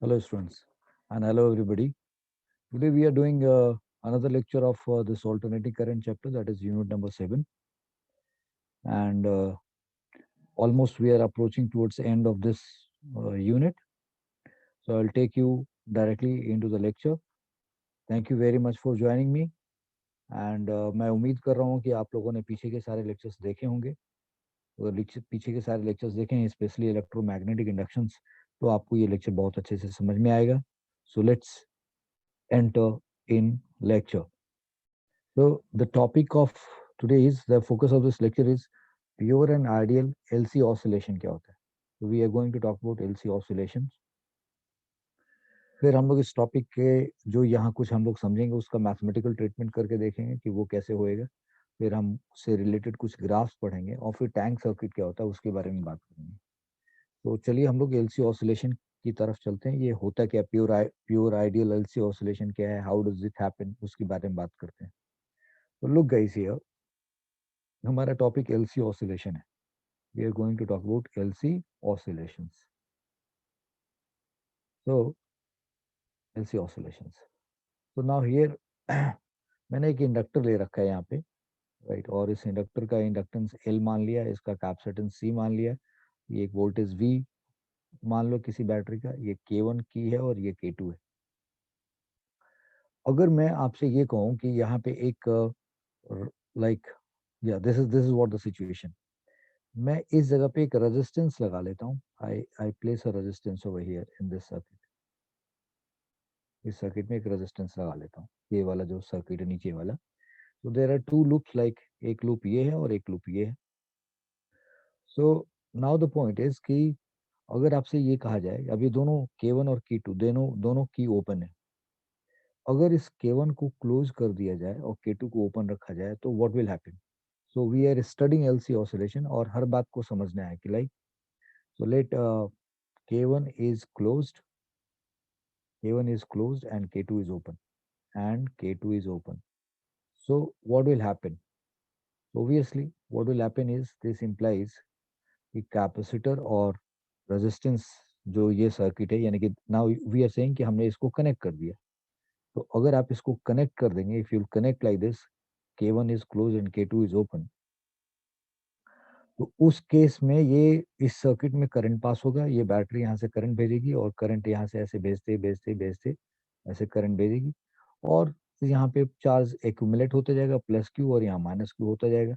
Hello students and hello everybody. Today we are doing another lecture of this alternating current chapter, that is unit number 7, and almost we are approaching towards the end of this unit. So I'll take you directly into the lecture. Thank you very much for joining me, and मैं उम्मीद कर रहा हूँ कि आप लोगों ने पीछे के सारे लेक्चर्स देखे होंगे। अगर पीछे के सारे लेक्चर्स देखे हैं, स्पेशली इलेक्ट्रोमैग्नेटिक इंडक्शंस, तो आपको ये लेक्चर बहुत अच्छे से समझ में आएगा। So let's enter in lecture. So the topic of today is, the focus of this lecture is pure and ideal LC oscillation क्या होता है. So we are going to talk about LC oscillations. फिर हम लोग इस topic के जो यहाँ कुछ हम लोग समझेंगे उसका मैथमेटिकल ट्रीटमेंट करके देखेंगे कि वो कैसे होएगा. फिर हम उससे रिलेटेड कुछ ग्राफ्स पढ़ेंगे और फिर टैंक सर्किट क्या होता है उसके बारे में बात करेंगे. तो चलिए हम लोग एलसी ऑसिलेशन की तरफ चलते हैं. ये होता क्या, प्योर आइडियल एलसी ऑसिलेशन क्या है, हाउ डज इट हैपन, उसके बारे में बात करते हैं. तो लुक गाइस, हियर हमारा टॉपिक एलसी ऑसिलेशन है. We are going to talk about LC oscillations. So LC oscillations. तो नाउ हियर मैंने एक इंडक्टर ले रखा है यहाँ पे, राइट. और इस इंडक्टर का इंडक्टेंस एल मान लिया, इसका कैपेसिटेंस सी मान लिया, ये एक वोल्टेज वी मान लो किसी बैटरी का, ये K1 की है और ये K2 है. अगर मैं आपसे ये कहूँ कि यहाँ पे एक लाइक, या this is what the situation, मैं इस जगह पे एक रेजिस्टेंस लगा लेता हूँ. I I place a resistance over here in this circuit. इस सर्किट में एक रेजिस्टेंस लगा लेता हूँ, ये वाला जो सर्किट है नीचे वाला. तो there are two loops, like एक लूप ये है और एक लूप ये है. So now the point is कि अगर आपसे ये कहा जाए, अभी दोनों K1 और K2 दोनों दोनों की ओपन है, अगर इस K1 को क्लोज कर दिया जाए और K2 को ओपन रखा जाए तो what will happen. So we are studying LC oscillation और हर बात को समझना है कि like, so let K1 is closed, K1 is closed and K2 is open, and K2 is open. So what will happen? Obviously, what will happen is this implies कि capacitor और resistance जो ये सर्किट है, यानी कि now we are saying कि हमने इसको कनेक्ट कर दिया. तो अगर आप इसको कनेक्ट कर देंगे, if you connect like this, K1 is closed and K2 is open, तो उस केस में ये इस सर्किट में करंट पास होगा, ये बैटरी यहाँ से करंट भेजेगी और करंट यहाँ से ऐसे भेजते भेजते भेजते ऐसे करंट भेजेगी, और यहाँ पे चार्ज एक्यूमुलेट होता जाएगा, प्लस क्यू और यहाँ माइनस क्यू होता जाएगा.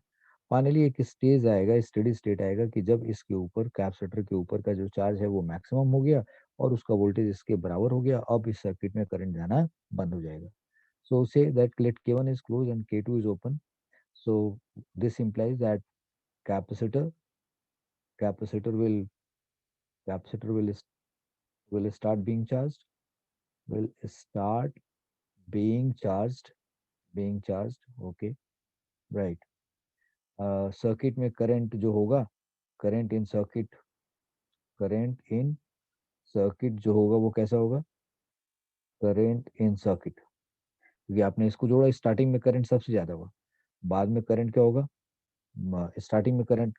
फाइनली एक स्टेज आएगा, स्टेडी स्टेट आएगा कि जब इसके ऊपर कैपेसिटर के ऊपर का जो चार्ज है वो मैक्सिमम हो गया और उसका वोल्टेज इसके बराबर हो गया. अब इस सर्किट में करंट जाना बंद हो जाएगा. So say that let K1 is closed and K2 is open. So this implies that capacitor capacitor will capacitor will start being charged, will start being charged. Okay, right. Circuit में current जो होगा, current in circuit current in circuit जो होगा वो कैसा होगा, current in circuit, क्योंकि आपने इसको जोड़ा, स्टार्टिंग में करंट सबसे ज्यादा होगा, बाद में करंट क्या होगा, स्टार्टिंग में करंट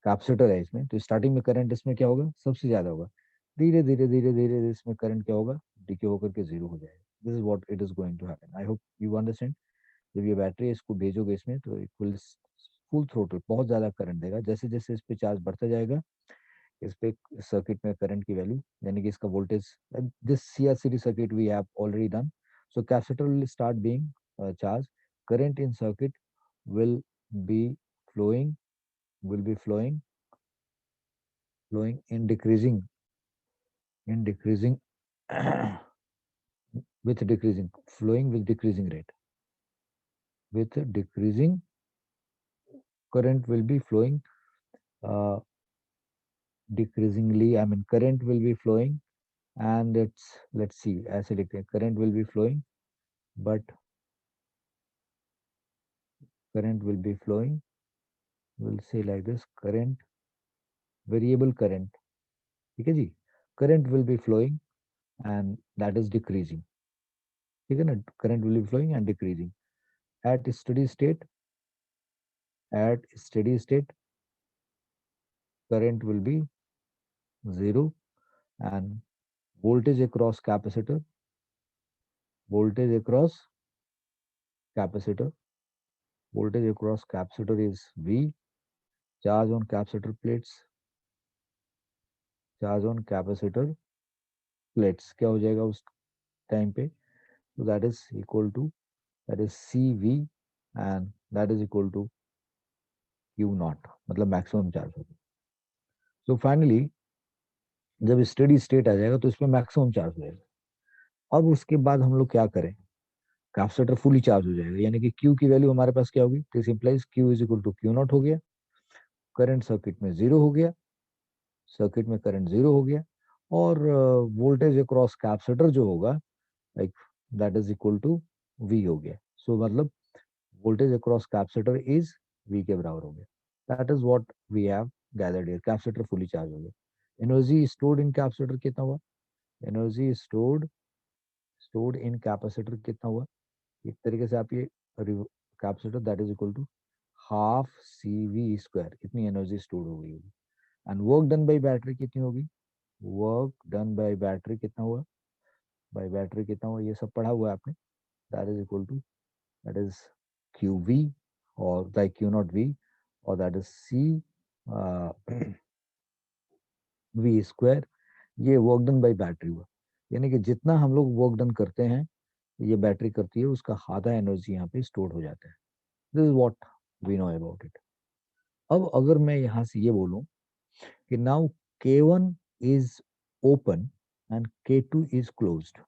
कैपेसिटर है इसमें, तो स्टार्टिंग में करंट इसमें क्या होगा, सबसे ज्यादा होगा. धीरे धीरे धीरे धीरे इसमें करंट क्या होगा, डिके होकर के जीरो हो जाएगा. This is what it is going to happen. I hope you understand. जब ये बैटरी है इसको भेजोगे इसमें तो इट विल फुल थ्रोटल बहुत ज्यादा करंट देगा. जैसे जैसे इस पे चार्ज बढ़ता जाएगा, इस पे सर्किट में करंट की वैल्यू, यानी कि इसका voltage, this CR circuit we have already done. So capacitor will start being charge, current in circuit will be flowing will be flowing in decreasing with decreasing, flowing with decreasing rate, with decreasing current will be flowing uh, decreasingly. I mean current will be flowing, and let's see, ऐसे लिखते हैं, current will be flowing, but current will be flowing, we'll say like this, current, variable current, ठीक है जी, current will be flowing and that is decreasing. ठीक है ना, current will be flowing and decreasing at steady state. At steady state current will be zero and voltage across capacitor, voltage across capacitor, voltage across capacitor is V, charge on capacitor plates, charge on capacitor plates क्या हो जाएगा उस time पे, so that is equal to, that is CV and that is equal to Q naught, मतलब maximum charge होगा. So finally जब steady state आ जाएगा तो इसमें मैक्सिमम चार्ज हो जाएगा. अब उसके बाद हम लोग क्या करें, कैपेसिटर फुली चार्ज हो जाएगा, यानी कि Q की वैल्यू हमारे पास क्या होगी, this implies Q is equal to Q naught हो गया, करंट सर्किट में जीरो हो गया, सर्किट में करंट जीरो हो गया, और वोल्टेज अक्रॉस कैपेसिटर जो होगा like that is equal to V हो गया. सो मतलब voltage across capacitor is V के बराबर हो गया. That is what we have gathered here. Capacitor fully charge हो गया. एनर्जी स्टोर्ड इन कैपेसिटर कितना हुआ, एनर्जी स्टोर्ड इन कैपेसिटर कितना हुआ, एक तरीके से आप ये capacitor that is equal to half CV square, इतनी एनर्जी स्टोर हो गई होगी. And work done by battery कितनी होगी, वर्क डन बाय बैटरी कितना हुआ, बाय बैटरी कितना हुआ, ये सब पढ़ा हुआ है आपने. That is equal to, that is QV और लाइक Q नॉट V, और that is C V square. ये वर्क डन बाय बैटरी हुआ, यानी कि जितना हम लोग वर्क डन करते हैं ये बैटरी करती है, उसका आधा एनर्जी यहाँ पे स्टोर हो जाता है. This is what we know about it. अब अगर मैं यहाँ से ये बोलूं कि now K1 is open and K2 is closed,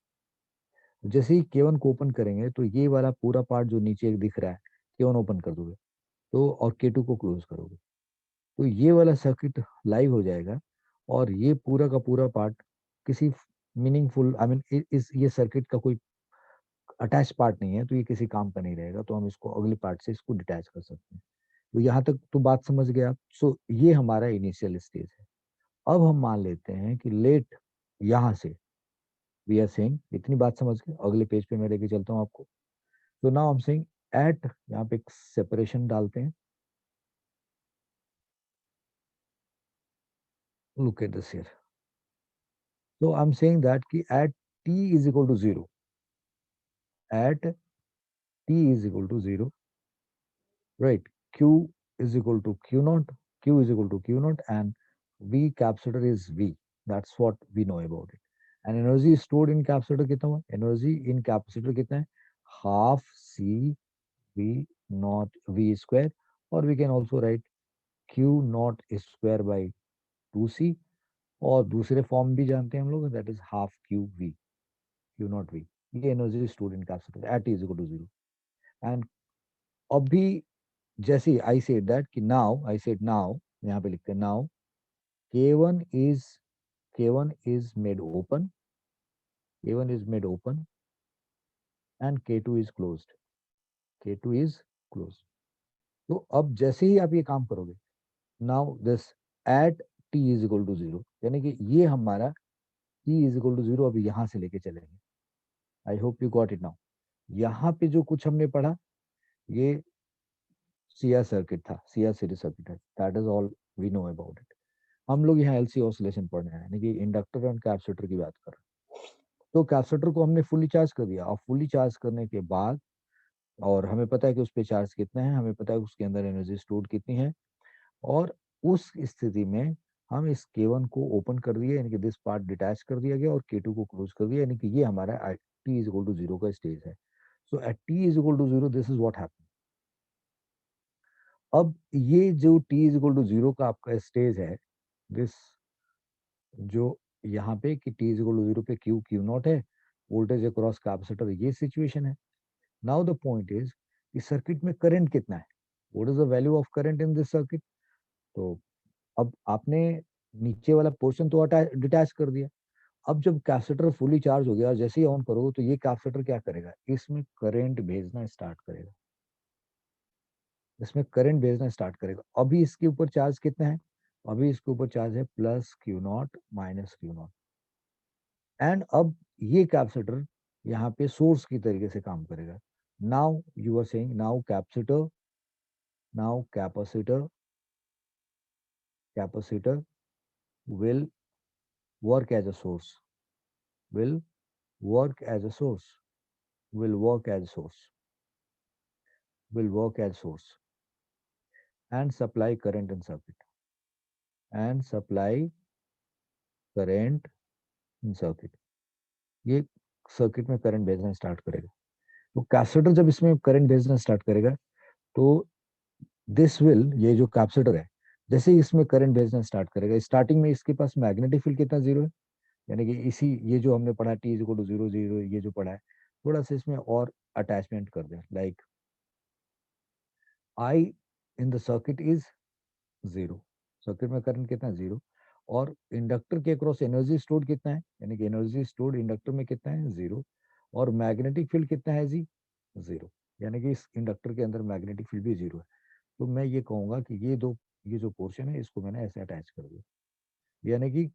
जैसे ही K1 को ओपन करेंगे तो ये वाला पूरा पार्ट जो नीचे दिख रहा है K1 ओपन कर दोगे तो, और K2 को क्लोज करोगे तो ये वाला सर्किट लाइव हो जाएगा, और ये पूरा का पूरा पार्ट किसी मीनिंगफुल, आई मीन इस ये सर्किट का कोई अटैच पार्ट नहीं है, तो ये किसी काम का नहीं रहेगा, तो हम इसको अगले पार्ट से इसको डिटैच कर सकते हैं. तो यहाँ तक तो बात समझ गए आप. सो ये हमारा इनिशियल स्टेज है. अब हम मान लेते हैं कि लेट, यहाँ से वी आर सेइंग, इतनी बात समझ गए, अगले पेज पे मैं लेके चलता हूँ आपको. तो now I am saying at, यहाँ पे एक सेपरेशन डालते हैं. Look at this here. तो आई एम सेइंग दैट कि at t is equal to zero, at t is equal to zero, right, Q is equal to Q naught, Q is equal to Q naught, and V capacitor is V. That's what we know about it. And energy stored in capacitor कितना हुआ, energy in capacitor कितना है, half C V naught V square, or we can also write Q naught square by 2C, और दूसरे form भी जानते हैं हम लोग, that is half Q V, Q naught V. ये energy stored in capacitor at is equal to zero. And अभी जैसे आई सेड दैट कि नाउ, आई सेड नाउ, यहाँ पे लिखते हैं now K1 is, K1 is made open, K1 is made open and K2 is closed, K2 is closed. तो अब जैसे ही आप ये काम करोगे, now this at t is equal to zero, यानी कि ये हमारा t is equal to zero अभी यहाँ से लेके चलेंगे. I hope you got it now. यहाँ पे जो कुछ हमने पढ़ा ये सीआर सर्किट था, सीआर सीरीज सर्किट है, that is all we know about it. हम लोग यहाँ एलसी ऑसिलेशन पढ़ने हैं, यानी कि इंडक्टर एंड कैपेसिटर की बात कर रहे हैं. तो कैपेसिटर को हमने फुली चार्ज कर दिया, और फुली चार्ज करने के बाद, और हमें पता है कि उस पर चार्ज कितना है, हमें पता है कि उसके अंदर एनर्जी स्टोर्ड कितनी है, और उस स्थिति में हम इस K1 को ओपन कर दिया, यानी कि दिस पार्ट डिटैच कर दिया गया, और K2 को क्लोज कर दिया, यानी कि ये हमारा t is equal to zero का स्टेज है. So at t is equal to zero this is what happen. अब ये जो t is equal to zero का आपका स्टेज है, दिस जो यहाँ पे कि t is equal to zero पे Q नॉट है, वोल्टेज अक्रॉस कैपेसिटर, ये सिचुएशन है. नाउ द पॉइंट इज इस सर्किट में करंट कितना है, what is the value of current in this circuit. तो अब आपने नीचे वाला पोर्शन तो डिटैच कर दिया. अब जब कैपेसिटर फुली चार्ज हो गया, जैसे ही ऑन करोगे तो ये कैपेसिटर क्या करेगा, इसमें करंट भेजना स्टार्ट करेगा, इसमें करंट भेजना स्टार्ट करेगा. अभी इसके ऊपर चार्ज कितना है, अभी इसके ऊपर चार्ज है plus Q not minus Q not. And अब ये कैपेसिटर यहाँ पे सोर्स की तरीके से काम करेगा. Now you are saying now capacitor, now capacitor will work as a source, will work as a source, will work as source, will work as source, and supply current in circuit, and supply current in circuit. ये circuit में current भेजना start करेगा। तो capacitor जब इसमें current भेजना start करेगा तो दिस विल, ये जो कैपेसिटर है, जैसे ही इसमें करंट भेजना स्टार्ट करेगा, स्टार्टिंग में इसके पास मैग्नेटिक फील्ड कितना जीरो है, यानी कि इसी ये जो हमने पढ़ा T is equal to zero zero, ये जो पढ़ा है, थोड़ा सा इसमें और अटैचमेंट कर दे, like I in the circuit is zero, circuit में करंट कितना है जीरो, और इंडक्टर के अक्रॉस एनर्जी स्टोर्ड कितना है, यानी कि एनर्जी स्टोर्ड इंडक्टर में कितना है जीरो, और मैग्नेटिक फील्ड कितना है जी जीरो, यानी कि इस इंडक्टर के अंदर मैग्नेटिक फील्ड भी जीरो है। तो मैं ये कहूंगा कि ये जो पोर्शन है इसको मैंने ऐसे अटैच कर दिया, यानी कि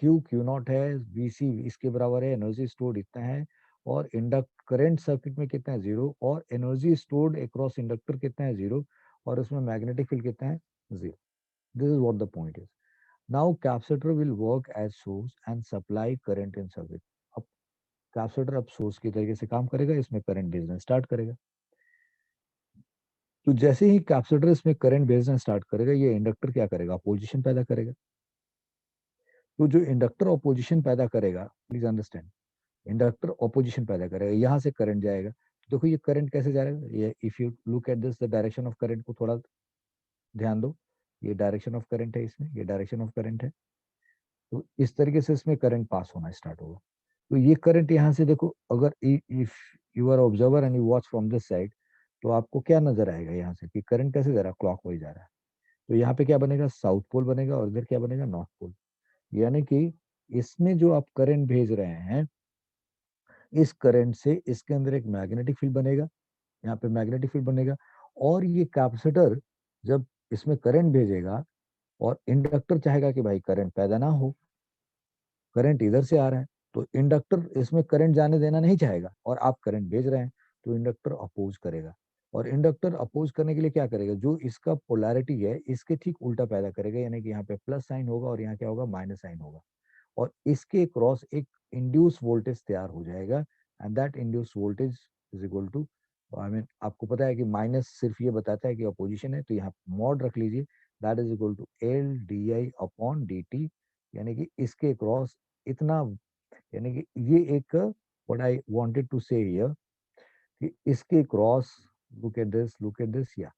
क्यू नॉट है, वीसी इसके बराबर है, एनर्जी स्टोर्ड इतना है, और इंडक्ट करंट सर्किट में कितना है जीरो, और एनर्जी स्टोर्ड अक्रॉस इंडक्टर कितना है जीरो, और उसमें मैग्नेटिक फील्ड कितना है zero. This is what the point is. Now capacitor will work as source and supply current in circuit. अब कैपेसिटर अब सोर्स की तरीके से काम करेगा, इसमें करंट भेजना स्टार्ट करेगा। तो जैसे ही कैपेसिटर इसमें करंट भेजना स्टार्ट करेगा, ये इंडक्टर क्या करेगा, अपोजिशन पैदा करेगा। तो जो इंडक्टर ऑपोजिशन पैदा करेगा, प्लीज अंडरस्टैंड, इंडक्टर ऑपोजिशन पैदा करेगा, यहाँ से करंट जाएगा। तो देखो ये करंट कैसे जाएगा, ये if you look at this the direction of current को थोड़ा ध्यान दो, ये डायरेक्शन ऑफ करंट है, इसमें ये डायरेक्शन ऑफ करंट है। तो इस तरीके से इसमें करंट पास होना स्टार्ट होगा। तो ये करंट यहाँ से देखो, अगर if you are observer and you watch from this side, तो आपको क्या नजर आएगा यहाँ से कि करंट कैसे जा रहा है, क्लॉकवाइज जा रहा है। तो यहाँ पे क्या बनेगा, साउथ पोल बनेगा, और इधर क्या बनेगा, नॉर्थ पोल। यानी कि इसमें जो आप करंट भेज रहे हैं, इस करंट से इसके अंदर एक मैग्नेटिक फील्ड बनेगा, यहाँ पे मैग्नेटिक फील्ड बनेगा, और ये कैपेसिटर जब इसमें करंट भेजेगा, और इंडक्टर चाहेगा कि भाई करंट पैदा ना हो, करंट इधर से आ रहा है, तो इंडक्टर इसमें करंट जाने देना नहीं चाहेगा, और आप करंट भेज रहे हैं, तो इंडक्टर अपोज करेगा। और इंडक्टर अपोज करने के लिए क्या करेगा, जो इसका पोलैरिटी है इसके ठीक उल्टा पैदा करेगा, यानी कि यहाँ पे प्लस साइन होगा और यहाँ क्या होगा, माइनस साइन होगा, और इसके क्रॉस एक इंड्यूस वोल्टेज तैयार हो जाएगा, and that induce voltage is equal to, I mean आपको पता है कि माइनस सिर्फ ये बताता है कि अपोजिशन है, तो यहाँ मॉड रख लीजिए, that is equal to L D I upon D T, यानी कि इसके क्रॉस इतना, यानी कि ये एक what I wanted to say here, कि इसके क्रॉस, look at this yeah,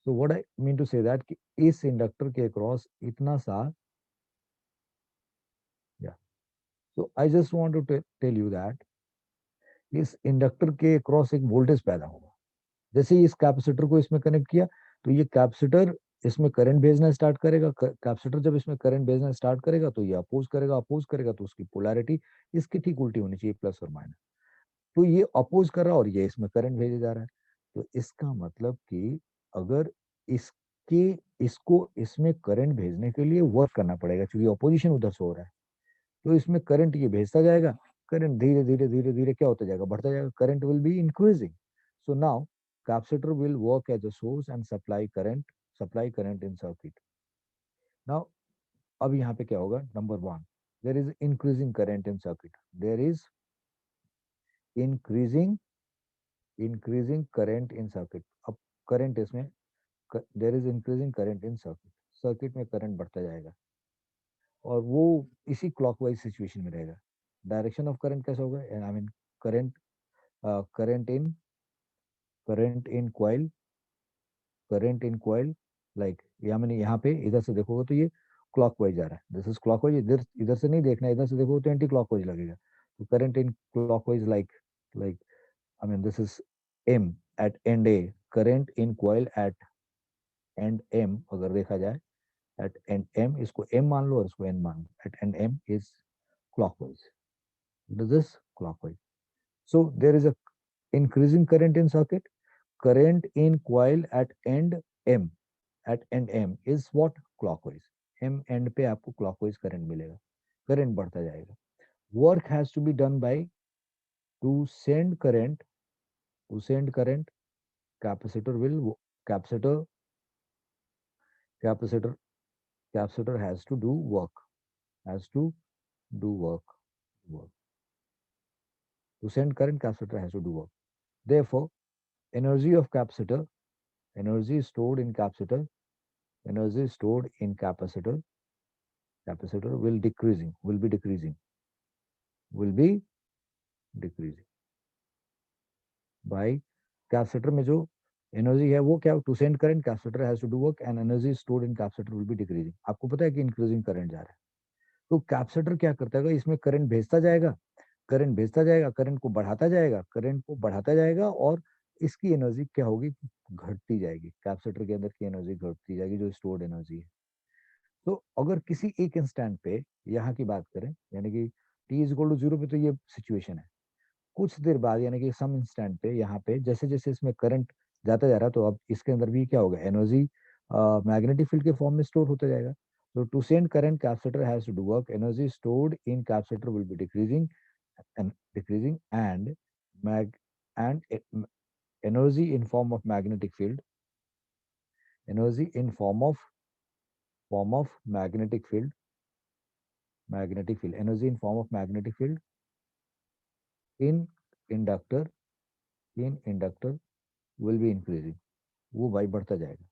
so what I mean to say that कि इस इंडक्टर के क्रॉस इतना सा, yeah, so I just want to tell you that इस इंडक्टर के क्रॉस एक वोल्टेज पैदा होगा। जैसे ही इस कैपेसिटर को इसमें कनेक्ट किया, तो ये कैपेसिटर इसमें करंट भेजना स्टार्ट करेगा, कैपेसिटर जब इसमें करंट भेजना स्टार्ट करेगा तो ये अपोज करेगा, तो उसकी पोलैरिटी इसकी ठीक उल्टी होनी चाहिए, प्लस और माइनस। तो ये अपोज कर रहा है और ये इसमें करंट भेजा जा रहा है। तो इसका मतलब कि अगर इसके इसको इसमें करंट भेजने के लिए वर्क करना पड़ेगा, क्योंकि अपोजिशन उधर से हो रहा है, तो इसमें करंट ये भेजता जाएगा, करंट धीरे धीरे धीरे धीरे क्या होता जाएगा, बढ़ता जाएगा, current will be increasing. So now capacitor will work as a source and supply current in circuit. Now अब यहाँ पे क्या होगा, number one, there is increasing current in circuit, there is increasing increasing current in circuit. अब current इसमें, there is increasing current in circuit, circuit में current बढ़ता जाएगा, और वो इसी क्लॉकवाइज सिचुएशन में रहेगा। डायरेक्शन ऑफ करंट कैसा होगा, I mean current, current in current in coil current in coil, like या मैंने यहाँ पे इधर से देखोगे तो ये क्लॉकवाइज जा रहा है, दिस इज क्लॉकवाइज, इधर इधर से नहीं देखना, इधर से देखोगे तो एंटी क्लॉकवाइज लगेगा। तो current in clockwise, like I mean this is M at end A, current in coil at end M, अगर देखा जाए एट एंड एम, इसको एम मान लो और इसको एन मान लो, at end M is clockwise, this is clockwise. So there is a increasing current in circuit, current in coil at end m is what, clockwise, m end पे आपको clockwise current मिलेगा, current बढ़ता जाएगा। work has to be done by to send current, capacitor will capacitor capacitor capacitor has to do work, has to do work. To send current, capacitor has to do work. Therefore, energy of capacitor, energy stored in capacitor, energy stored in capacitor will decreasing, will be decreasing, will be decreasing by capacitor में जो energy है वो क्या, to send current capacitor has to do work and energy stored in capacitor will be decreasing. आपको पता है कि increasing current जा रहा है, तो कैपेसिटर क्या करता है, इसमें करंट भेजता जाएगा, करंट भेजता जाएगा, करंट को बढ़ाता जाएगा, करंट को बढ़ाता जाएगा, और इसकी एनर्जी क्या होगी, घटती जाएगी, कैपेसिटर के अंदर की एनर्जी घटती जाएगी जो स्टोर्ड एनर्जी है. तो अगर किसी एक इंस्टेंट पे यहाँ की बात करें, यानी कि T is equal to zero पे, तो ये सिचुएशन है. कुछ देर बाद यानी कि सम इंस्टेंट पे यहाँ पे जैसे जैसे इसमें करंट जाता जा रहा है, तो अब इसके अंदर भी क्या होगा, एनर्जी मैग्नेटिक फील्ड के फॉर्म में स्टोर होता जाएगा. तो to send current capacitor has to do work, energy stored in capacitor will be decreasing and decreasing, and mag and energy in form of magnetic field, energy in form of magnetic field, energy in form of magnetic field in inductor, in inductor will be increasing. वो भाई बढ़ता जाएगा.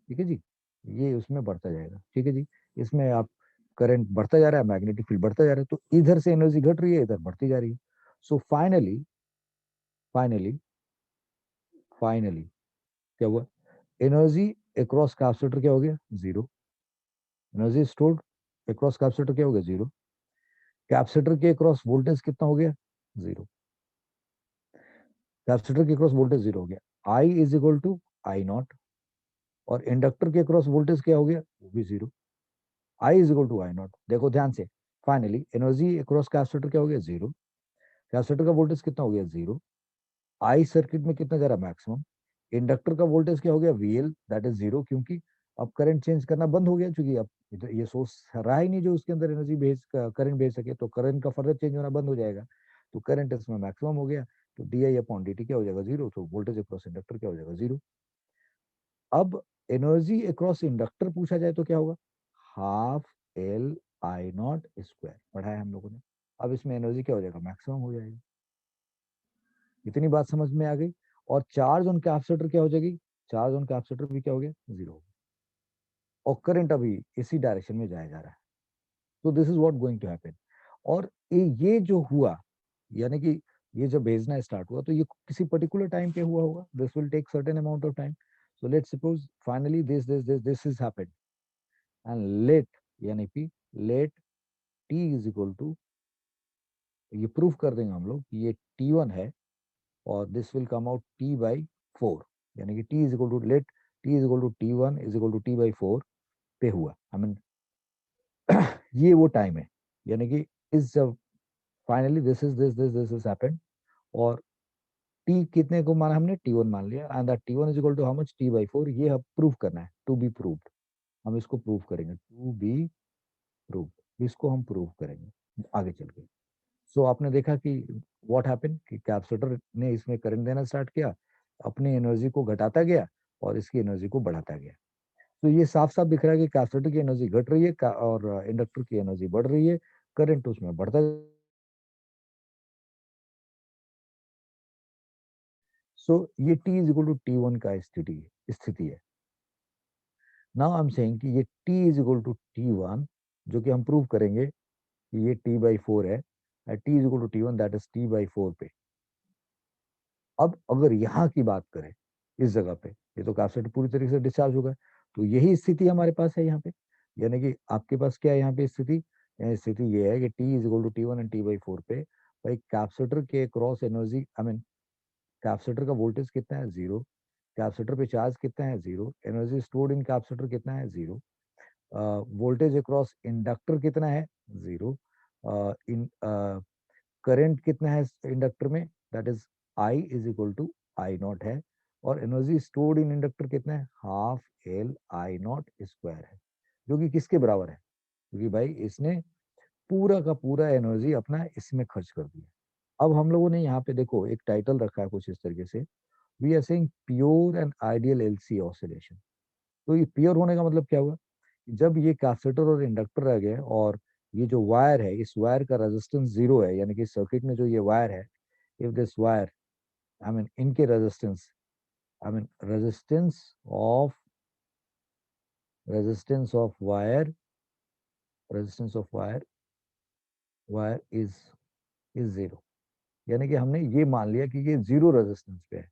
ठीक है जी, ये उसमें बढ़ता जाएगा. ठीक है जी, इसमें आप करंट बढ़ता जा रहा है, मैग्नेटिक फील्ड बढ़ता जा रहा है, तो इधर से एनर्जी घट रही है, इधर बढ़ती जा रही है. सो फाइनली फाइनली फाइनली क्या हुआ, एनर्जी अक्रॉस कैपेसिटर क्या हो गया, zero. Energy stored across capacitor क्या हो गया, जीरो. कैपेसिटर के अक्रॉस वोल्टेज कितना हो गया, जीरो. कैपेसिटर के अक्रॉस वोल्टेज जीरो हो गया. I is equal to I naught, और इंडक्टर के अक्रॉस वोल्टेज क्या हो गया, वो भी zero. I is equal to I naught. देखो ध्यान से, फाइनली एनर्जी अक्रॉस कैपेसिटर क्या हो गया, जीरो. कैपेसिटर का वोल्टेज कितना हो गया, जीरो. आई सर्किट में कितना जा रहा है, मैक्सिमम. इंडक्टर का वोल्टेज क्या हो गया, वीएल, दैट इज जीरो, क्योंकि अब करंट चेंज करना बंद हो गया, क्योंकि अब ये सोर्स रहा ही नहीं जो उसके अंदर एनर्जी भेज करंट भेज सके, तो करंट का फर्दर चेंज होना बंद हो जाएगा. तो करंट इसमें मैक्सिमम हो गया, तो डी आई अपॉन डी टी क्या हो जाएगा, जीरो. तो वोल्टेज अक्रॉस इंडक्टर क्या हो जाएगा, जीरो. अब एनर्जी अक्रॉस इंडक्टर पूछा जाए तो क्या होगा, half L I naught square, पढ़ा है हम लोगों ने. अब इसमें एनर्जी क्या हो जाएगा, मैक्सिमम हो जाएगा. इतनी बात समझ में आ गई. और चार्ज ऑन कैपेसिटर क्या हो जाएगी, चार्ज ऑन कैपेसिटर भी क्या हो गया, जीरो. और करंट अभी इसी डायरेक्शन में जाया जा रहा है. तो this is what going to happen. और ये जो हुआ, यानी कि ये जब भेजना स्टार्ट हुआ, तो ये किसी पर्टिकुलर टाइम पे हुआ होगा, this will take certain amount of time. So let's suppose finally this is happened, and let, यानी कि let T is equal to, ये प्रूफ कर देंगे हम लोग कि ये T1 है, और this will come out T by 4, यानी कि T is equal to, let T is equal to T1 is equal to T by 4 पे हुआ. आई मीन ये वो टाइम है, यानी कि इस जब फाइनली दिस इज हैपेंड, और टी कितने को माना हमने, T1 मान लिया, and that T1 is equal to how much, T by 4. ये हम प्रूव करना है, टू बी प्रूव्ड. हम इसको प्रूव करेंगे, टू बी प्रूव्ड, इसको हम प्रूव करेंगे आगे चल के. सो आपने देखा कि व्हाट हैपेंड, कि कैपेसिटर ने इसमें करंट देना स्टार्ट किया, अपनी एनर्जी को घटाता गया, और इसकी एनर्जी को बढ़ाता गया. तो ये साफ साफ दिख रहा है कि कैपेसिटर की एनर्जी घट रही है, और इंडक्टर की एनर्जी बढ़ रही है, करंट उसमें बढ़ता. सो ये T is equal to T1 का स्थिति है. नाउ आई एम सेइंग कि ये T is equal to T1, जो कि हम प्रूव करेंगे कि ये T बाई 4 है, T is equal to T1 that is T by 4 पे. अब अगर यहाँ की बात करें, इस जगह पे, ये तो कैपेसिटर पूरी तरीके से डिस्चार्ज होगा, तो यही स्थिति हमारे पास है यहाँ पे. यानी कि आपके पास क्या है यहाँ पे स्थिति, स्थिति ये है कि T is equal to T1 and T by 4 पे भाई कैपेसिटर के cross energy, I mean capacitor का वोल्टेज कितना है, जीरो. कैपेसिटर पे चार्ज कितना है, zero. Energy stored in capacitor कितना है, जीरो. वोल्टेज अक्रॉस इंडक्टर कितना है, जीरो. इन करंट कितना है इंडक्टर में, that is I is equal to I naught है. और एनर्जी स्टोर्ड इन इंडक्टर कितना है, half L I naught square है, जो कि किसके बराबर है, क्योंकि भाई इसने पूरा का पूरा एनर्जी अपना इसमें खर्च कर दिया. अब हम लोगों ने यहाँ पे देखो एक टाइटल रखा है कुछ इस तरीके से, we are saying pure and ideal LC oscillation. तो ये प्योर होने का मतलब क्या हुआ, जब ये कैपेसिटर और इंडक्टर रह गए, और ये जो वायर है, इस वायर का रेजिस्टेंस जीरो है, यानी कि सर्किट में जो ये वायर है, if this wire, I mean इनके resistance, I mean resistance of wire, resistance of wire, wire is zero, यानी कि हमने ये मान लिया कि ये जीरो रेजिस्टेंस पे है।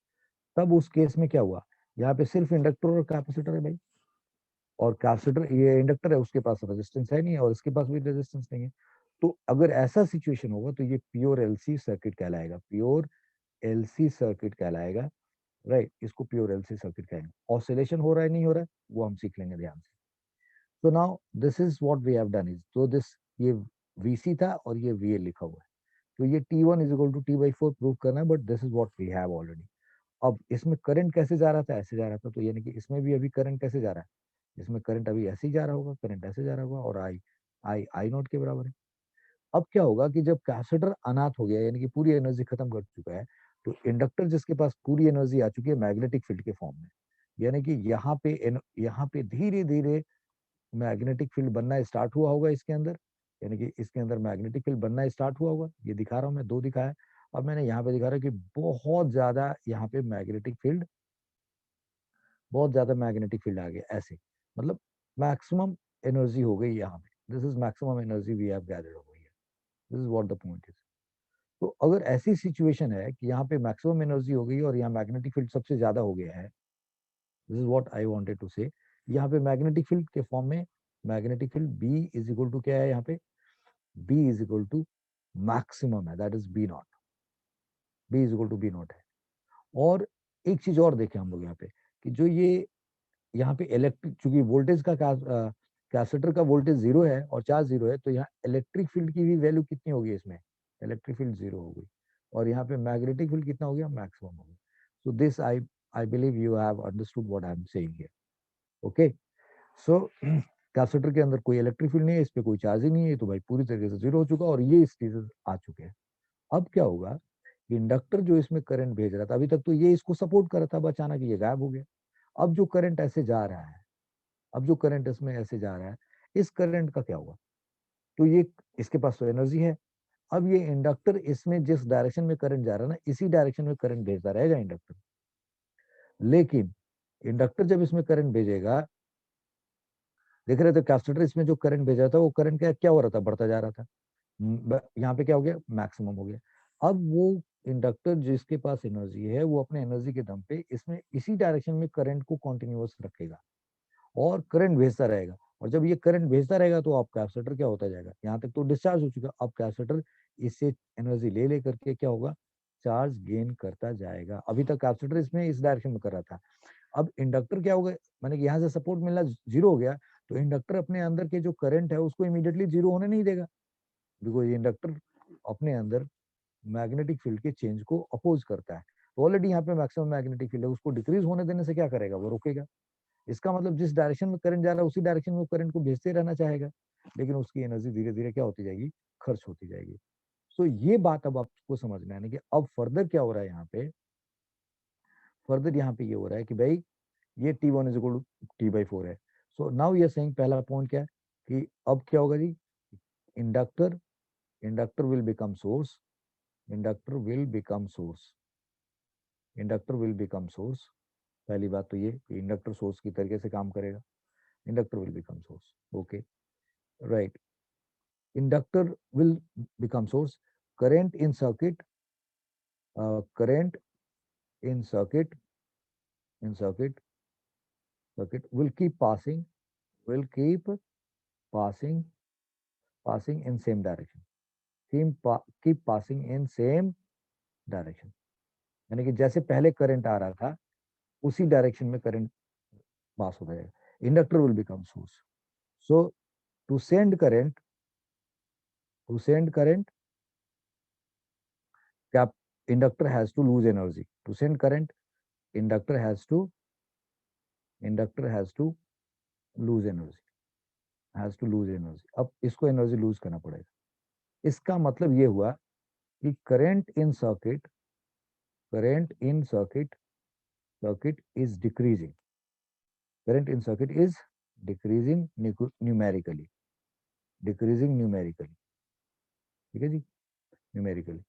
तब उस केस में क्या हुआ, यहाँ पे सिर्फ इंडक्टर और कैपेसिटर है भाई, और कैपेसिटर, ये इंडक्टर है, उसके पास रेजिस्टेंस है नहीं है, और इसके पास भी रेजिस्टेंस नहीं है। तो अगर ऐसा सिचुएशन होगा तो ये प्योर एलसी सर्किट कहलाएगा, प्योर एलसी सर्किट कहलाएगा। राइट, इसको प्योर एलसी सर्किट कहेंगे। ऑसिलेशन हो रहा है नहीं हो रहा है वो हम सीख लेंगे ध्यान से। तो now this is what we have done is, तो दिस, ये वीसी था और ये वीएल लिखा हुआ है, तो ये T1 is equal to T/4 prove करना है, but this is what we have already. अब इसमें करंट कैसे जा रहा था, ऐसे जा रहा था, तो यानी कि इसमें भी अभी करंट कैसे जा रहा है, इसमें करंट अभी ऐसे ही जा रहा होगा, करंट ऐसे जा रहा होगा, और आई आई आई नॉट के बराबर है। अब क्या होगा कि जब कैपेसिटर अनाथ हो गया, यानी कि पूरी एनर्जी खत्म कर चुका है, तो इंडक्टर जिसके पास पूरी एनर्जी आ चुकी है मैग्नेटिक फील्ड के फॉर्म में, यानी कि यहाँ पे धीरे धीरे मैग्नेटिक फील्ड बनना स्टार्ट हुआ होगा इसके अंदर, यानी कि इसके अंदर मैग्नेटिक फील्ड बनना स्टार्ट हुआ होगा। ये दिखा रहा हूं मैं, दो दिखाया। अब मैंने यहाँ पे दिखा रहा कि बहुत ज्यादा यहाँ पे मैग्नेटिक फील्ड, बहुत ज्यादा मैग्नेटिक फील्ड आ गया ऐसे, मतलब मैक्सिमम एनर्जी हो गई यहाँ पे, this is maximum energy we have gathered over here, this is what the point is. तो अगर ऐसी सिचुएशन है कि यहाँ पे मैक्सिमम एनर्जी हो गई और यहाँ मैग्नेटिक फील्ड सबसे ज्यादा हो गया है, this is what I wanted to say, यहाँ पे मैग्नेटिक फील्ड के फॉर्म में, magnetic field B is equal to क्या है यहाँ पे, B is equal to maximum है, that is B naught, B is equal to B naught है। और एक चीज और देखें हम लोग यहाँ पे, कि जो ये यहाँ पे इलेक्ट्रिक, चूंकि वोल्टेज का कैपेसिटर का वोल्टेज जीरो है और चार्ज जीरो है, तो यहाँ इलेक्ट्रिक फील्ड की भी वैल्यू कितनी होगी इसमें, इलेक्ट्रिक फील्ड जीरो हो गई, और यहाँ पे मैग्नेटिक फील्ड कितना हो गया, मैक्सिमम हो गया। सो this I believe you have understood what I am saying here. Okay, so capacitor के अंदर कोई इलेक्ट्रिक फील्ड नहीं है, इस पे कोई चार्ज ही नहीं है, तो भाई पूरी तरीके से जीरो हो चुका, और ये स्टेजेस आ चुके हैं। अब क्या होगा, इंडक्टर जो इसमें करंट भेज रहा था, अभी तक तो ये इसको सपोर्ट कर रहा था, अब अचानक ये गायब हो गया। अब जो करंट ऐसे जा रहा है, अब जो करंट इसमें ऐसे जा रहा है, इस करंट का क्या हुआ, तो ये, इसके पास तो एनर्जी है। अब ये इंडक्टर इसमें जिस डायरेक्शन में करंट जा रहा है ना, इसी डायरेक्शन में करंट भेजता रहेगा इंडक्टर। लेकिन इंडक्टर जब इसमें करंट भेजेगा, देख रहे थे कैपेसिटर इसमें जो करंट भेजा था, वो करंट क्या क्या हो रहा था, बढ़ता जा रहा था। यहाँ पे क्या हो गया, मैक्सिमम हो गया। अब वो इंडक्टर जिसके पास एनर्जी है, वो अपने एनर्जी के दम पे इसमें इसी डायरेक्शन में करंट को कॉन्टिन्यूअस रखेगा और करंट भेजता रहेगा। और जब ये करंट भेजता रहेगा तो अब कैपेसिटर क्या होता जाएगा, यहाँ तक तो डिस्चार्ज हो चुका, अब कैपेसिटर इससे एनर्जी ले ले करके क्या होगा, चार्ज गेन करता जाएगा। अभी तक कैपेसिटर इसमें इस डायरेक्शन में कर रहा था, अब इंडक्टर क्या होगा, माने कि यहाँ से सपोर्ट मिलना जीरो हो गया, तो इंडक्टर अपने अंदर के जो करंट है उसको इमीडिएटली जीरो होने नहीं देगा, बिकॉज इंडक्टर अपने अंदर मैग्नेटिक फील्ड के चेंज को अपोज करता है। तो ऑलरेडी यहाँ पे मैक्सिमम मैग्नेटिक फील्ड है, उसको डिक्रीज होने देने से क्या करेगा, वो रोकेगा। इसका मतलब जिस डायरेक्शन में करंट जा रहा है उसी डायरेक्शन में करंट को भेजते रहना चाहेगा, लेकिन उसकी एनर्जी धीरे धीरे क्या होती जाएगी, खर्च होती जाएगी। तो ये बात अब आपको समझना है कि अब फर्दर क्या हो रहा है यहाँ पे, फर्दर यहाँ पे ये हो रहा है कि भाई ये T1 is equal to T/4 है। सो नाउ ये सेइंग, पहला पॉइंट क्या है कि अब क्या होगा जी, inductor, inductor will become source, inductor will become source, inductor will become source. पहली बात तो ये कि इंडक्टर सोर्स की तरीके से काम करेगा, inductor will become source. Okay, right, inductor will become source, current in circuit, current in circuit circuit will keep passing, will keep passing, passing in same direction, keep passing in same direction, यानी कि जैसे पहले current आ रहा था उसी direction में current pass होता जाएगा, inductor will become source. So to send current, to send current, cap inductor has to lose energy, to send current inductor has to, inductor has to lose energy, has to lose energy। अब इसको energy lose करना पड़ेगा। इसका मतलब ये हुआ कि current in circuit, current in circuit, circuit is decreasing, current in circuit is decreasing numerically, decreasing numerically, ठीक है जी, न्यूमेरिकली।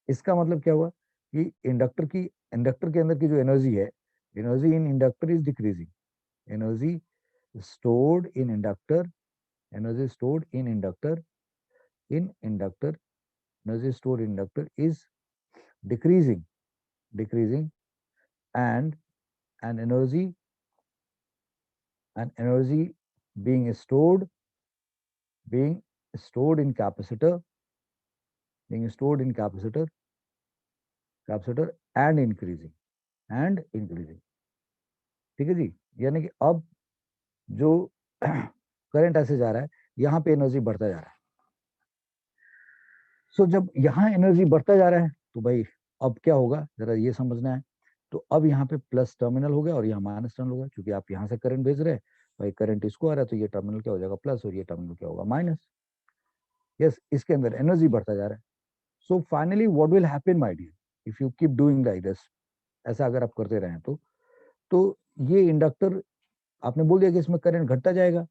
इसका मतलब क्या हुआ कि इंडक्टर के अंदर की जो एनर्जी है, energy in inductor is decreasing, energy stored in inductor, energy stored in inductor, energy stored in inductor is decreasing, decreasing, and an energy being stored, being stored in capacitor, being stored in capacitor and increasing, ठीक है जी। यानी कि अब जो current ऐसे जा रहा है, यहाँ पे एनर्जी बढ़ता जा रहा है। सो जब यहाँ एनर्जी बढ़ता जा रहा है तो भाई अब क्या होगा जरा ये समझना है। तो अब यहाँ पे प्लस टर्मिनल हो गया और यहाँ माइनस टर्मिनल होगा, क्योंकि आप यहाँ से करंट भेज रहे हैं, भाई करंट इसको आ रहा है तो ये टर्मिनल क्या हो जाएगा प्लस और ये टर्मिनल क्या होगा माइनस। यस, इसके अंदर एनर्जी बढ़ता जा रहा है। So finally what will happen my dear if you keep doing like this, ऐसा अगर आप करते रहें तो ये इंडक्टर, आपने बोल दिया कि इसमें करंट घटता जाएगा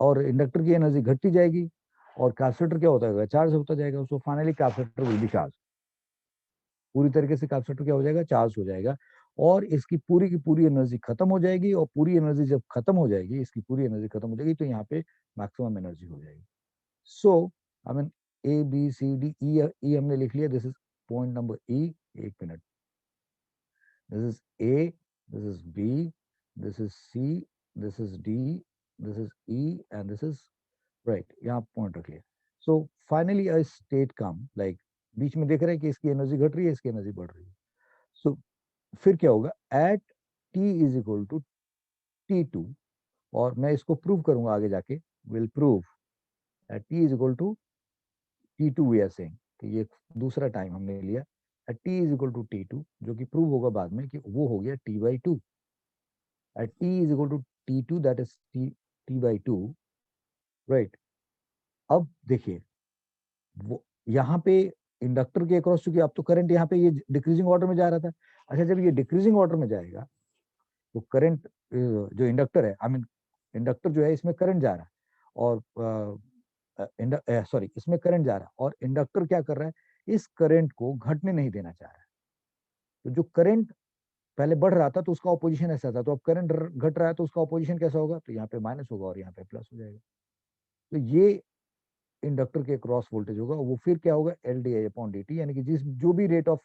और इंडक्टर की एनर्जी घटती जाएगी और कैपेसिटर क्या होता है चार्ज होता जाएगा। So finally capacitor will B charge, पूरी तरीके से कैपेसिटर क्या हो जाएगा चार्ज हो जाएगा और इसकी पूरी की पूरी एनर्जी खत्म हो जाएगी। और पूरी एनर्जी जब खत्म हो जाएगी, इसकी पूरी एनर्जी खत्म हो जाएगी तो यहाँ पे मैक्सिमम एनर्जी हो जाएगी। So I mean A B C D E, E हमने लिख लिया, this is point number E. एक minute, this is A, this is B, this is C, this is D, this is E and this is right. यहाँ point रख लिया। So finally a state come, like बीच में देख रहे हैं कि इसकी एनर्जी घट रही है, इसकी एनर्जी बढ़ रही है। सो फिर क्या होगा at T is equal to T2, और मैं इसको प्रूव करूंगा आगे जाके, will prove at T is equal to T2 we are saying कि ये दूसरा टाइम हमने लिया at T is equal to T2, जो कि प्रूव होगा बाद में कि वो हो गया T/2 at T is equal to T2, that is T/2, right. अब देखिए वो यहाँ पे इंडक्टर के अक्रॉस, चूंकि अब तो करंट यहाँ पे ये डिक्रीजिंग ऑर्डर में जा रहा था। अच्छा, जब ये डिक्रीजिंग ऑर्डर में जाएगा तो करंट जो इंडक्टर है, आई मीन इंडक्टर जो है इसमें करंट जा रहा है और सॉरी इसमें करंट जा रहा है और इंडक्टर क्या कर रहा है, इस करंट को घटने नहीं देना चाह रहा है। तो जो करंट पहले बढ़ रहा था तो उसका ऑपोजिशन ऐसा था, तो अब करंट घट रहा है तो उसका ऑपोजिशन कैसा होगा, तो यहाँ पे माइनस होगा और यहाँ पे प्लस हो जाएगा। तो ये इंडक्टर के क्रॉस वोल्टेज होगा, वो फिर क्या होगा L D I upon D T, यानी कि जिस जो भी रेट ऑफ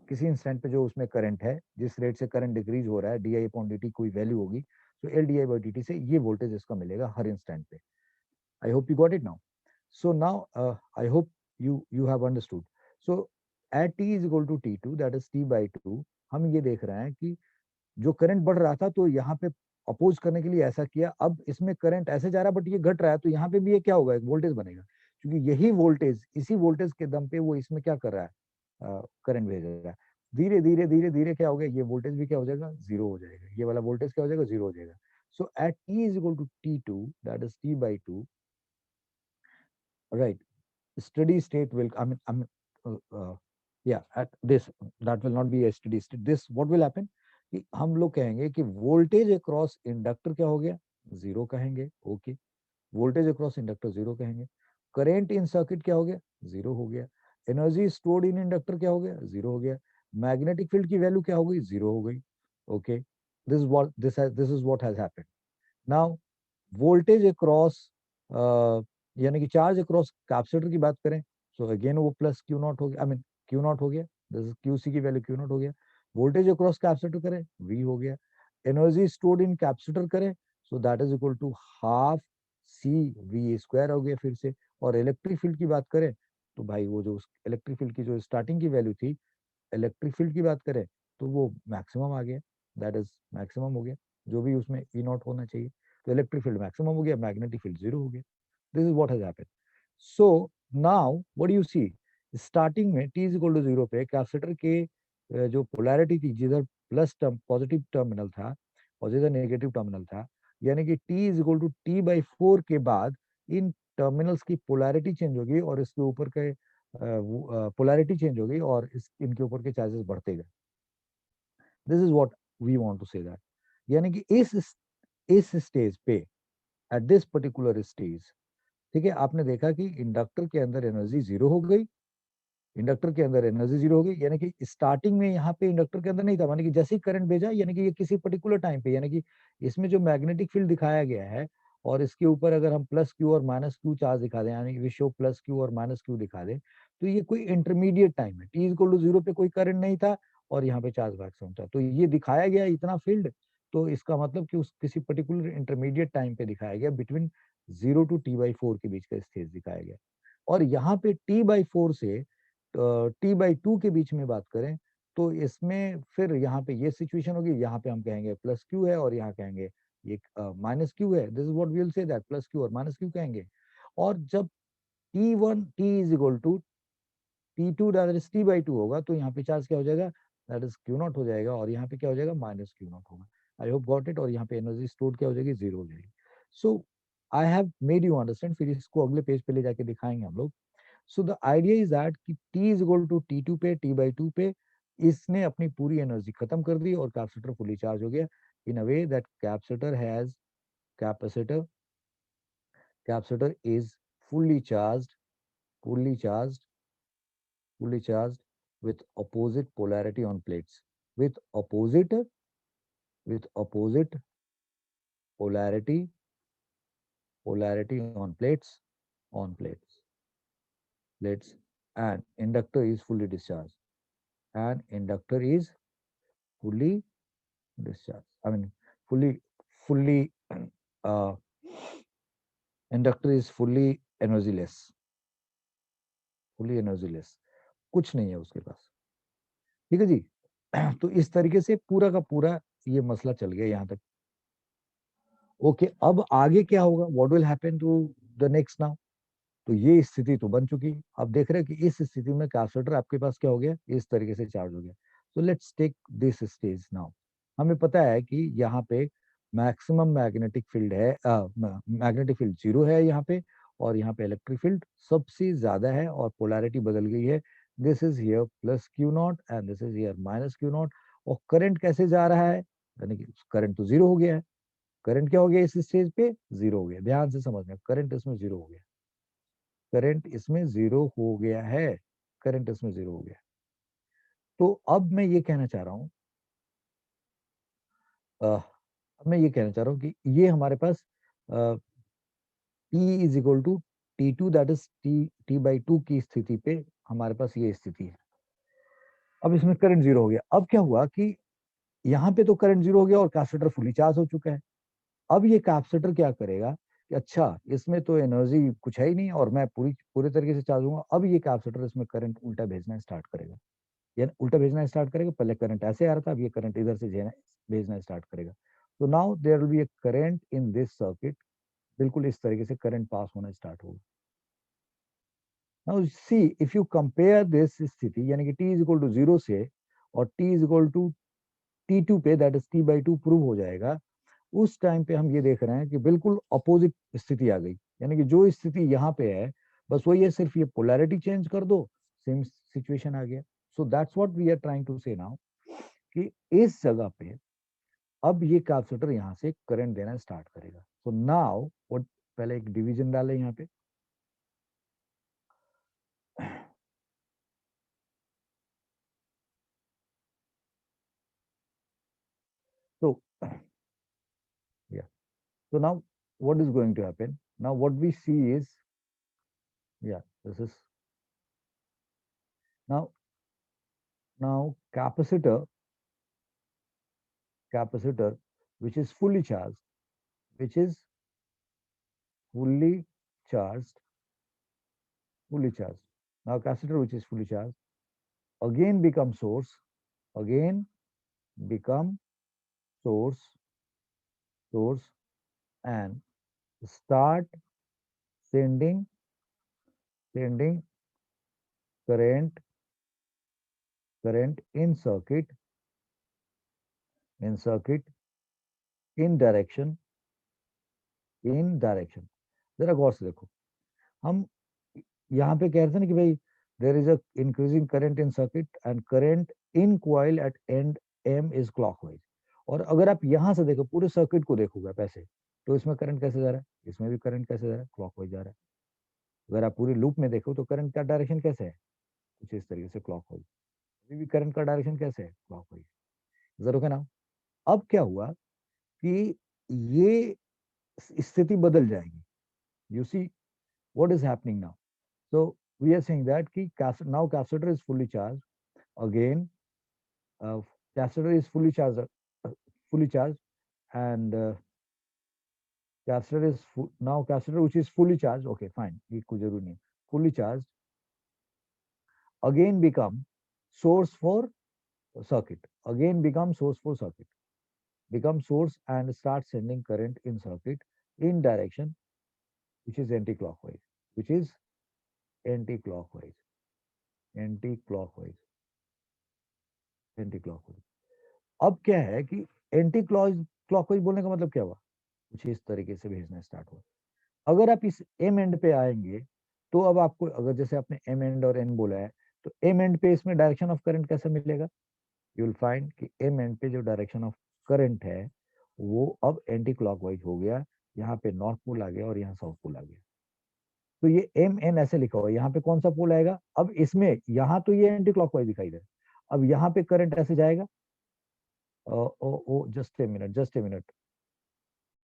किसी इंस्टेंट पे जो उसमें करंट है, जिस रेट से करंट डिक्रीज हो रहा है, D I upon D T कोई वैल्यू होगी, तो L D I by D T से ये वोल्टेज इसका मिलेगा हर इंस्टेंट पे। I hope you got it now. So now I hope you have understood. So at t is equal to t2, that is t/2, हम ये देख रहे हैं कि जो करंट बढ़ रहा था तो यहाँ पे अपोज करने के लिए ऐसा किया, अब इसमें करंट ऐसे जा रहा है बट ये घट रहा है, तो यहाँ पे भी ये क्या होगा एक वोल्टेज बनेगा, क्योंकि यही वोल्टेज, इसी वोल्टेज के दम पे वो इसमें क्या कर रहा है करंट भेजेगा। धीरे धीरे धीरे धीरे क्या हो गया, ये वोल्टेज भी क्या हो जाएगा जीरो हो जाएगा, ये वाला वोल्टेज क्या हो जाएगा जीरो हो जाएगा। So at t is equal to t2, that is t/2, right, steady state will, I mean yeah, at this, that will not be a steady state, this what will happen कि हम लोग कहेंगे कि voltage across inductor क्या हो गया zero कहेंगे, okay, voltage across inductor zero कहेंगे। करेंट इन सर्किट क्या हो गया जीरो हो गया। एनर्जी स्टोर्ड इन इंडक्टर क्या हो गया जीरो हो गया। मैग्नेटिक फील्ड की वैल्यू क्या हो गई जीरो हो गई, okay. This is what has happened. Now voltage across, यानी कि चार्ज अक्रॉस कैपेसिटर की बात करें, सो अगेन वो प्लस क्यू नॉट हो गया, आई मीन क्यू नॉट हो गया, दिस इज क्यू सी की वैल्यू क्यू नॉट हो गया। वोल्टेज अक्रॉस कैपेसिटर करें वी हो गया। एनर्जी स्टोर्ड इन कैपेसिटर करें, so that is equal to half C we square हो गया फिर से। और इलेक्ट्रिक फील्ड की बात करें तो भाई वो जो इलेक्ट्रिक फील्ड की जो स्टार्टिंग की वैल्यू थी, इलेक्ट्रिक फील्ड की बात करें तो वो मैक्सिमम आ गया, दैट इज मैक्सिमम हो गया, जो भी उसमें ई नॉट होना चाहिए। तो इलेक्ट्रिक फील्ड मैक्सिमम हो गया, मैग्नेटिक फील्ड जीरो हो गया। This is what has happened. So now what do you see, starting में t is equal to zero पे कैपेसिटर के जो पोलैरिटी थी, जिधर प्लस टर्म पॉजिटिव टर्मिनल था और जिधर नेगेटिव टर्मिनल था, यानी कि t is equal to t/4 के बाद इन टर्मिनल्स की पोलैरिटी चेंज होगी और इसके ऊपर के पोलैरिटी चेंज हो गई और इनके ऊपर के चार्जेस बढ़ते गए। This is what we want to say that, यानी कि इस स्टेज पे, एट दिस पर्टिकुलर स्टेज, ठीक है, आपने देखा कि इंडक्टर के अंदर एनर्जी जीरो हो गई, इंडक्टर के अंदर एनर्जी जीरो हो गई, यानी कि स्टार्टिंग में यहाँ पे इंडक्टर के अंदर नहीं था, यानी कि जैसे ही करंट भेजा, यानी कि ये किसी पर्टिकुलर टाइम पे, यानी कि इसमें जो मैग्नेटिक फील्ड दिखाया गया है, और इसके ऊपर अगर हम प्लस क्यू और माइनस क्यू चार्ज दिखा दें, यानी कि शो प्लस क्यू और माइनस क्यू दिखा दें, तो ये कोई इंटरमीडिएट टाइम है, टी इक्वल टू जीरो पे कोई करंट नहीं था और यहाँ पे चार्ज मैक्सिमम था, तो ये दिखाया गया इतना फील्ड, तो इसका मतलब कि उस किसी पर्टिकुलर इंटरमीडिएट टाइम पे दिखाया गया, बिटवीन 0 to t/4 के बीच का स्टेज दिखाया गया। और यहाँ पे t/4 से t/2 के बीच में बात करें, तो इसमें फिर यहाँ पे ये सिचुएशन होगी, यहाँ पे हम कहेंगे प्लस क्यू है और यहाँ कहेंगे ये माइनस क्यू है, this is what we will say that plus Q और माइनस क्यू कहेंगे। और जब t is equal to t2 that is t/2 होगा, तो यहाँ पे चार्ज क्या हो जाएगा, दैट इज क्यू नॉट हो जाएगा, और यहाँ पे क्या हो जाएगा, माइनस क्यू नॉट होगा। I hope got it. और यहाँ पे एनर्जी स्टोर्ड क्या हो जाएगी, जीरो हो जाएगी। So I have made you understand, फिर इसको अगले पेज पे ले जाके दिखाएंगे हम लोग। So the idea is that कि t is equal to t2 पे, t/2 पे इसने अपनी पूरी एनर्जी खत्म कर दी और कैपेसिटर फुली चार्ज हो गया, in a way that capacitor capacitor is fully charged fully charged fully charged with opposite polarity on plates, with opposite polarity on plates, and inductor is fully discharged, and inductor is fully discharged, I mean fully uh, inductor is fully energyless, कुछ नहीं है उसके पास। ठीक है जी। तो इस तरीके से पूरा का पूरा ये मसला चल गया यहाँ तक। ओके, अब आगे क्या होगा, what will happen to the next now. तो ये स्थिति तो बन चुकी, अब देख रहे हैं कि इस स्थिति में कैपेसिटर आपके पास क्या हो गया, इस तरीके से चार्ज हो गया। तो let's take this stage now. हमें पता है कि यहाँ पे मैक्सिमम मैग्नेटिक फील्ड है, मैग्नेटिक फील्ड जीरो है यहाँ पे, और यहाँ पे इलेक्ट्रिक फील्ड सबसे ज्यादा है और पोलैरिटी बदल गई है, this is here plus Q not and this is here minus Q not. और करंट कैसे जा रहा है, यानी कि करंट तो जीरो हो गया है, करंट क्या हो गया इस स्टेज पे, जीरो हो गया, ध्यान से समझना, करंट इसमें जीरो हो गया, करंट इसमें जीरो हो गया है, करंट इसमें जीरो हो गया। तो अब मैं ये कहना चाह रहा हूं, अब मैं ये कहना चाह रहा हूं कि ये हमारे पास T is equal to t2 that is t/2 की स्थिति पे हमारे पास ये स्थिति है। अब इसमें करंट जीरो हो गया, अब क्या हुआ कि यहाँ पे तो करंट जीरो हो गया और कैपेसिटर फुली चार्ज हो चुका है। अब ये कैपेसिटर क्या करेगा कि अच्छा इसमें तो एनर्जी कुछ है ही नहीं और मैं पूरे तरीके से चार्ज हूँ, अब ये कैपेसिटर इसमें करंट उल्टा भेजना स्टार्ट करेगा, यानी उल्टा भेजना स्टार्ट करेगा, पहले करंट ऐसे आ रहा था, अब ये करंट इधर से भेजना स्टार्ट करेगा। तो now there will be a current in this circuit, बिल्कुल इस तरीके से करंट पास होना स्टार्ट होगा। Now see if you compare this स्थिति, यानी कि t is equal to zero से और t is equal to t2 पे, दैट इज t/2 प्रूव हो जाएगा, उस टाइम पे हम ये देख रहे हैं कि बिल्कुल अपोजिट स्थिति आ गई, यानी कि जो स्थिति यहाँ पे है बस वही है, सिर्फ ये पोलैरिटी चेंज कर दो, सेम सिचुएशन आ गया। So that's what we are trying to say now, कि इस जगह पे अब ये कैपेसिटर यहाँ से करंट देना स्टार्ट करेगा। सो नाउ व्हाट, पहले एक डिवीजन डाले यहाँ पे, तो yeah, so now what is going to happen, now what we see is, yeah, this is now now capacitor which is fully charged, which is fully charged fully charged. Now capacitor which is fully charged again become source, again become source source and start sending sending current current in circuit in direction. जरा गौर से देखो, हम यहाँ पे कह रहे थे ना कि भाई there is a increasing current in circuit and current in coil at end M is clockwise. और अगर आप यहाँ से देखो पूरे सर्किट को देखोगे आप ऐसे, तो इसमें करंट कैसे जा रहा है, इसमें भी करंट कैसे जा रहा है, क्लॉकवाइज जा रहा है। अगर आप पूरी लूप में देखो तो करंट का डायरेक्शन कैसे है, कुछ इस तरीके से क्लॉकवाइज। अभी भी करंट का डायरेक्शन कैसे है, क्लॉकवाइज। जरूर है ना। अब क्या हुआ कि ये स्थिति बदल जाएगी। You see what is happening now. So we are saying that कि now capacitor is fully charge again, capacitor is fully charged, and capacitor is now capacitor which is fully charged, okay fine, ये कोई जरूरी नहीं, fully charged again become source for circuit, again become source for circuit, become source and start sending current in circuit in direction which is anti-clockwise, which is anti-clockwise, anti-clockwise, anti-clockwise। अब क्या है कि anti clockwise बोलने का मतलब क्या हुआ, कुछ इस तरीके से भेजना स्टार्ट हुआ। अगर आप इस एम एंड पे आएंगे तो अब आपको, अगर जैसे आपने एम एंड और एन बोला है, तो एम एंड पे इसमें डायरेक्शन ऑफ करंट कैसे मिलेगा। यू विल फाइंड कि एम एंड पे जो डायरेक्शन ऑफ करंट है वो अब एंटी क्लॉकवाइज हो गया। यहाँ पे नॉर्थ पोल आ गया और यहाँ साउथ पोल आ गया। तो ये एम एन ऐसे लिखा हुआ है, यहाँ पे कौन सा पोल आएगा, अब इसमें यहाँ तो ये एंटी क्लॉकवाइज दिखाई दे रहा है, अब यहाँ पे करंट ऐसे जाएगा। Oh just a minute, just a minute,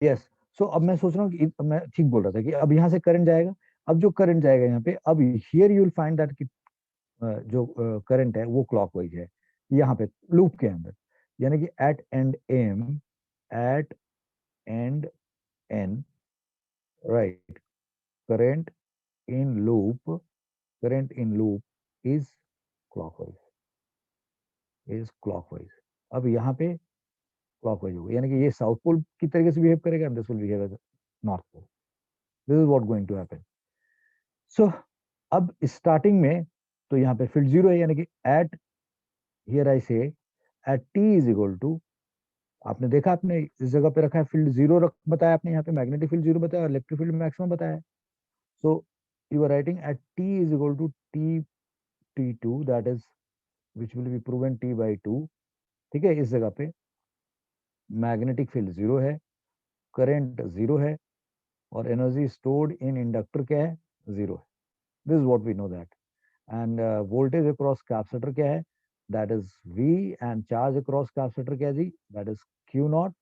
yes. So अब मैं सोच रहा हूँ कि मैं ठीक बोल रहा था कि अब यहाँ से करंट जाएगा। अब जो करंट जाएगा यहाँ पे, अब here you will find that कि जो करंट है वो क्लॉकवाइज है यहाँ पे लूप के अंदर, यानी कि at end M, at end N, right, current in loop, current in loop is clockwise, is clockwise. अब यहाँ पे क्लॉकवाइज होगा, यानी कि ये साउथ पोल की तरीके से बिहेव करेगा, this will behave as north pole. This is what going to happen. So अब स्टार्टिंग में तो यहाँ पे फील्ड जीरो है, यानी कि eight, here I say at T is equal to, आपने देखा, आपने इस जगह पे रखा है फील्ड जीरो बताया आपने, यहाँ पे मैग्नेटिक फील्ड जीरो बताया और इलेक्ट्रिक फील्ड मैक्सिमम बताया। So you are writing at T is equal to T T two, that is which will be proven T by two. ठीक है, इस जगह पे मैग्नेटिक फील्ड जीरो है, करंट जीरो है, और एनर्जी स्टोर्ड इन इंडक्टर क्या है, जीरो है। This is what we know that. And voltage across capacitor क्या है, that is V, and charge across capacitor क्या है जी, that is Q naught.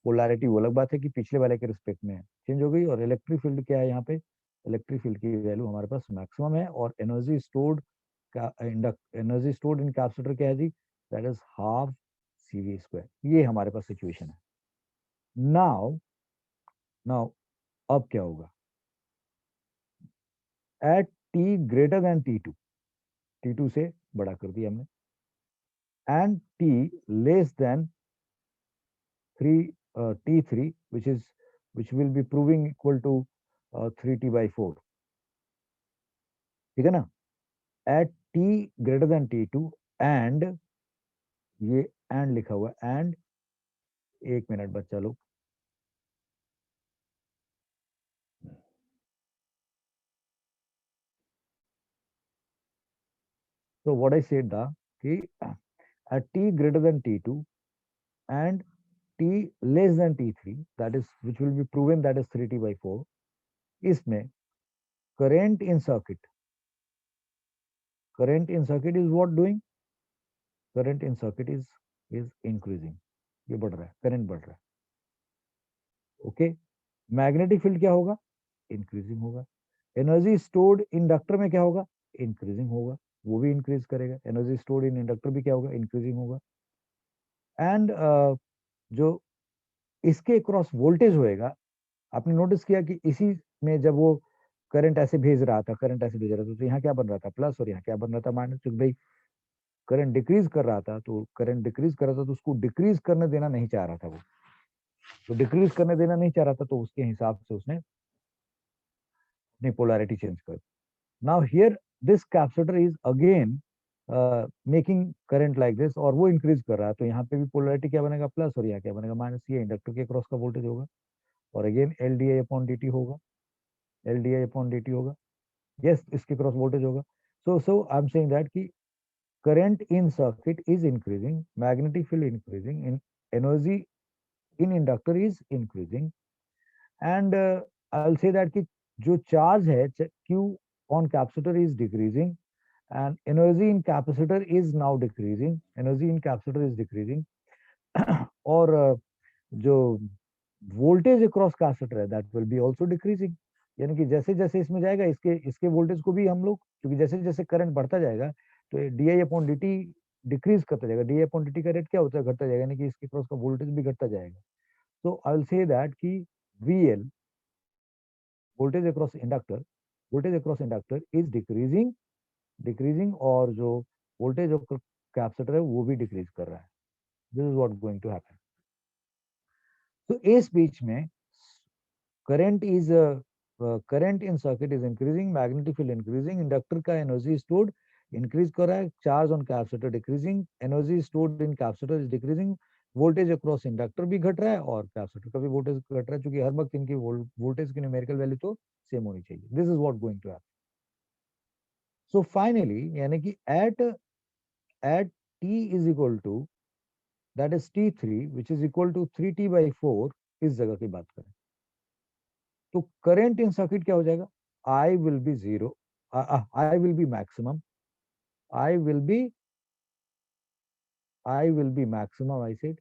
Polarity वो अलग बात है कि पिछले वाले के रिस्पेक्ट में चेंज हो गई। और इलेक्ट्रिक फील्ड क्या है, यहाँ पे इलेक्ट्रिक फील्ड की वैल्यू हमारे पास मैक्सिमम है, और एनर्जी स्टोर्ड का एनर्जी स्टोर्ड इन कैपेसिटर क्या है जी, दैट इज हाफ CV²। ये हमारे पास सिचुएशन है। नाउ नाउ अब क्या होगा, at T greater then T2, T2 से बड़ा कर दिया हमने, and t less than 3 T3, which will be proving equal to 3T by 4। ठीक है ना, at t greater than T2 and, ये and लिखा हुआ है, and, एक मिनट बच्चा लोग, so what I said था कि at t greater than T2 and t less than T3, that is which will be proven, that is 3T by 4, इसमें current in circuit, current in circuit is what doing, current in circuit is increasing, ये बढ़ रहा है, current बढ़ रहा है। Okay, magnetic field क्या होगा, इंक्रीजिंग होगा। एनर्जी स्टोर्ड इंडक्टर में क्या होगा, इंक्रीजिंग होगा, वो भी इंक्रीज करेगा। एनर्जी स्टोर्ड इन इंडक्टर भी क्या होगा, इंक्रीजिंग होगा। एंड जो इसके क्रॉस वोल्टेज होएगा, आपने नोटिस किया कि इसी में जब वो करंट ऐसे भेज रहा था, करंट ऐसे भेज रहा था, तो यहाँ क्या बन रहा था, प्लस, और यहाँ क्या बन रहा था, माइनस। क्योंकि भाई करंट डिक्रीज कर रहा था, तो करंट डिक्रीज कर रहा था, तो उसको डिक्रीज करने देना नहीं चाह रहा था वो, तो डिक्रीज करने देना नहीं चाह रहा था, तो उसके हिसाब से उसने अपनी पोलैरिटी चेंज कर। Now here this capacitor is again making current like this, और वो इंक्रीज कर रहा है, तो यहाँ पे भी पोलैरिटी क्या बनेगा, प्लस, और यहाँ क्या बनेगा, माइनस। ये इंडक्टर के क्रॉस का वोल्टेज होगा, और again L D I upon D T होगा, L D I upon D T होगा। यस, इसके क्रॉस वोल्टेज होगा। So I am saying that कि current in circuit is increasing, magnetic field increasing, in energy in inductor is increasing, and I'll say that कि जो charge है, Q on capacitor is decreasing and energy in capacitor is now decreasing. Energy in capacitor is decreasing. और जो voltage across capacitor है that will be also decreasing, यानी कि जैसे जैसे इसमें जाएगा इसके इसके वोल्टेज को भी हम लोग, क्योंकि जैसे जैसे करंट बढ़ता जाएगा तो डी आई अपॉन डी टी डिक्रीज करता जाएगा। D I upon D t का रेट क्या होता है, घटता जाएगा, यानी कि इसके क्रॉस का वोल्टेज भी घटता जाएगा। तो आई विल से दैट कि V L voltage across inductor, voltage across inductor is decreasing, decreasing, और जो वोल्टेज ऑफ कैपेसिटर है वो भी डिक्रीज कर रहा है। This is what going to happen. तो इस बीच में current is current in circuit is increasing, magnetic field increasing, inductor का एनर्जी स्टोर्ड इंक्रीज कर रहा है, charge on capacitor decreasing, energy stored in capacitor is decreasing, voltage across inductor भी घट रहा है और कैपेसिटर का भी वोल्टेज घट रहा है, क्योंकि हर वक्त इनकी वोल्टेज की न्यूमेरिकल वैल्यू तो सेम होनी चाहिए। This is what going to happen. So finally यानी कि at t is equal to that is t3 which is equal to 3t/4, इस जगह की बात करें तो करंट इन सर्किट क्या हो जाएगा, I will be zero, I will be maximum, I will be maximum, I said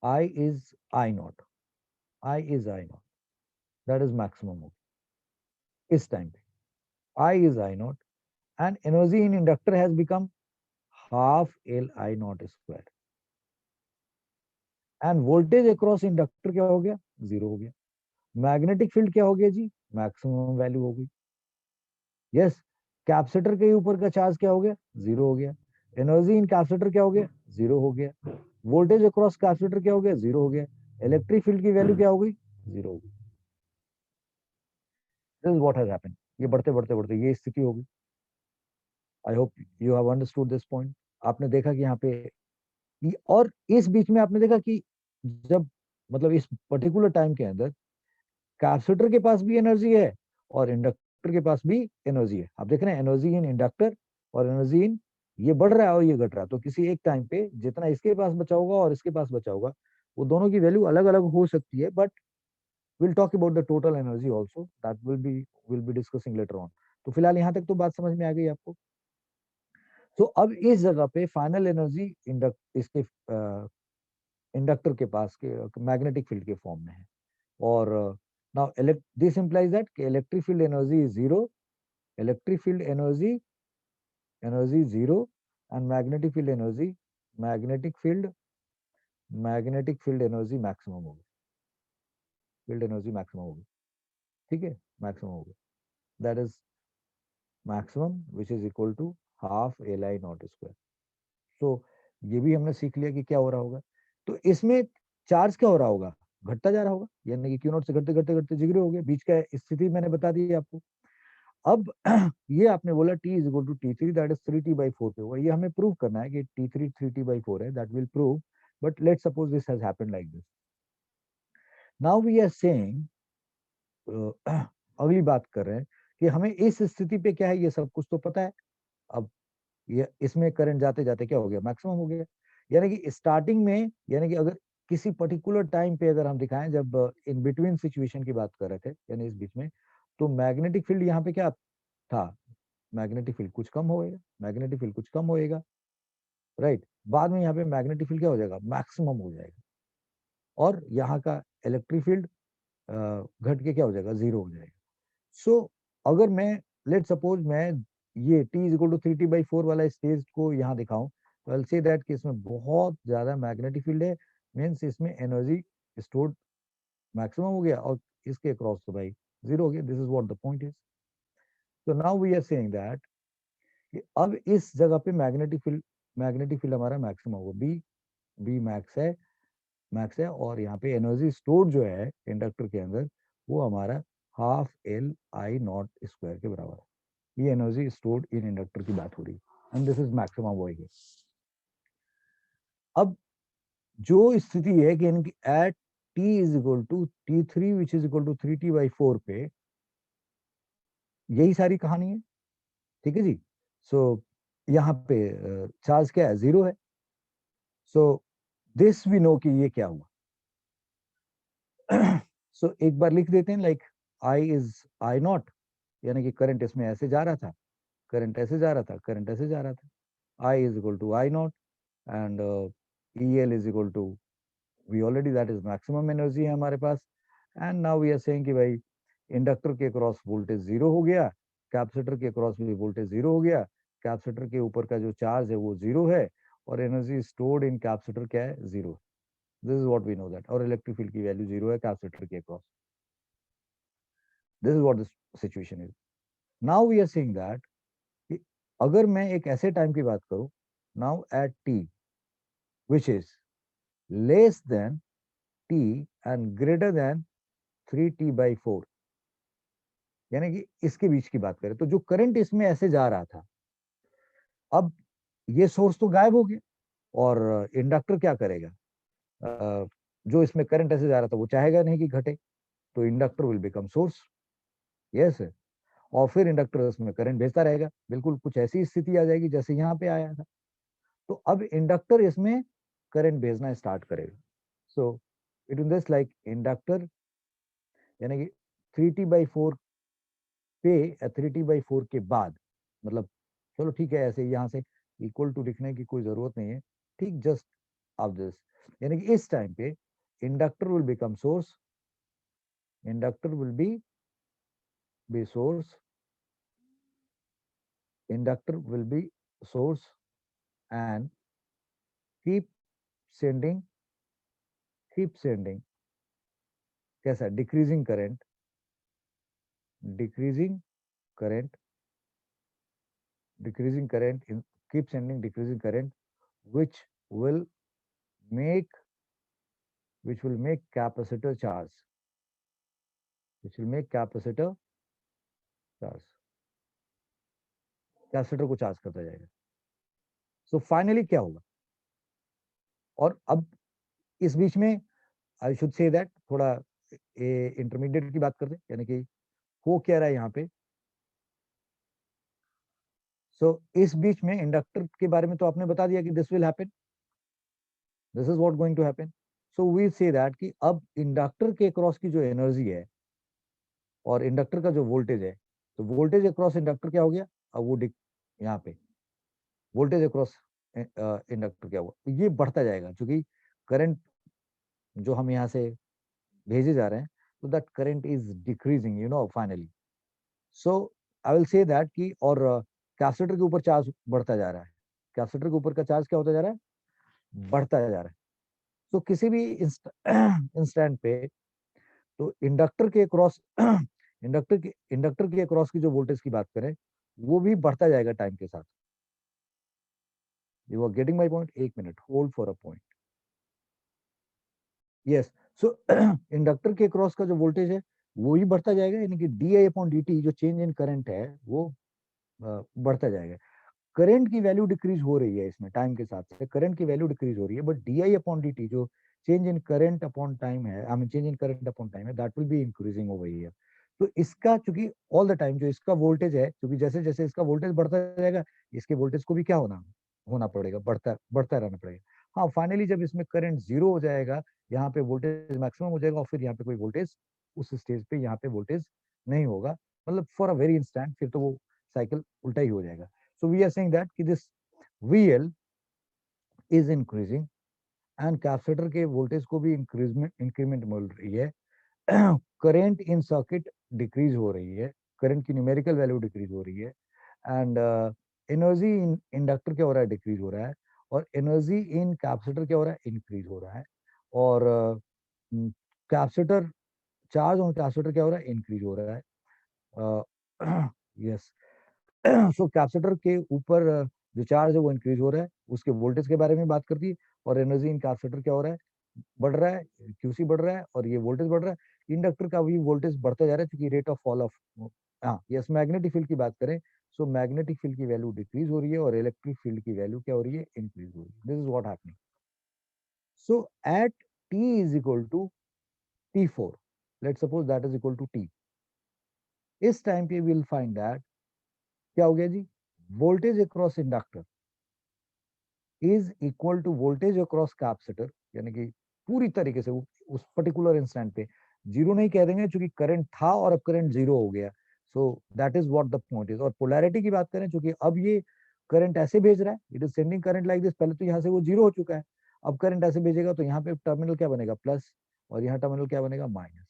I is I naught, I is I naught, that is maximum होगी इस टाइम पे, I is I naught and energy in inductor has become half L I naught square and voltage across inductor क्या हो गया, zero हो गया। Magnetic field क्या हो गया जी, मैक्सिमम वैल्यू हो गई। यस, कैपेसिटर के ऊपर का चार्ज क्या हो गया, जीरो हो गया। एनर्जी इन कैपेसिटर क्या हो गया, जीरो हो गया। वोल्टेज अक्रॉस कैपेसिटर क्या हो गया, जीरो हो गया। इलेक्ट्रिक फील्ड की वैल्यू क्या हो गई, जीरो हो गई। This is what has happened. ये बढ़ते बढ़ते बढ़ते ये स्थिति होगी। आई hope you have understood this point. आपने देखा कि यहाँ पे और इस बीच में आपने देखा कि जब मतलब इस पर्टिकुलर टाइम के अंदर कैपेसिटर के पास भी एनर्जी है और इंडक्टर के पास भी एनर्जी है। आप देख रहे हैं एनर्जी इन इंडक्टर और एनर्जी इन, ये बढ़ रहा है और ये घट रहा है। तो किसी एक टाइम पे जितना इसके पास बचा होगा और इसके पास बचा होगा वो दोनों की वैल्यू अलग अलग हो सकती है, but will talk about the total energy also, that will be discussing later on. तो फिलहाल यहाँ तक तो बात समझ में आ गई आपको। तो अब इस जगह पे फाइनल एनर्जी इसके इंडक्टर के पास के मैग्नेटिक फील्ड के फॉर्म में है। और now this implies that electric field energy is zero, electric field energy is zero, and magnetic field energy maximum होगी, field energy maximum होगी, ठीक है, maximum होगी, that is maximum which is equal to half Li naught square। so ये भी हमने सीख लिया कि क्या हो रहा होगा। तो इसमें चार्ज क्या हो रहा होगा, घटता जा रहा होगा, यानी कि क्यू नॉट से घटते घटते घटते जीरो हो गया। बीच का स्थिति मैंने बता दी आपको। अब ये आपने बोला t is equal to t3 that is 3t/4 पे होगा। ये हमें प्रूव करना है कि t3 3t/4 है, that will prove, but let's suppose this has happened like this. Now we are saying, अगली बात कर रहे हैं कि हमें इस स्थिति पे क्या है, ये सब कुछ तो पता है। अब ये इसमें करंट जाते जाते क्या हो गया, मैक्सिमम हो गया। यानी कि स्टार्टिंग में, यानी कि अगर किसी पर्टिकुलर टाइम पे अगर हम दिखाएं, जब इन बिटवीन सिचुएशन की बात कर रहे थे, यानी इस बीच में, तो मैग्नेटिक फील्ड यहाँ पे क्या था, मैग्नेटिक फील्ड कुछ कम होएगा, मैग्नेटिक फील्ड कुछ कम होएगा, राइट। बाद में यहाँ पे मैग्नेटिक फील्ड क्या हो जाएगा, मैक्सिमम हो जाएगा, और यहाँ का इलेक्ट्रिक फील्ड घट के क्या हो जाएगा, जीरो हो जाएगा। सो अगर मैं लेट सपोज मैं ये t is equal to 3t/4 वाला स्टेज को यहाँ दिखाऊं, तो आई से दैट कि इसमें बहुत ज्यादा मैग्नेटिक फील्ड है, मींस इसमें एनर्जी स्टोर्ड मैक्सिमम हो गया और इसके क्रॉस तो भाई जीरो हो गया। This is what the point is. तो now we are saying that कि अब इस जगह पे मैग्नेटिक फील्ड हमारा मैक्सिमम होगा, बी मैक्स है, और यहाँ पे एनर्जी स्टोर्ड जो है इंडक्टर के अंदर वो हमारा half L I naught square के बराबर है। ये एनर्जी स्टोर्ड इन इंडक्टर की बात हो रही है, एंड दिस इज मैक्सिमम होएगी। अब जो स्थिति है कि इनकी at t is equal to t3 which is equal to 3t/4 पे, यही सारी कहानी है, ठीक है जी। सो यहाँ पे चार्ज क्या है, जीरो है। सो दिस वी नो कि ये क्या हुआ। सो एक बार लिख देते हैं, like I is I not, यानी कि करंट इसमें ऐसे जा रहा था, करंट ऐसे जा रहा था, करंट ऐसे जा रहा था, I is equal to I naught and EL is equal to V already, that is maximum energy है हमारे पास। And now we are saying कि भाई इंडक्टर के क्रॉस वोल्टेज जीरो हो गया, कैपेसिटर के क्रॉस भी वोल्टेज जीरो हो गया, कैपेसिटर के ऊपर का जो चार्ज है वो जीरो है, और एनर्जी स्टोर्ड इन कैपेसिटर क्या है, zero. This is what we know that, और इलेक्ट्रिक फील्ड की वैल्यू जीरो है कैपेसिटर के cross. This is what this situation is. Now we are saying that कि अगर मैं एक ऐसे टाइम की बात करूं, now at T which is less than T and greater than 3t/4, यानी कि इसके बीच की बात करें, तो जो करंट इसमें ऐसे जा रहा था, अब ये सोर्स तो गायब हो गया, और इंडक्टर क्या करेगा, जो इसमें करंट ऐसे जा रहा था वो चाहेगा नहीं कि घटे, तो inductor will become source. Yes, और फिर इंडक्टर उसमें करंट भेजता रहेगा, बिल्कुल कुछ ऐसी स्थिति आ जाएगी जैसे यहाँ पे आया था। तो अब इंडक्टर इसमें करंट भेजना स्टार्ट करेगा। सो it is this like inductor, यानी कि 3t/4 पे 3t/4 के बाद, मतलब चलो ठीक है, ऐसे यहाँ से इक्वल टू लिखने की कोई जरूरत नहीं है, ठीक, जस्ट ऑफ दिस, यानी कि इस टाइम पे inductor will become source, inductor will be source, inductor will be source and keep sending, keep sending कैसा, decreasing current, decreasing current, decreasing current in, keep sending decreasing current, which will make, which will make capacitor charge, which will make capacitor charge, capacitor को charge करता जाएगा। So finally क्या होगा, और अब इस बीच में आई शुड से दैट थोड़ा इंटरमीडिएट की बात करते हैं, यानी कि हो क्या रहा है यहाँ पे। सो इस बीच में इंडक्टर के बारे में तो आपने बता दिया कि this will happen, this is what going to happen. So we say that कि अब इंडक्टर के क्रॉस की जो एनर्जी है और इंडक्टर का जो वोल्टेज है, तो वोल्टेज अक्रॉस इंडक्टर क्या हो गया, अब वो यहाँ पे वोल्टेज अक्रॉस इंडक्टर क्या हुआ, ये बढ़ता जाएगा, क्योंकि करंट जो हम यहाँ से भेजे जा रहे हैं, तो that current is decreasing, you know, finally. So I will say that कि, और कैपेसिटर के ऊपर चार्ज बढ़ता जा रहा है, कैपेसिटर के ऊपर का चार्ज क्या होता जा रहा है, बढ़ता जा रहा है। तो किसी भी इंस्टेंट पे, तो इंडक्टर के क्रॉस इंडक्टर के क्रॉस की जो वोल्टेज की बात करें, वो भी बढ़ता जाएगा टाइम के साथ। You are getting my point, एक minute hold for a point. Yes, so inductor के क्रॉस का जो वोल्टेज है वो ही बढ़ता जाएगा, यानी कि di/dt जो चेंज इन करंट है वो बढ़ता जाएगा। करंट की वैल्यू डिक्रीज हो रही है इसमें, टाइम के साथ से करंट की वैल्यू डिक्रीज हो रही है, बट di/dt जो change in current upon time है, I mean change in current upon time है, that will be increasing over here. तो इसका चूंकि ऑल द टाइम जो इसका वोल्टेज है, क्योंकि जैसे जैसे इसका वोल्टेज बढ़ता जाएगा, इसके वोल्टेज को भी क्या होना होना पड़ेगा, बढ़ता बढ़ता रहना पड़ेगा। हाँ, फाइनली जब इसमें करंट जीरो हो जाएगा, यहाँ पे वोल्टेज मैक्सिमम हो जाएगा, और फिर यहाँ पे कोई वोल्टेज उस स्टेज पे यहाँ पे वोल्टेज नहीं होगा, मतलब फॉर अ वेरी इंस्टेंट, फिर तो वो साइकिल उल्टा ही हो जाएगा। So we are saying that कि this VL is increasing and capacitor के वोल्टेज को भी इंक्रीमेंट मिल रही है, करंट इन सर्किट डिक्रीज हो रही है, करंट की न्यूमेरिकल वैल्यू डिक्रीज हो रही है, एंड एनर्जी इन इंडक्टर क्या हो रहा है, डिक्रीज हो रहा है, और एनर्जी इन कैपेसिटर क्या हो रहा है, इंक्रीज हो रहा है, और कैपेसिटर चार्ज ऑन कैपेसिटर क्या हो रहा है, इंक्रीज हो रहा है। यस, सो कैपेसिटर के ऊपर जो चार्ज है वो इंक्रीज हो रहा है, उसके वोल्टेज के बारे में बात करती है, और एनर्जी इन कैपेसिटर क्या हो रहा है, बढ़ रहा है, क्यूसी बढ़ रहा है, और ये वोल्टेज बढ़ रहा है। इंडक्टर का भी वोल्टेज बढ़ता जा रहा है, क्योंकि रेट ऑफ फॉल ऑफ, हाँ यस, मैग्नेटिक फील्ड की बात करें, सो मैग्नेटिक फील्ड की वैल्यू डिक्रीज हो रही है, और इलेक्ट्रिक फील्ड की वैल्यू क्या हो रही है, इंक्रीज हो रही है। This is what happening. So at T is equal to T4, let's suppose that is equal to t, इस टाइम पे विल फाइंड दैट क्या हो गया जी, voltage across inductor is equal to voltage across capacitor, यानी कि पूरी तरीके से उस पर्टिकुलर इंस्टेंट पे जीरो नहीं कह देंगे, क्योंकि करंट था और अब करंट जीरो हो गया, सो that is what the point is. और पोलैरिटी की बात करें, चूंकि अब ये करंट ऐसे भेज रहा है, it is sending current like this, पहले तो यहाँ से वो जीरो हो चुका है, अब करंट ऐसे भेजेगा तो यहाँ पे टर्मिनल क्या बनेगा, प्लस, और यहाँ टर्मिनल क्या बनेगा, माइनस।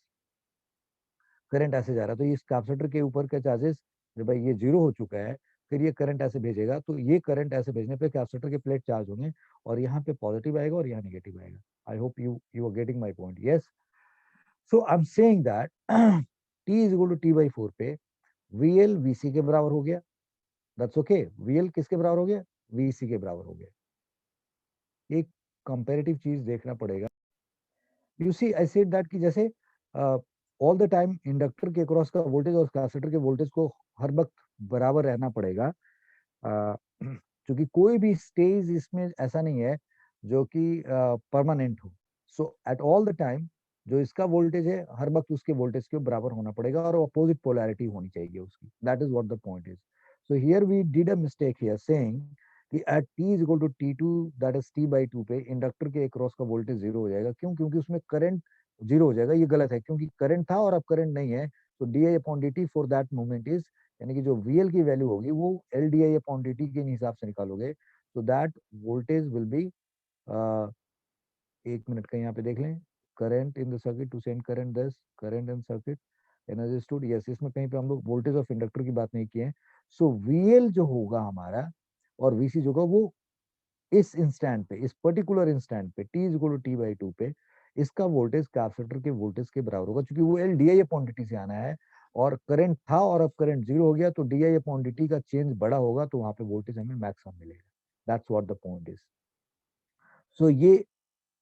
करंट ऐसे जा रहा है तो इस कैपेसिटर के ऊपर के चार्जेस, जब भाई ये जीरो हो चुका है, फिर ये करंट ऐसे भेजेगा, तो ये करंट ऐसे भेजने पे कैपेसिटर के प्लेट चार्ज होंगे, और यहाँ पे पॉजिटिव आएगा और यहाँ नेगेटिव आएगा। I hope you are getting my point. Yes, so I am saying that T is equal to T by four पे VL VC के बराबर हो गया। That's okay. VL किसके बराबर हो गया, VC के बराबर हो गया। एक कंपेरेटिव चीज देखना पड़ेगा। You see I said that कि जैसे ऑल द टाइम इंडक्टर के अक्रॉस का वोल्टेज और कैपेसिटर के वोल्टेज को हर वक्त बराबर रहना पड़ेगा, क्योंकि कोई भी स्टेज इसमें ऐसा नहीं है जो कि परमानेंट हो। सो एट ऑल द टाइम जो इसका वोल्टेज है हर वक्त उसके वोल्टेज के बराबर होना पड़ेगा, और अपोजिट पोलैरिटी होनी चाहिए उसकी। That is what the point is. So here we did a mistake here saying कि at t is equal to T2, that is t by two पे इंडक्टर के अक्रॉस का वोल्टेज जीरो हो जाएगा। क्यों? क्योंकि उसमें करंट जीरो हो जाएगा। ये गलत है, क्योंकि करंट था और अब करंट नहीं है, तो d I upon D t for that moment is, यानी कि जो VL की वैल्यू होगी वो l D I upon D t के हिसाब से निकालोगे, तो दैट वोल्टेज विल बी, एक मिनट का यहाँ पे देख लें, current in the circuit to send current दस current in circuit energy stored. Yes, इसमें कहीं पे हम लोग वोल्टेज ऑफ इंडक्टर की बात नहीं किए हैं। सो VL जो होगा हमारा और VC जो होगा वो इस इंस्टेंट पे, इस पर्टिकुलर इंस्टेंट पे t is equal to T by two पे इसका वोल्टेज कैपेसिटर के वोल्टेज के बराबर होगा, क्योंकि वो l D I upon D T से आना है, और करंट था और अब करंट जीरो हो गया, तो डी आई अपॉन डी टी का चेंज बड़ा होगा, तो वहां पे वोल्टेज हमें मैक्सिमम मिलेगा। That's what the point is. So ये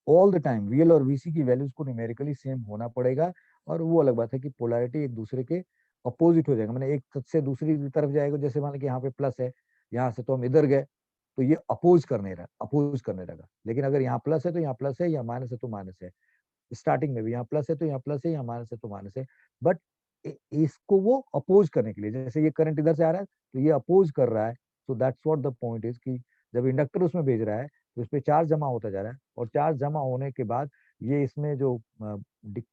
ऑल द टाइम VL और VC की वैल्यूज को न्यूमेरिकली सेम होना पड़ेगा, और वो अलग बात है कि पोलैरिटी एक दूसरे के अपोजिट हो जाएगा, मैंने एक से दूसरी तरफ जाएगा। जैसे मान लीजिए कि यहाँ पे प्लस है, यहाँ से तो हम इधर गए, तो ये अपोज करने लगा। लेकिन अगर यहाँ प्लस है तो यहाँ प्लस है, यहाँ माइनस है तो माइनस है। स्टार्टिंग में भी यहाँ प्लस है तो यहाँ प्लस है, यहाँ माइनस है तो माइनस है। बट इसको वो अपोज करने के लिए, जैसे ये करंट इधर से आ रहा है तो ये अपोज कर रहा है। सो that's what the point is कि जब इंडक्टर उसमें भेज रहा है तो उस पर चार्ज जमा होता जा रहा है, और चार्ज जमा होने के बाद ये इसमें जो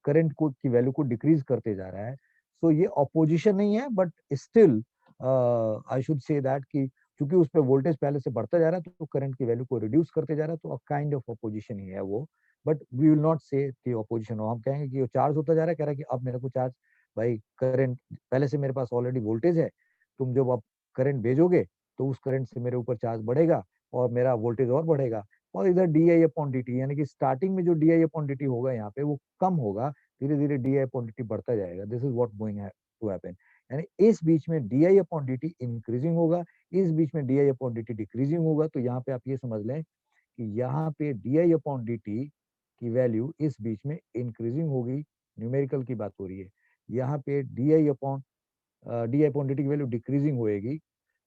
करंट को की वैल्यू को डिक्रीज करते जा रहा है। सो ये अपोजिशन नहीं है, but still I should say that कि क्योंकि उस पर वोल्टेज पहले से बढ़ता जा रहा है तो करंट की वैल्यू को रिड्यूस करते जा रहा है, तो काइंड ऑफ अपोजिशन ही है वो। बट वी विल नॉट से कि ऑपोजिशन हो, हम कहेंगे कि वो चार्ज होता जा रहा है, कह रहा है कि अब मेरे को चार्ज, भाई करंट पहले से मेरे पास ऑलरेडी वोल्टेज है, तुम जब अब करंट भेजोगे तो उस करंट से मेरे ऊपर चार्ज बढ़ेगा और मेरा वोल्टेज और बढ़ेगा। और इधर डी आई अपॉन डी टी, यानी कि स्टार्टिंग में जो डी आई अपॉन डी टी होगा यहाँ पे वो कम होगा, धीरे धीरे डी आई अपॉन डी टी बढ़ता जाएगा। This is what going to happen. यानी इस बीच में डी आई अपॉन डी टी इंक्रीजिंग होगा, इस बीच में डी आई अपॉन डी टी डिक्रीजिंग होगा। तो यहाँ पे आप ये समझ लें कि यहाँ पे डी आई अपॉन डी टी की वैल्यू इस बीच में इंक्रीजिंग होगी, न्यूमेरिकल की बात हो रही है। यहाँ पे डी आई अपॉन डी टी की वैल्यू डिक्रीजिंग होएगी,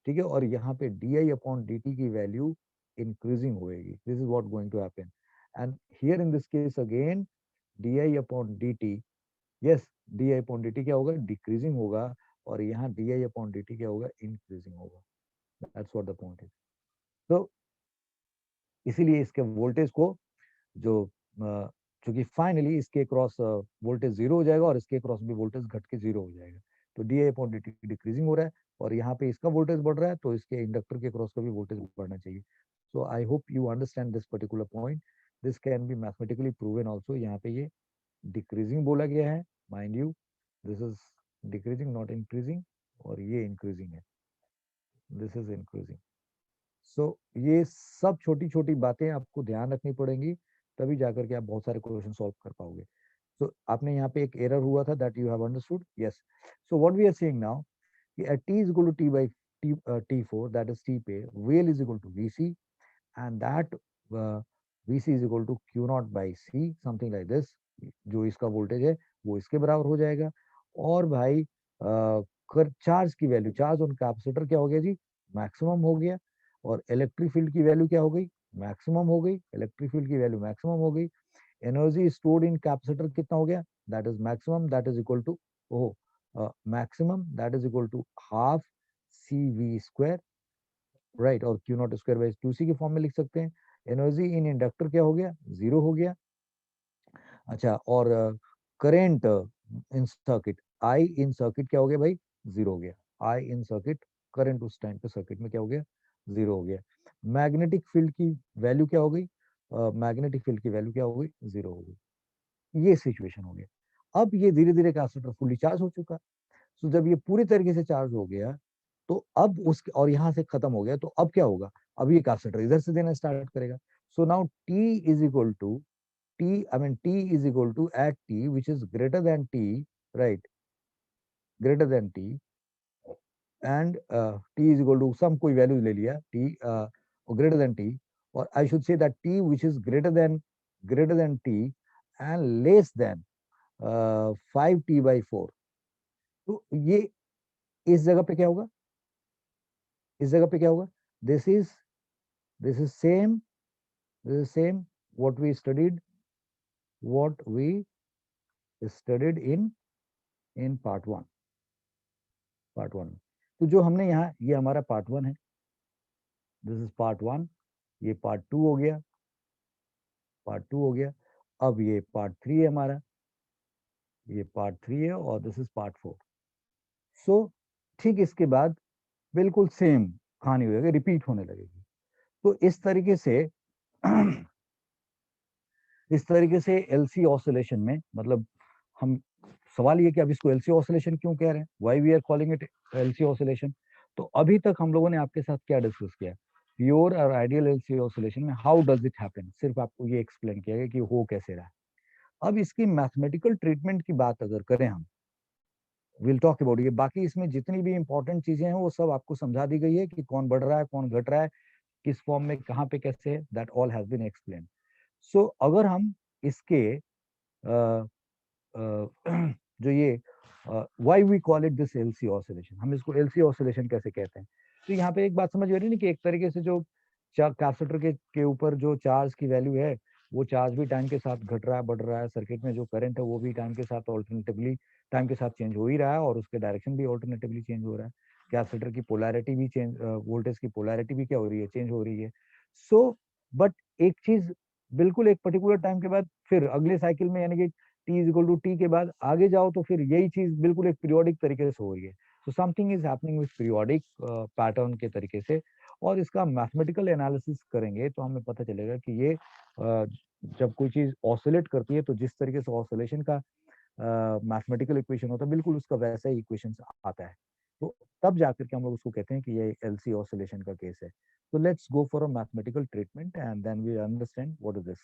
ठीक है, और यहाँ पे डी आई अपॉन डी टी की वैल्यू इंक्रीजिंग होएगी। This is what going to happen. And here in this case again D I upon D T, yes, D I upon D T क्या होगा, डिक्रीजिंग होगा, और यहाँ डी आई upon D T क्या होगा, increasing होगा। That's what the point is. तो इसीलिए इसके वोल्टेज को जो चूंकि फाइनली इसके क्रॉस वोल्टेज जीरो हो जाएगा और इसके क्रॉस भी वोल्टेज घट के जीरो हो जाएगा, तो डी आई अपॉन डी टी डिक्रीजिंग हो रहा है, और यहाँ पे इसका वोल्टेज बढ़ रहा है, तो इसके इंडक्टर के क्रॉस का भी वोल्टेज बढ़ना चाहिए। So I hope you understand this particular point. This can be mathematically proven also. यहाँ पे ये डिक्रीजिंग बोला गया है, mind you, this is decreasing not increasing, और ये इंक्रीजिंग है, दिस इज इंक्रीजिंग। सो ये सब छोटी छोटी बातें आपको ध्यान रखनी पड़ेंगी, तभी जाकर के आप बहुत सारे क्वेश्चन सॉल्व कर पाओगे। सो आपने यहाँ पे एक एरर हुआ था, that you have understood. Yes, so what we are saying now कि at t is equal to t by t4, that is t पे VL is equal to VC, and that VC is equal to Q naught by C, something like this। जो इसका voltage है वो इसके बराबर हो जाएगा। और भाई कर चार्ज की वैल्यू, चार्ज ऑन कैपेसिटर क्या हो गया जी, मैक्सिमम हो गया, और इलेक्ट्रिक फील्ड की वैल्यू क्या हो गई, मैक्सिमम हो गई, इलेक्ट्रिक फील्ड की वैल्यू मैक्सिमम हो गई। एनर्जी स्टोर्ड इन कैपेसिटर कितना हो गया, that is maximum, that is equal to maximum that is equal to half C we square, right, और q not square by two c के form में लिख सकते हैं। एनर्जी इन इंडक्टर क्या हो गया, जीरो हो गया। अच्छा, और current in circuit, I in circuit क्या हो गया भाई, जीरो हो गया। आई इन सर्किट, करंट उस टाइम पे सर्किट में क्या हो गया, जीरो हो गया। मैग्नेटिक फील्ड की वैल्यू क्या हो गई, मैग्नेटिक फील्ड की वैल्यू क्या हो गई, जीरो हो गई। ये सिचुएशन हो गया। अब ये धीरे धीरे कैपेसिटर फुली चार्ज हो चुका। तो जब ये पूरी तरीके से चार्ज हो गया, तो अब उसके और यहाँ से खत्म हो गया, तो अब क्या होगा, अब ये कैपेसिटर इधर से देना स्टार्ट करेगा। So now t is equal to t, I mean t is equal to at T which is greater than t, right, greater than T, and t is equal to some कोई value ले लिया t greater than t, और I should say that t which is greater than T and less than 5t/4। तो ये इस जगह पे क्या होगा, इस जगह पे क्या होगा, this is this is same, this is same what we studied, what we studied in part one. तो जो हमने यहाँ, ये हमारा पार्ट वन है, दिस इज पार्ट वन, ये पार्ट टू हो गया, पार्ट टू हो गया। अब ये पार्ट थ्री है हमारा, ये पार्ट थ्री है, और दिस इज पार्ट फोर। सो ठीक इसके बाद बिल्कुल सेम कहानी हो जाएगी, रिपीट होने लगेगी। तो इस तरीके से एलसी ऑसिलेशन में, मतलब हम, सवाल ये कि अब इसको एलसी ऑसिलेशन क्यों कह रहे हैं, why we are calling it LC oscillation. तो अभी तक हम लोगों ने आपके साथ क्या डिस्कस किया, प्योर और आइडियल एलसी ऑसिलेशन में हाउ डज इट हैपन, सिर्फ आपको ये एक्सप्लेन किया गया कि हो कैसे रहा है। अब इसकी मैथमेटिकल ट्रीटमेंट की बात अगर करें हम, विल टॉक अबाउट ये, बाकी इसमें जितनी भी इंपॉर्टेंट चीजें हैं वो सब आपको समझा दी गई है कि कौन बढ़ रहा है, कौन घट रहा है, किस फॉर्म में, कहाँ पे, कैसे है, that all has been explain. So अगर हम इसके जो ये why we call it this LC oscillation, हम इसको एलसी ऑसिलेशन कैसे कहते हैं। तो यहाँ पे एक बात समझ आ रही है ना कि एक तरीके से जो कैपेसिटर के ऊपर जो चार्ज की वैल्यू है, वो चार्ज भी टाइम के साथ घट रहा है, बढ़ रहा है, सर्किट में जो करंट है वो भी टाइम के साथ ऑल्टरनेटिवली टाइम के साथ चेंज हो ही रहा है, और उसके डायरेक्शन भी ऑल्टरनेटिवली चेंज हो रहा है। कैपेसिटर की पोलैरिटी भी चेंज, वोल्टेज की पोलैरिटी भी क्या हो रही है, चेंज हो रही है। सो बट एक चीज, बिल्कुल एक पर्टिकुलर टाइम के बाद फिर अगले साइकिल में, यानी कि T is equal to T के बाद आगे जाओ तो फिर यही चीज बिल्कुल एक पीरियोडिक तरीके से हो रही है। तो something is happening with periodic pattern के तरीके से, और इसका मैथमेटिकल एनालिसिस करेंगे तो हमें पता चलेगा कि ये जब कोई चीज ऑसिलेट करती है तो जिस तरीके से ऑसिलेशन का मैथमेटिकल इक्वेशन होता है, बिल्कुल उसका वैसा ही इक्वेशन आता है। तो तब जाकर के हम लोग उसको कहते हैं कि ये एलसी ऑसिलेशन का केस है। तो let's go for a mathematical treatment and then we understand what is this.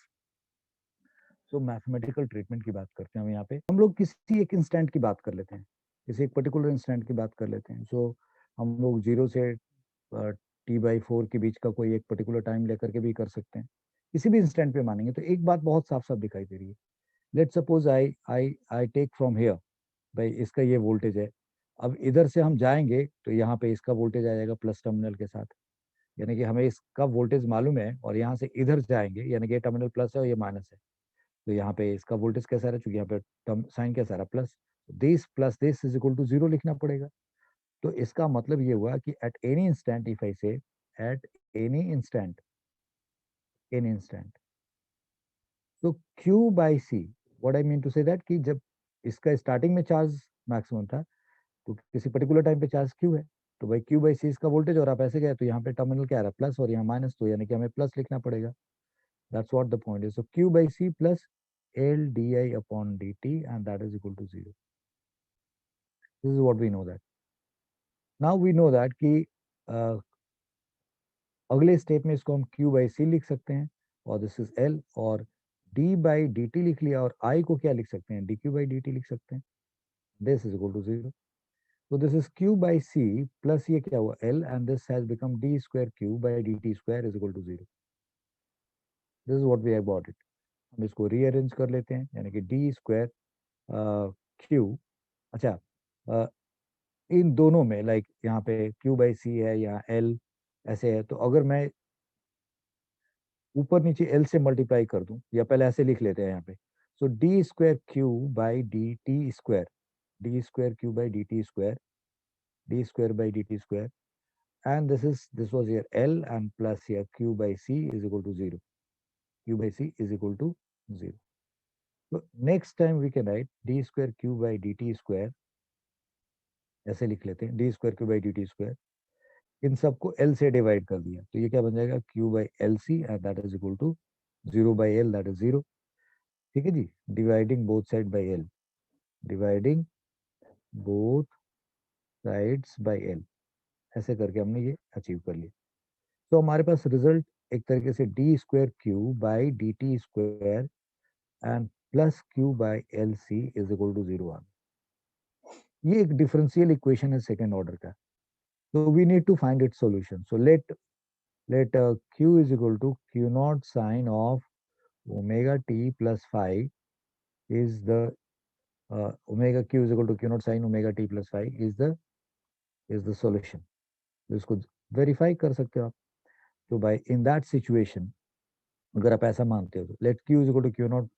तो मैथमेटिकल ट्रीटमेंट की बात करते हैं हम यहाँ पे, हम लोग किसी एक इंस्टेंट की बात कर लेते हैं, किसी एक पर्टिकुलर इंस्टेंट की बात कर लेते हैं। सो हम लोग जीरो से t/4 के बीच का कोई एक पर्टिकुलर टाइम लेकर के भी कर सकते हैं, किसी भी इंस्टेंट पे मानेंगे तो एक बात बहुत साफ साफ दिखाई दे रही है। Let suppose I take from here, भाई इसका ये वोल्टेज है। अब इधर से हम जाएंगे तो यहाँ पे इसका वोल्टेज आ जाएगा प्लस टर्मिनल के साथ, यानी कि हमें इसका वोल्टेज मालूम है, और यहाँ से इधर जाएंगे यानी कि ये टर्मिनल प्लस है और ये माइनस है, तो यहाँ पे इसका वोल्टेज कैसा रहा, चूंकि यहाँ पे टर्म साइन कैसा रहा, plus this is equal to zero लिखना पड़ेगा। तो इसका मतलब ये हुआ कि at any instant, if I say at any instant, तो Q by C, what I mean to say that कि जब इसका स्टार्टिंग में चार्ज मैक्सिमम था, तो किसी पर्टिकुलर टाइम पे चार्ज Q है, तो भाई Q बाई सी इसका वोल्टेज, और आप ऐसे गए तो यहाँ पे टर्मिनल क्या आ रहा है, प्लस, और यहाँ माइनस, तो यानी कि हमें प्लस लिखना पड़ेगा। That's what the point is. So Q by C plus L D I upon D T, and that is equal to zero. This is what we know that. Now we know that कि uh, अगले step में इसको हम Q by सी लिख सकते हैं, और this is L, और D बाई डी टी लिख लिया, और I को क्या लिख सकते हैं, dQ बाई डी टी लिख सकते हैं। This is equal to zero. तो this is Q by C plus ये क्या हुआ L, and this has become D square Q by D T square is equal to zero. This is what we have got it. हम इसको rearrange कर लेते हैं, यानी कि डी स्क्वायर Q, अच्छा, uh, इन दोनों में लाइक यहाँ पे Q बाई सी है या L ऐसे है, तो अगर मैं ऊपर नीचे एल से मल्टीप्लाई कर दूं, या पहले ऐसे लिख लेते हैं यहाँ पे। So d square Q by D T square, d square Q by D T square, d square by D T square, and this was here l, and plus here q by C is equal to zero, q by C is equal to zero. तो next time we can write d square Q by D T square ऐसे लिख लेते हैं, d square Q by D T square. इन सबको L से divide कर दिया, तो ये क्या बन जाएगा, q by L C and that is equal to 0/L, that is 0। ठीक है जी, dividing both side by l, dividing both sides by l, ऐसे करके हमने ये अचीव कर लिया। तो हमारे पास रिजल्ट एक तरीके से D square Q by D T square and plus Q by L C is equal to 0 आ गया। ये एक डिफरेंशियल इक्वेशन है सेकेंड ऑर्डर का। So we need to find its solution. So let q is equal to q naught sine of omega t plus phi is the omega q is equal to q naught sine omega t plus phi is the solution. तो इसको verify कर सकते हो आप। तो bye in that situation, अगर आप ऐसा मानते हो, late q is equal to q naught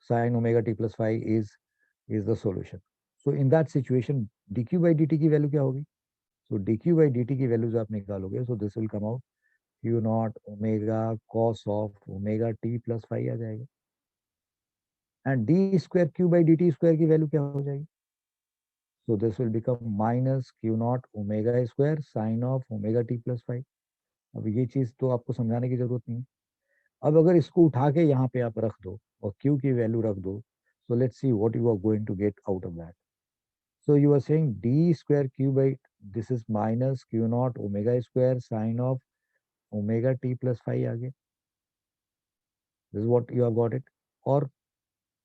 sine omega t plus phi is the solution. So in that situation dq by dt की वैल्यू क्या होगी? So dq by dt की value जो आप निकालोगे, so this will come out q not omega cos of omega T plus five आ जाएगा। And d square Q by D T square की वैल्यू क्या हो जाएगी? So this will become minus Q not omega square sine of omega T plus five. अब ये चीज तो आपको समझाने की जरूरत नहीं है। अब अगर इसको उठा के यहाँ पे आप रख दो और क्यू की वैल्यू रख दो, so let's see what you are going to get out of that. So you are saying d square Q by, this is minus Q not omega square sine of omega T plus five आ गया। This is what you have got it. और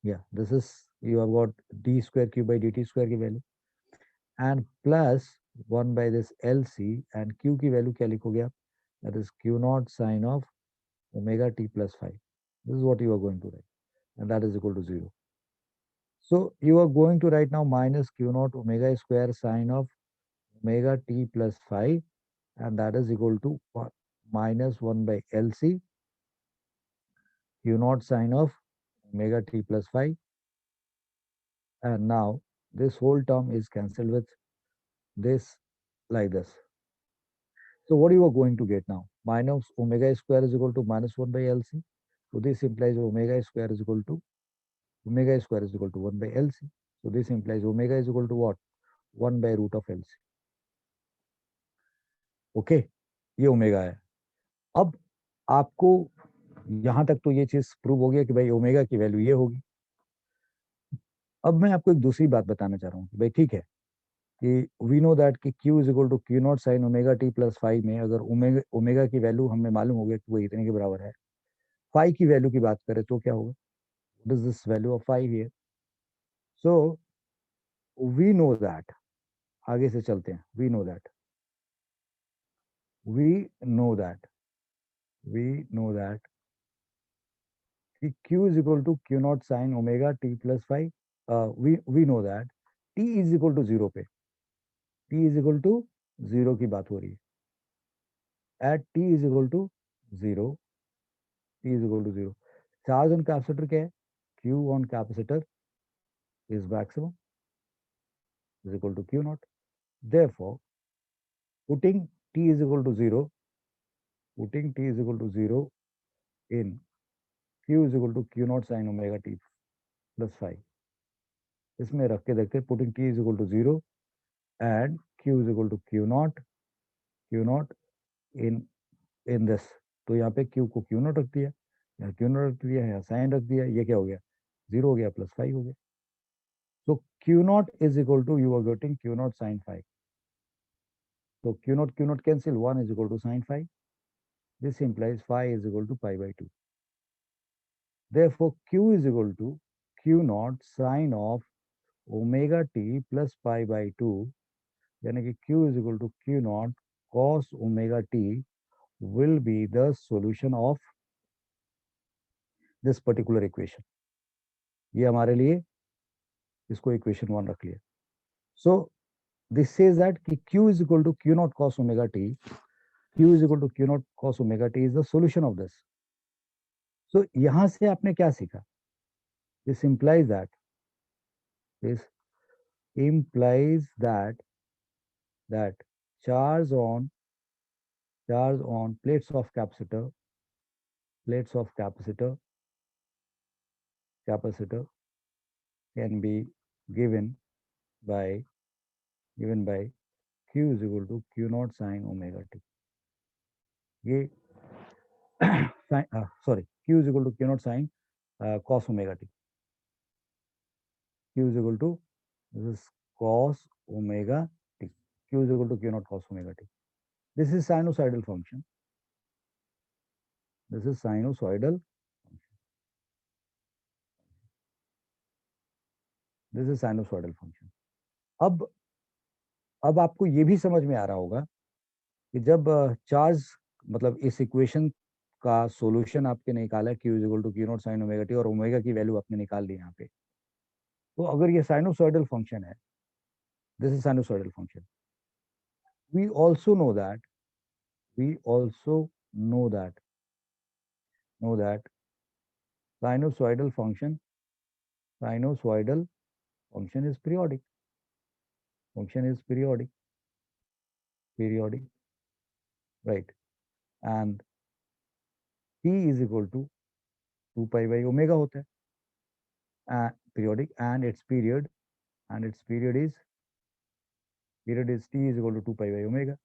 yeah, this is, you have got d square q by dt square की value and plus 1 by this lc, and q की value क्या लिखोगे आप? That is q naught sine of omega t plus 5. This is what you are going to write, and that is equal to 0. So you are going to write now minus q naught omega square sine of omega t plus 5, and that is equal to minus 1 by lc q naught sine of omega t plus 5. And now this whole term is cancelled with this, like this. So what you are going to get now? Minus omega square is equal to minus 1 by LC. So this implies omega square is equal to 1 by LC. So this implies omega is equal to what? 1 by root of LC. Okay, ये omega है। अब आपको यहां तक तो ये चीज prove हो गया कि भाई ओमेगा की वैल्यू ये होगी। अब मैं आपको एक दूसरी बात बताना चाह रहा हूँ कि भाई ठीक है कि वी नो दैट कि Q is equal to Q not sine omega T plus five में अगर ओमेगा ओमेगा की वैल्यू हमें मालूम हो गया कि वो इतने के बराबर है, फाइव की वैल्यू की बात करें तो क्या होगा? What is this value of five here? So we know that, आगे से चलते हैं, we know that we know that कि Q is equal to Q not sine omega T plus five. We know that T is equal to zero पे, T is equal to zero की बात हो रही है। At T is equal to zero, T is equal to 0. Charge on capacitor क्या है? Q on capacitor is maximum, is equal to Q naught. Therefore, putting T is equal to 0, putting T is equal to 0 in Q is equal to Q naught sin omega T plus 5. इसमें रख के देखते हैं, putting T is equal to 0 and Q is equal to Q naught in this. तो यहाँ पे Q को Q naught रख दिया, यहाँ Q naught रख दिया, यहाँ sin रख दिया, ये क्या हो गया? 0 हो गया प्लस 5 हो गया। So Q naught is equal to, you are getting Q naught sin 5. So Q naught cancel, 1 is equal to sin phi. This implies phi is equal to pi by 2. Therefore, Q is equal to Q naught sin of omega t plus pi by 2, यानी कि Q is equal to Q naught cos omega t will be the solution of this particular equation. ये हमारे लिए इसको equation 1 रख लिया। So this says that कि Q is equal to Q naught cos omega t, Q is equal to Q naught cos omega t is the solution of this. So यहां से आपने क्या सीखा? This implies that this implies that charge on plates of capacitor can be given by given by q is equal to q not sine omega T. ये sorry, q is equal to q not sine cos omega t. q is equal to, this is cos omega t. q is equal to q naught cos omega t. This is sinusoidal function. This is sinusoidal. This is sinusoidal function. अब आपको ये भी समझ में आ रहा होगा कि जब चार्ज मतलब इस इक्वेशन का सॉल्यूशन आपके निकाला q is equal to q not sine omega T और ओमेगा की वैल्यू आपने निकाल ली यहाँ पे, तो अगर ये साइनोसॉइडल फंक्शन है, this is sinusoidal function, we also know that we also know that sinusoidal function is periodic. Function is periodic, right? And t is equal to 2 pi by omega होता है, periodic, and its period is t is equal to 2 pi by omega.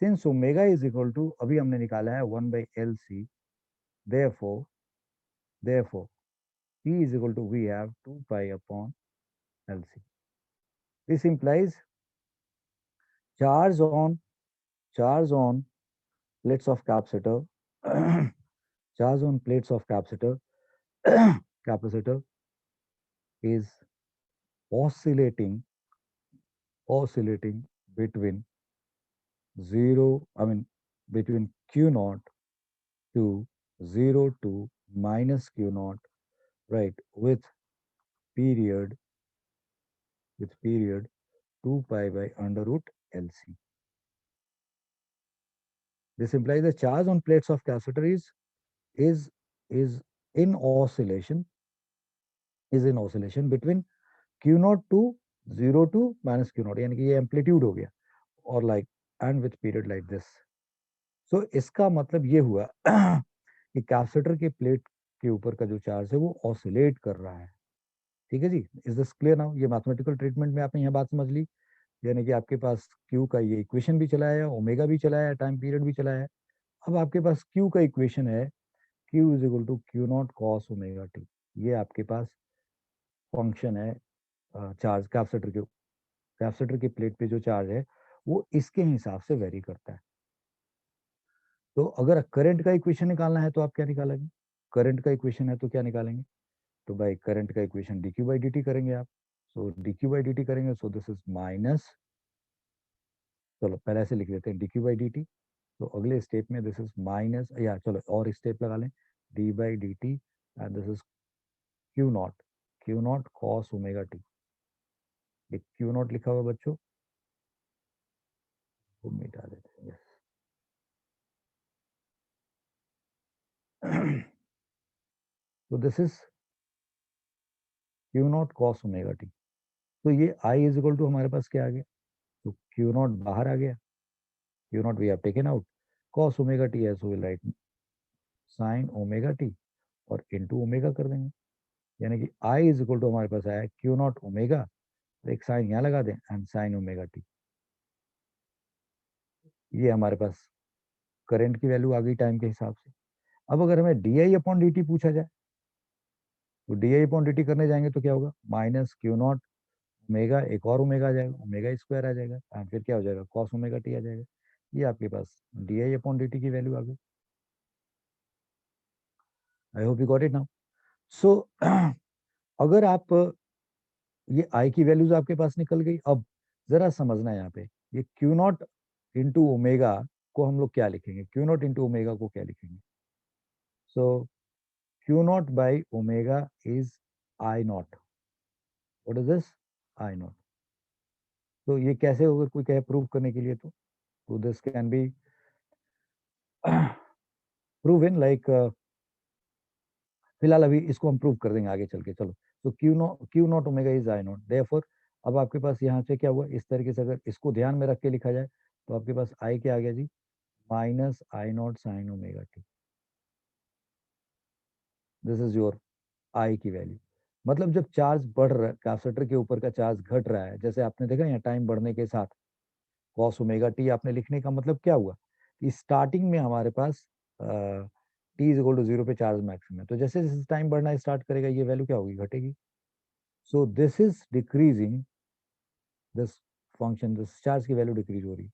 Since omega is equal to, अभी हमने निकाला है 1 by LC, therefore t is equal to, we have 2 pi upon LC. This implies charge on plates of capacitor charge on plates of capacitor capacitor is oscillating between between q naught to 0 to minus q naught, right, with period 2 pi by under root LC. This implies the charge on plates of capacitor is in oscillation between q naught to 0 to minus q naught, यानी कि ये amplitude हो गया, और like and with period like this. So इसका मतलब ये हुआ कि कैपेसिटर के प्लेट के ऊपर का जो चार्ज है वो ऑसिलेट कर रहा है. ठीक है जी, इज दिस क्लियर नाउ? ये मैथमेटिकल ट्रीटमेंट में आपने यह बात समझ ली, यानी कि आपके पास Q का ये इक्वेशन भी चला है, ओमेगा भी चला है, टाइम पीरियड भी चला है. अब आपके पास Q का इक्वेशन है Q is equal to Q not cos omega T. ये आपके पास फंक्शन है चार्ज कैपेसिटर के प्लेट पे जो चार्ज है वो इसके हिसाब से वेरी करता है. तो अगर करंट का इक्वेशन निकालना है तो आप क्या निकालेंगे? करंट का इक्वेशन है तो क्या निकालेंगे? तो भाई करंट का इक्वेशन dq बाई dt करेंगे आप. सो dq बाई dt करेंगे, सो दिस इज माइनस, चलो पहले ऐसे लिख लेते हैं dq बाई dt. तो अगले स्टेप में दिस इज माइनस, या चलो और स्टेप लगा लें, d by dt and this is Q not cos omega T. ये क्यू नॉट लिखा हुआ बच्चों, वो मिटा देते हैं. तो this is Q not cos omega t. तो ये आई इज इक्वल टू हमारे पास क्या आ गया? तो क्यू नॉट बाहर आ गया, q not we have taken out, cos omega T है, so will write sine omega T और इनटू ओमेगा कर देंगे. यानी कि आई इज इक्वल टू हमारे पास आया क्यू नॉट ओमेगा, तो एक साइन यहाँ लगा दें एंड साइन ओमेगा टी. ये हमारे पास करंट की वैल्यू आ गई टाइम के हिसाब से. अब अगर हमें D I upon D T पूछा जाए, तो डी आई अपॉन डी टी करने जाएंगे तो क्या होगा? माइनस क्यू नॉट ओमेगा, एक और ओमेगा आ जाएगा, ओमेगा स्क्वायर आ जाएगा, एंड फिर क्या हो जाएगा? कॉस ओमेगा टी आ जाएगा. ये आपके पास डी आई अपॉन डी टी की वैल्यू आ गई. I hope you got it now. So अगर आप ये आई की वैल्यूज आपके पास निकल गई, अब जरा समझना है यहाँ पे, ये क्यू नॉट इंटू ओमेगा को हम लोग क्या लिखेंगे? क्यू नॉट इंटू ओमेगा को क्या लिखेंगे? So Q not by omega is i not. What is this? I not. तो ये कैसे होगा, कोई कहे प्रूव करने के लिए, तो this can B prove in like, फिलहाल अभी इसको हम प्रूव कर देंगे आगे चल के. चलो, तो Q not omega is i not, therefore अब आपके पास यहाँ से क्या हुआ, इस तरीके से अगर इसको ध्यान में रख के लिखा जाए तो आपके पास आई क्या आ गया जी? Minus i not sine omega T. This is your i की वैल्यू. मतलब जब चार्ज बढ़ रहा है, कैपेसिटर के ऊपर का चार्ज घट रहा है, जैसे आपने देखा यहाँ टाइम बढ़ने के साथ कॉस ओमेगा टी आपने लिखने का मतलब क्या हुआ कि स्टार्टिंग में हमारे पास T is equal to zero पे चार्ज मैक्सिमम है, तो जैसे जैसे टाइम बढ़ना स्टार्ट करेगा ये वैल्यू क्या होगी, घटेगी. सो this is decreasing, this function, this charge की वैल्यू डिक्रीज हो रही है.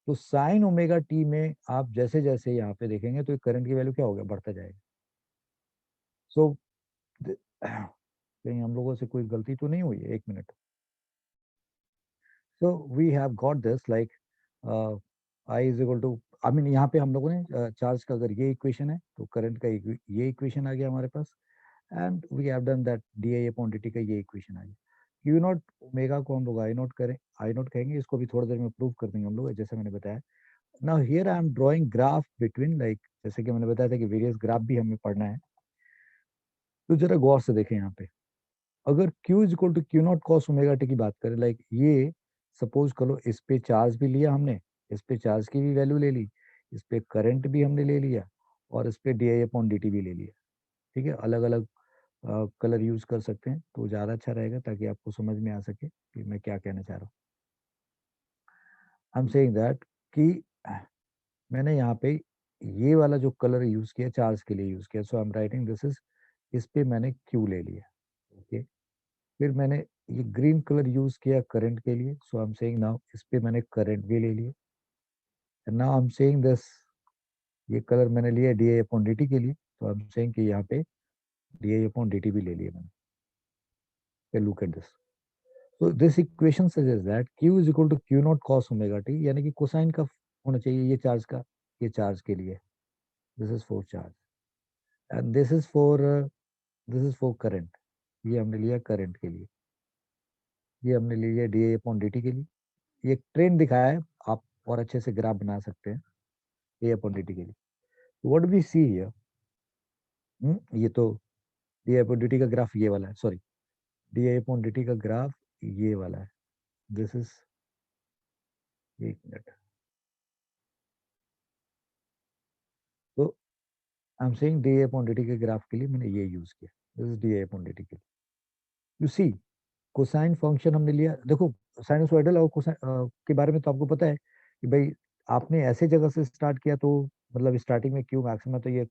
तो साइन ओमेगा टी में आप जैसे जैसे यहाँ पे देखेंगे तो करंट की वैल्यू क्या होगा, बढ़ता जाएगा. सो कहीं हम लोगों से कोई गलती तो नहीं हुई है, एक minute. So we have got this like I is equal to, I mean यहाँ पे हम लोगों ने चार्ज का अगर ये इक्वेशन है तो करंट का ये इक्वेशन आ गया हमारे पास. And we have done that d I upon D t का ये इक्वेशन आ गया. क्यू नॉट ओमेगा को हम लोग आई नॉट करें, आई नॉट कहेंगे, इसको भी थोड़ी देर में प्रूव कर देंगे हम लोग, जैसे मैंने बताया. Now here I am drawing graph between, like जैसे कि मैंने बताया था कि वेरियस ग्राफ भी हमें पढ़ना है. तो जरा गौर से देखें यहाँ पे, अगर Q is equal to Q not cos omega T की बात करें, लाइक ये सपोज करो इस पे चार्ज भी लिया हमने, इस पे चार्ज की भी वैल्यू ले ली, इस पे करंट भी हमने ले लिया, और इस पे डी आई अपॉन डी टी भी ले लिया. ठीक है, अलग अलग कलर यूज कर सकते हैं तो ज़्यादा अच्छा रहेगा ताकि आपको समझ में आ सके कि मैं क्या कहना चाह रहा हूँ. आई एम सेइंग दैट कि मैंने यहाँ पे ये वाला जो कलर यूज किया चार्ज के लिए यूज किया, so I am writing this is, इस पे मैंने क्यू ले लिया. ओके. फिर मैंने ये ग्रीन कलर यूज किया करंट के लिए, सो आई एम सेइंग नाउ इस पे मैंने करंट भी ले लिया. And now I am saying this, ये कलर मैंने लिया D I upon D t के लिए, तो आई एम सेइंग कि यहाँ पे डी आई अपॉन डी टी भी ले लिया मैंने. Look at this. So this equation suggests that Q is equal to Q naught cos omega t, यानी कि कोसाइन का होना चाहिए ये चार्ज का, ये चार्ज के लिए. This is for charge and this is for current. ये हमने लिया करंट के लिए, ये हमने लिया D A upon D t के लिए. ये ट्रेंड दिखाया है, आप और अच्छे से ग्राफ बना सकते हैं ए अपॉन डी टी के लिए. व्हाट वी सी हियर, ये तो D A upon D t का ग्राफ ये वाला है, sorry, D A upon D t का ग्राफ ये वाला है. दिस इज, एक मिनट. तो I am saying D upon D t के ग्राफ के लिए मैंने ये यूज किया, this is D upon D t के लिए. यू सी, कोसाइन फंक्शन हमने लिया, देखो साइनसोइडल और कोसाइन के बारे में तो आपको पता है कि भाई आपने ऐसे जगह से स्टार्ट किया तो मतलब स्टार्टिंग में क्यू मैक्सिमम है तो ये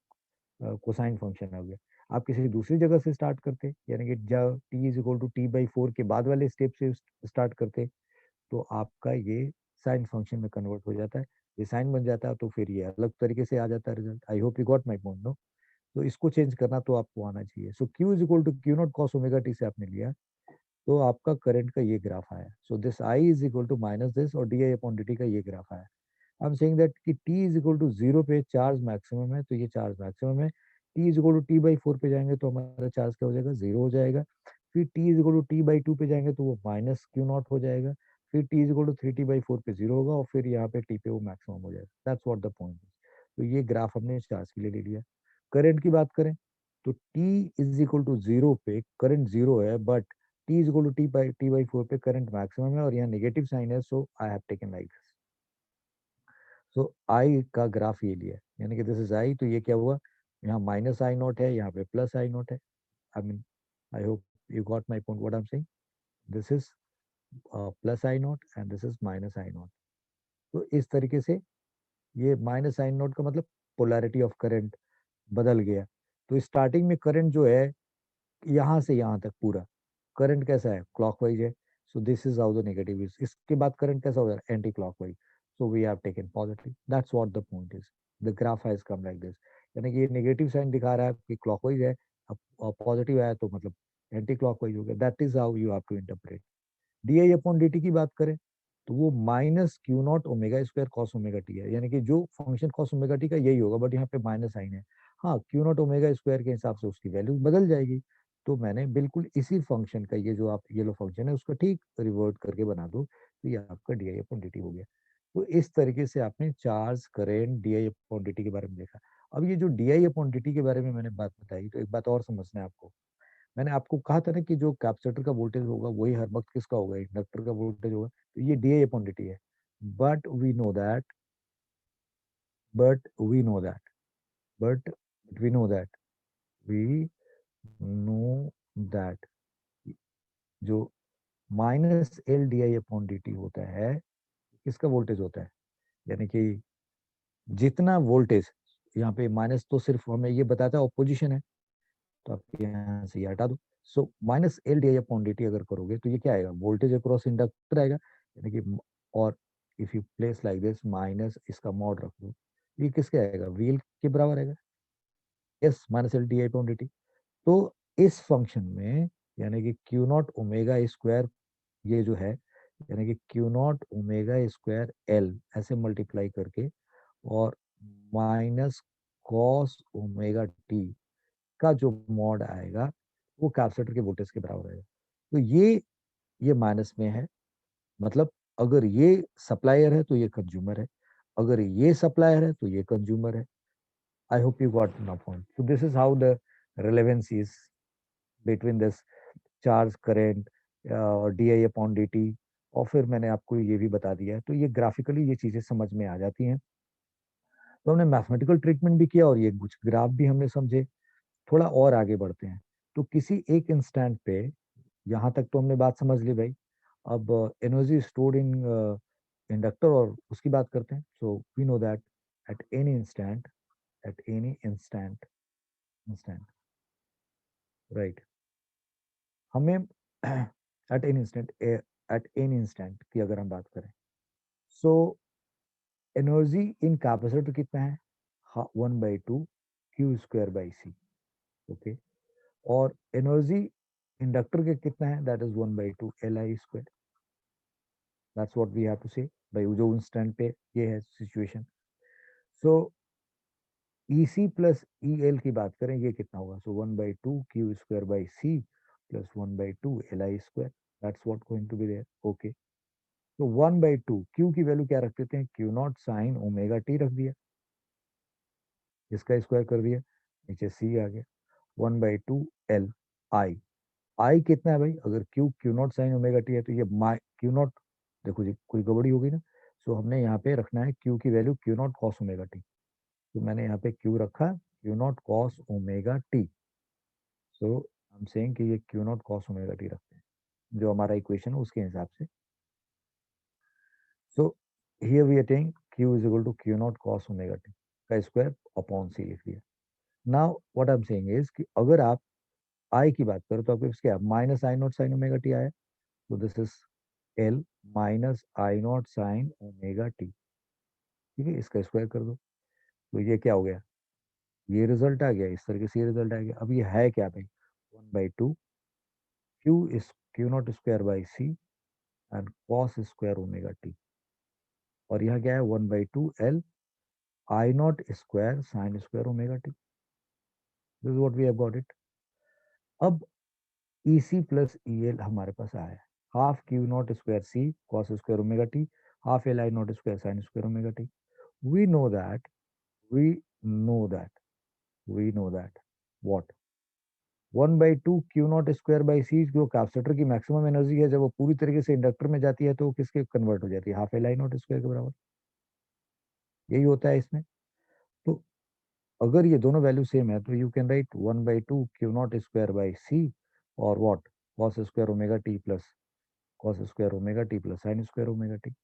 कोसाइन फंक्शन हो गया. आप किसी दूसरी जगह से स्टार्ट करते, यानी कि जब T is equal to T by four के बाद वाले स्टेप से स्टार्ट करते, तो आपका ये साइन फंक्शन में कन्वर्ट हो जाता है, ये साइन बन जाता है, तो फिर ये अलग तरीके से आ जाता है result. I hope you got my point, no. तो इसको चेंज करना तो आपको आना चाहिए. So q is equal to Q not cos omega t से आपने लिया, तो आपका करंट का ये ग्राफ आया. So this i is equal to minus this, और डी आई अपॉन डी टी का ये ग्राफ आया. आई एम सेइंग दैट कि T is equal to zero पे चार्ज मैक्सिमम है, तो ये चार्ज मैक्सिमम है. T is equal to T by four पे जाएंगे तो हमारा चार्ज क्या हो जाएगा, जीरो हो जाएगा. फिर T is equal to T by two पे जाएंगे तो वो माइनस क्यू नॉट हो जाएगा. फिर T is equal to three T by four पे जीरो होगा, और फिर यहाँ पे टी पे वो मैक्सिमम हो जाएगा. That's what the point. तो ये ग्राफ हमने चार्ज के लिए ले लिया. करंट की बात करें तो t is equal to zero पे करंट जीरो है, but t is equal to T by four पे करंट मैक्सिमम है, और यहाँ नेगेटिव साइन है, so I have taken like this. So i का ग्राफ ये लिया, यानी कि दिस इज आई, तो ये क्या हुआ, यहाँ माइनस आई नॉट है, यहाँ पे प्लस आई नॉट है. I mean I hope you got my point what I am saying. This is plus I not and this is minus i not. तो इस तरीके से ये माइनस साइन नोट का मतलब पोलैरिटी ऑफ करंट बदल गया. तो स्टार्टिंग में करंट जो है यहाँ से यहाँ तक पूरा करंट कैसा है, क्लॉकवाइज है. So this is how the negative is. इसके बाद करंट कैसा हो जाए, anticlockwise. So we have taken positive. That's what the point is. The graph has come like this, यानी कि ये नेगेटिव साइन दिखा रहा है कि क्लॉकवाइज है, अब पॉजिटिव है तो मतलब एंटी क्लॉकवाइज हो गया. That is how you have to interpret. D I upon D T की बात करें तो वो minus Q not omega square cos omega T है, यानी कि जो फंक्शन कॉस ओमेगा टी का यही होगा, बट यहाँ पे माइनस साइन है. हाँ, क्यू नॉट ओमेगा स्क्वायर के हिसाब से उसकी वैल्यू बदल जाएगी. तो मैंने बिल्कुल इसी फंक्शन का, ये जो आप ये लो फंक्शन है उसका ठीक रिवर्ट करके बना दो, तो ये आपका D I upon D T हो गया. तो इस तरीके से आपने charge current D I upon D t के बारे में देखा. अब ये जो डी आई अपॉन डी टी के बारे में मैंने बात बताई, तो एक बात और समझना है आपको. मैंने आपको कहा था ना कि जो कैपेसिटर का वोल्टेज होगा वही हर वक्त किसका होगा, इंडक्टर का वोल्टेज होगा. तो ये डी आई अपॉन डी टी है. But we know that but we know that but we know that we know that जो minus l D I upon D t होता है, किसका वोल्टेज होता है, यानी कि जितना वोल्टेज यहाँ पे माइनस तो सिर्फ हमें ये बताता है ऑपोजिशन है, तो आप यहाँ से ये हटा दो। So minus l D I upon D T अगर करोगे तो ये क्या आएगा, वोल्टेज अक्रॉस इंडक्टर आएगा, यानी कि और if you place like this minus इसका मॉड रख दो, ये किसके आएगा, वीएल के बराबर आएगा। Yes, minus l D I upon D T. तो इस फंक्शन में यानी कि क्यू नॉट ओमेगा स्क्वायर, ये जो है यानी कि Q not omega square L ऐसे मल्टीप्लाई करके और माइनस कॉस ओमेगा टी का जो मॉड आएगा वो कैपेसिटर के वोल्टेज के बराबर आएगा। तो ये माइनस में है, मतलब अगर ये सप्लायर है तो ये कंज्यूमर है, अगर ये सप्लायर है तो ये कंज्यूमर है। I hope you got my point. So this is how the relevance is between this charge current और डी आई अपॉन डी टी, और फिर मैंने आपको ये भी बता दिया है, तो ये ग्राफिकली ये चीजें समझ में आ जाती हैं। तो हमने मैथमेटिकल ट्रीटमेंट भी किया और ये कुछ ग्राफ भी हमने समझे। थोड़ा और आगे बढ़ते हैं, तो किसी एक इंस्टेंट पे, यहाँ तक तो हमने बात समझ ली भाई, अब एनर्जी स्टोर्ड इन इंडक्टर और उसकी बात करते हैं। So we know that at any instant, at any instant, instant, right, हमें at any instant, at any instant की अगर हम बात करें, सो एनर्जी इन कैपेसिटर कितना है, 1/2 Q square by C, okay. और एनर्जी इंडक्टर के कितना है, that is 1/2 L I square. That's what we have to say भाई, जो इंस्टेंट पे ये है situation. So E C plus E L की बात करें, ये कितना होगा, so 1/2 Q square by C plus 1/2 L I square, that's what going to be there, okay. तो 1/2 क्यू की वैल्यू क्या रख देते हैं, Q not sine omega T रख दिया, इसका स्क्वायर कर दिया, नीचे सी आ गया, 1/2 एल आई, आई कितना है भाई, अगर Q Q not sine omega T है तो ये माई क्यू नॉट, देखो जी कोई गड़बड़ी होगी ना। सो हमने यहाँ पे रखना है क्यू की value q not cos omega t, तो मैंने यहाँ पे क्यू रखा q not cos omega t. So हम सेइंग कि ये q not cos omega t रखते हैं, जो हमारा इक्वेशन है उसके हिसाब से। So here we are taking q is equal to Q not cos omega t का स्क्वायर अपॉन सी लिख दिया। Now what I am saying is कि अगर आप आई की बात करो तो आपके पास क्या है, minus i not sine omega T आया, तो this is L minus i not sine omega T, ठीक है, इसका स्क्वायर कर दो, तो ये क्या हो गया, ये रिजल्ट आ गया, इस तरीके से ये रिजल्ट आ गया। अब ये है क्या भाई, 1/2 Q is Q not square by C and cos square omega T, और यहाँ क्या है 1/2 L I naught square sine square omega T, this is what we have got it. अब E C plus E L हमारे पास आया है, half Q not square C cos square omega T, half L I naught square sine square omega T. we know that we know that we know that what 1/2 Q not square by c जो capacitor की maximum energy है, जब वो पूरी तरीके से inductor में जाती है तो वो किसके कन्वर्ट हो जाती है, half L I naught square के बराबर, यही होता है इसमें। तो अगर ये दोनों वैल्यू सेम है तो you can write 1/2 Q not square by C और what cos square omega T plus cos square omega T plus sine square omega T.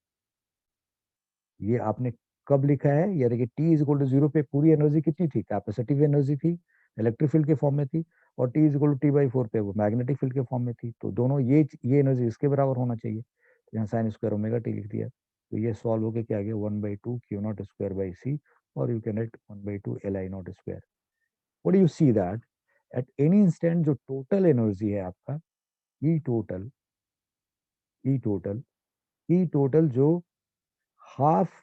ये आपने कब लिखा है, यानी कि T is equal to zero पे पूरी एनर्जी कितनी थी, कैपेसिटिव एनर्जी थी, इलेक्ट्रिक फील्ड के फॉर्म में थी, और टी इज इक्वल टू टी/4 पे वो मैग्नेटिक फील्ड के फॉर्म में थी, तो दोनों ये एनर्जी इसके बराबर होना चाहिए, तो यहाँ साइन स्क्वायर ओमेगा टी लिख दिया, तो ये सॉल्व होकर क्या आ गया 1/2 Q not square by C, और you can write 1/2 L I naught square. What you see that at any instant जो टोटल एनर्जी है आपका, E total, E total, E total जो half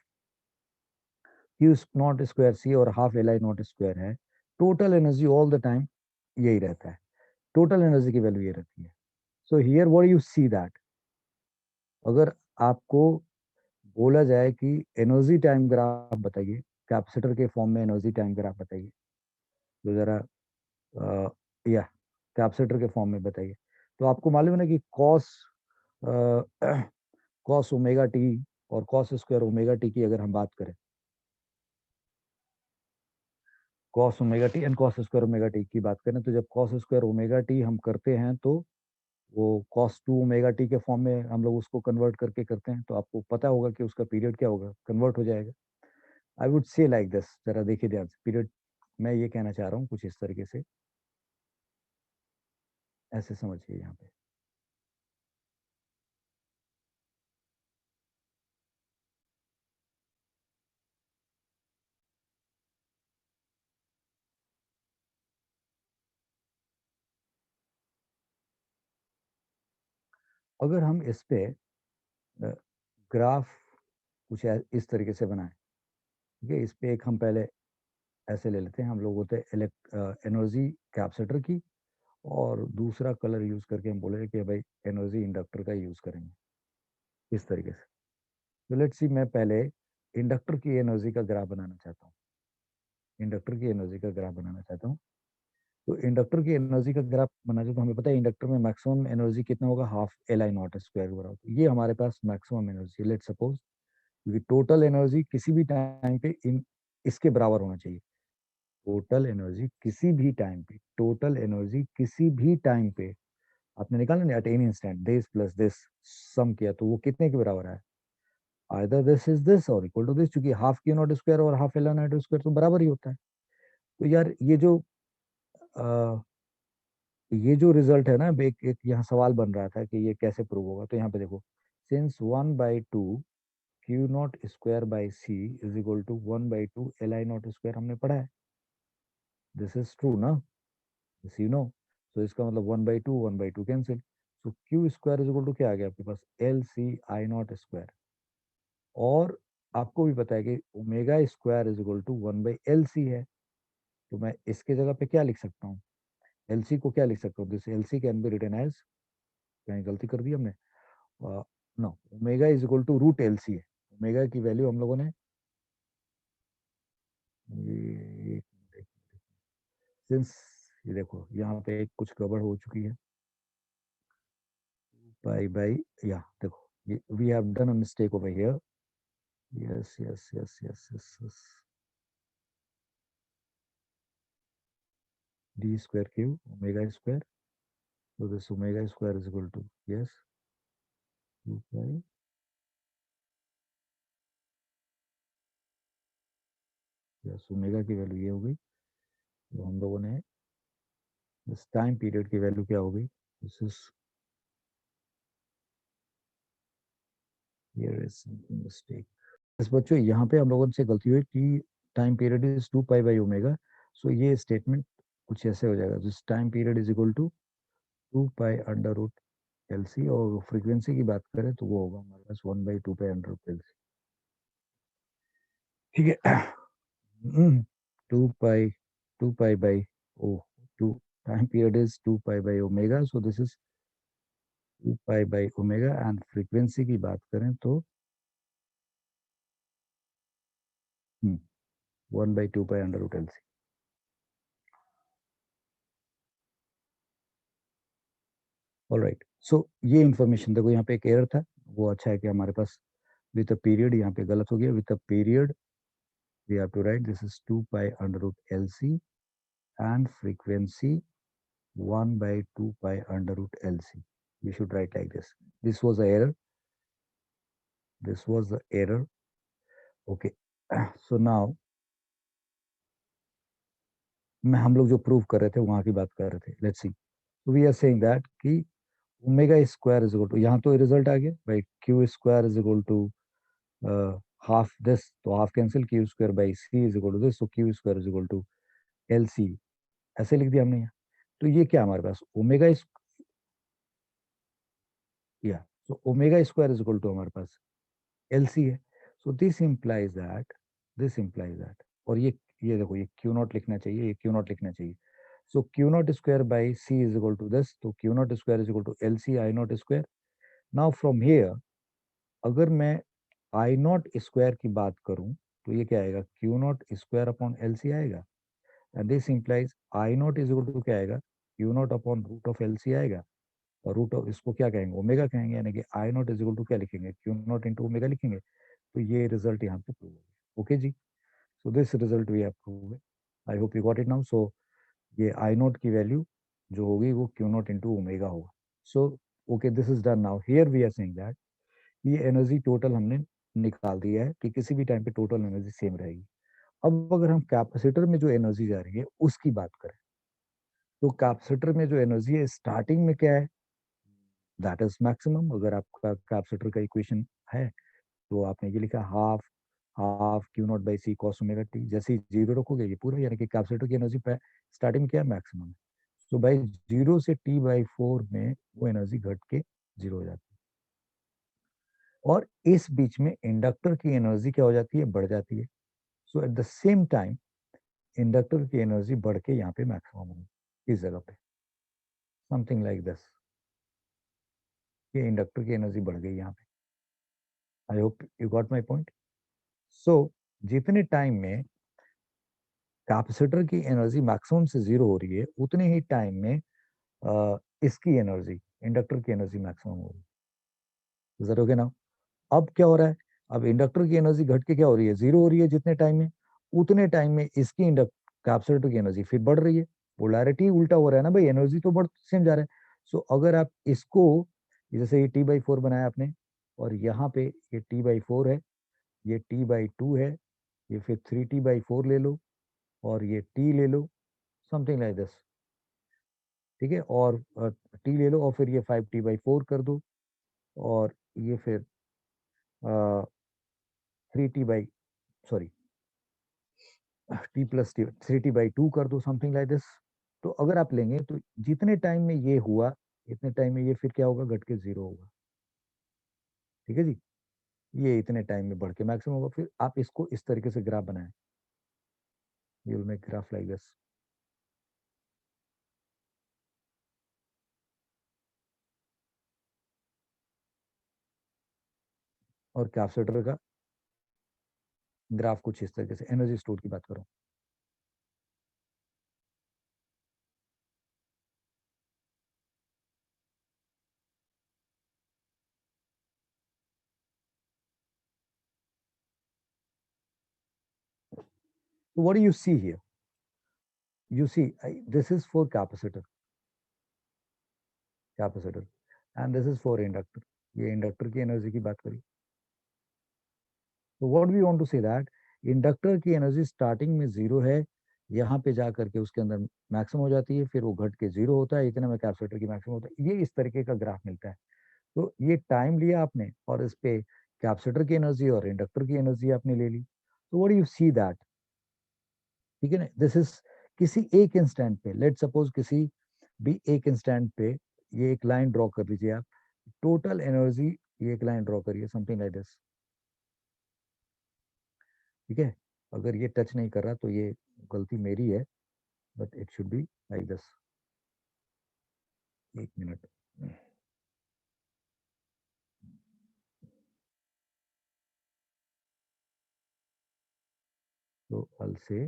Q not square C और half L I naught square है, total energy all the time यही रहता है, total energy की वैल्यू ये रहती है। So here what you see that, अगर आपको बोला जाए कि एनर्जी टाइम ग्राफ बताइए, कैपेसिटर के फॉर्म में एनर्जी टाइम ग्राफ बताइए, तो जरा या कैपेसिटर के फॉर्म में बताइए, तो आपको मालूम है ना कि कॉस कॉस ओमेगा टी और कॉस स्क्वायर ओमेगा टी की अगर हम बात करें, cos omega T and cos square omega T की बात करें तो जब कॉस स्क्वायर ओमेगा टी हम करते हैं तो वो कॉस टू ओमेगा टी के फॉर्म में हम लोग उसको कन्वर्ट करके करते हैं, तो आपको पता होगा कि उसका पीरियड क्या होगा, कन्वर्ट हो जाएगा। I would say like this, जरा देखिए ध्यान से पीरियड, मैं ये कहना चाह रहा हूँ कुछ इस तरीके से, ऐसे समझिए यहाँ पे। अगर हम इस पे ग्राफ कुछ इस तरीके से बनाएं, ठीक है, इस पे एक हम पहले ऐसे ले लेते हैं, हम लोग होते हैं एनर्जी कैपेसिटर की, और दूसरा कलर यूज करके हम बोले कि भाई एनर्जी इंडक्टर का यूज करेंगे इस तरीके से। तो लेट्स सी, मैं पहले इंडक्टर की एनर्जी का ग्राफ बनाना चाहता हूँ, इंडक्टर की एनर्जी का ग्राफ बनाना चाहता हूँ। तो इंडक्टर की एनर्जी का ग्राफ बनाना चाहते तो हमें पता है इंडक्टर में मैक्सिमम एनर्जी कितना होगा, half L I naught square के बराबर। तो ये हमारे पास मैक्सिमम एनर्जी, लेट सपोज, क्योंकि टोटल एनर्जी किसी भी टाइम पे इन इसके बराबर होना चाहिए। टोटल एनर्जी किसी भी टाइम पे, टोटल एनर्जी किसी भी टाइम पे आपने निकाला ना, at any instant this plus this sum किया तो वो कितने के बराबर है, आइदर दिस इज दिस और इक्वल टू दिस, क्योंकि हाफ क्यू नॉट स्क्वायर और हाफ एल नॉट स्क्वायर तो बराबर ही होता है। तो यार अ, ये जो रिजल्ट है ना, एक यहाँ सवाल बन रहा था कि ये कैसे प्रूव होगा, तो यहाँ पे देखो, since 1/2 Q not square by C is equal to 1/2 L I naught square, हमने पढ़ा है, दिस इज ट्रू ना, दिस यू नो। तो इसका मतलब 1/2 कैंसिल, तो Q square is equal to क्या आ गया आपके पास, L C I naught square. और आपको भी पता है कि omega square is equal to 1/LC है, तो मैं इसके जगह पे क्या लिख सकता हूँ, एलसी को क्या लिख सकता हूँ, this LC can be written as, कहीं गलती कर दी हमने, no, omega is equal to root L C है। ओमेगा की वैल्यू हम लोगों ने ये सिंस, ये देखो यहाँ पे कुछ गड़बड़ हो चुकी है, पाई बाई, या देखो we have done a mistake over here, yes yes yes yes yes yes, D square Q omega square, so this omega square is equal to, yes, 2 pi, yes, omega की वैल्यू ये हो गई, तो हम लोगों ने इस टाइम पीरियड की वैल्यू क्या हो गई, this is, here is something mistake. इस बच्चों यहाँ पे हम लोगों से गलती हुई कि time period is 2 pi by omega, so ये स्टेटमेंट कुछ ऐसे हो जाएगा, this time period is equal to 2 pi under root L C, और फ्रीक्वेंसी की बात करें तो वो होगा हमारे पास 1/2 pi under root L C, ठीक है। 2 pi, 2 pi by O, two, time period is 2 pi by omega, so this is 2 pi by omega, and frequency की बात करें तो 1/2 pi under root L C. Alright, so ये information देखो, यहाँ पे एक एरर था, वो अच्छा है कि हमारे पास विद अ पीरियड, यहाँ पे गलत हो गया, with a period we have to write this is 2 pi under root L C, and frequency 1/2 pi under root L C, we should write like this was the error, this was the error, okay। so now मैं हम लोग जो prove कर रहे थे वहां की बात कर रहे थे, let's see, we are saying that कि omega square is equal to, यहाँ तो रिजल्ट आ गया भाई, Q square is equal to half this, तो half cancel, Q square by C is equal to this, तो Q square is equal to L C, ऐसे लिख दिया हमने यहाँ। तो ये क्या हमारे पास ओमेगा इस, या so omega square is equal to हमारे पास एल सी है, सो दिस इम्प्लाइज दैट, और ये देखो, ये क्यू नॉट लिखना चाहिए, ये क्यू नॉट लिखना चाहिए, so Q not square by C is equal to this, तो Q not square is equal to L C I naught square. Now from here, अगर मैं आई नॉट स्क्वायर की बात करूं तो ये क्या आएगा, Q not square upon L C आएगा, and this implies I naught is equal to क्या आएगा, Q naught upon root of L C आएगा, और रूट ऑफ इसको क्या कहेंगे, ओमेगा कहेंगे, यानी कि आई नॉट इज इक्वल टू क्या लिखेंगे, क्यू नॉट इंटू ओमेगा लिखेंगे। तो ये रिजल्ट यहाँ पे प्रूव हो गया, ओके जी, so this result we have prove. I hope you got it now. So ये आई नोट की वैल्यू जो होगी वो क्यू नॉट इंटू ओमेगा होगा. So okay, this is done now. Here we are saying that ये energy total हमने निकाल दिया है कि किसी भी टाइम पे टोटल एनर्जी सेम रहेगी. अब अगर हम कैपेसिटर में जो एनर्जी जा रही है उसकी बात करें, तो कैपेसिटर में जो एनर्जी है स्टार्टिंग में क्या है, दैट इज मैक्सिमम. अगर आपका कैपेसिटर का इक्वेशन है तो आपने ये लिखा half half Q not by C cos omega T. जैसे ही जीरो रखोगे ये पूरा, यानी कि कैपेसिटर की एनर्जी स्टार्टिंग में क्या है, मैक्सिमम है. तो भाई जीरो से टी बाई फोर में वो एनर्जी घट के जीरो हो जाती है. और इस बीच में इंडक्टर की एनर्जी क्या हो जाती है, बढ़ जाती है. So at the same time inductor की एनर्जी बढ़ के यहाँ पे मैक्सिमम होगी इस जगह पे, समथिंग लाइक दिस. ये इंडक्टर की एनर्जी बढ़ गई यहाँ पे. I hope you got my point. So जितने टाइम में कैपेसिटर की एनर्जी मैक्सिमम से जीरो हो रही है उतने ही टाइम में इसकी एनर्जी, इंडक्टर की एनर्जी मैक्सिमम होगी. जरूर के ना. अब क्या हो रहा है, अब इंडक्टर की एनर्जी घट के क्या हो रही है, जीरो हो रही है. जितने टाइम में, उतने टाइम में इसकी कैपेसिटर की एनर्जी फिर बढ़ रही है. पोलैरिटी उल्टा हो रहा है ना भाई, एनर्जी तो बढ़ सेम जा रहा है. सो अगर आप इसको, जैसे ये टी बाई फोर बनाया आपने, और यहाँ पे ये टी बाई फोर है, ये टी बाई टू है, ये फिर थ्री टी बाई फोर ले लो, और ये टी ले लो, समथिंग लाइक दिस. ठीक है, और टी ले लो, और फिर ये फाइव टी बाई फोर कर दो, और ये फिर three T by, sorry, T plus T three T by to कर दो, समथिंग लाइक दिस. तो अगर आप लेंगे तो जितने टाइम में ये हुआ इतने टाइम में ये फिर क्या होगा, घट के जीरो होगा. ठीक है जी. ये इतने टाइम में बढ़ के मैक्सिमम होगा. फिर आप इसको इस तरीके से ग्राफ बनाएं. You will make graph like this. और कैपेसिटर का ग्राफ कुछ इस तरीके से, एनर्जी स्टोर की बात करो. So what do you see here? You see, this is for capacitor, and this is for inductor. ये इंडक्टर की एनर्जी की बात करी. तो what we want to say that inductor की एनर्जी स्टार्टिंग में जीरो है, यहाँ पे जा करके उसके अंदर मैक्सिमम हो जाती है, फिर वो घट के जीरो होता है, इतने में कैपेसिटर की मैक्सिमम होता है. ये इस तरीके का ग्राफ मिलता है. तो ये टाइम लिया आपने, और इस पे कैपेसिटर की एनर्जी और इंडक्टर की एनर्जी आपने ले ली. तो व्हाट यू सी दैट, ठीक है ना, दिस इज किसी एक इंस्टेंट पे, लेट सपोज किसी भी एक इंस्टेंट पे ये एक लाइन ड्रॉ कर लीजिए आप. टोटल एनर्जी, ये एक लाइन ड्रॉ करिए, समथिंग लाइक दिस. ठीक है, अगर ये टच नहीं कर रहा तो ये गलती मेरी है, but it should be like this. एक मिनट. तो अल से,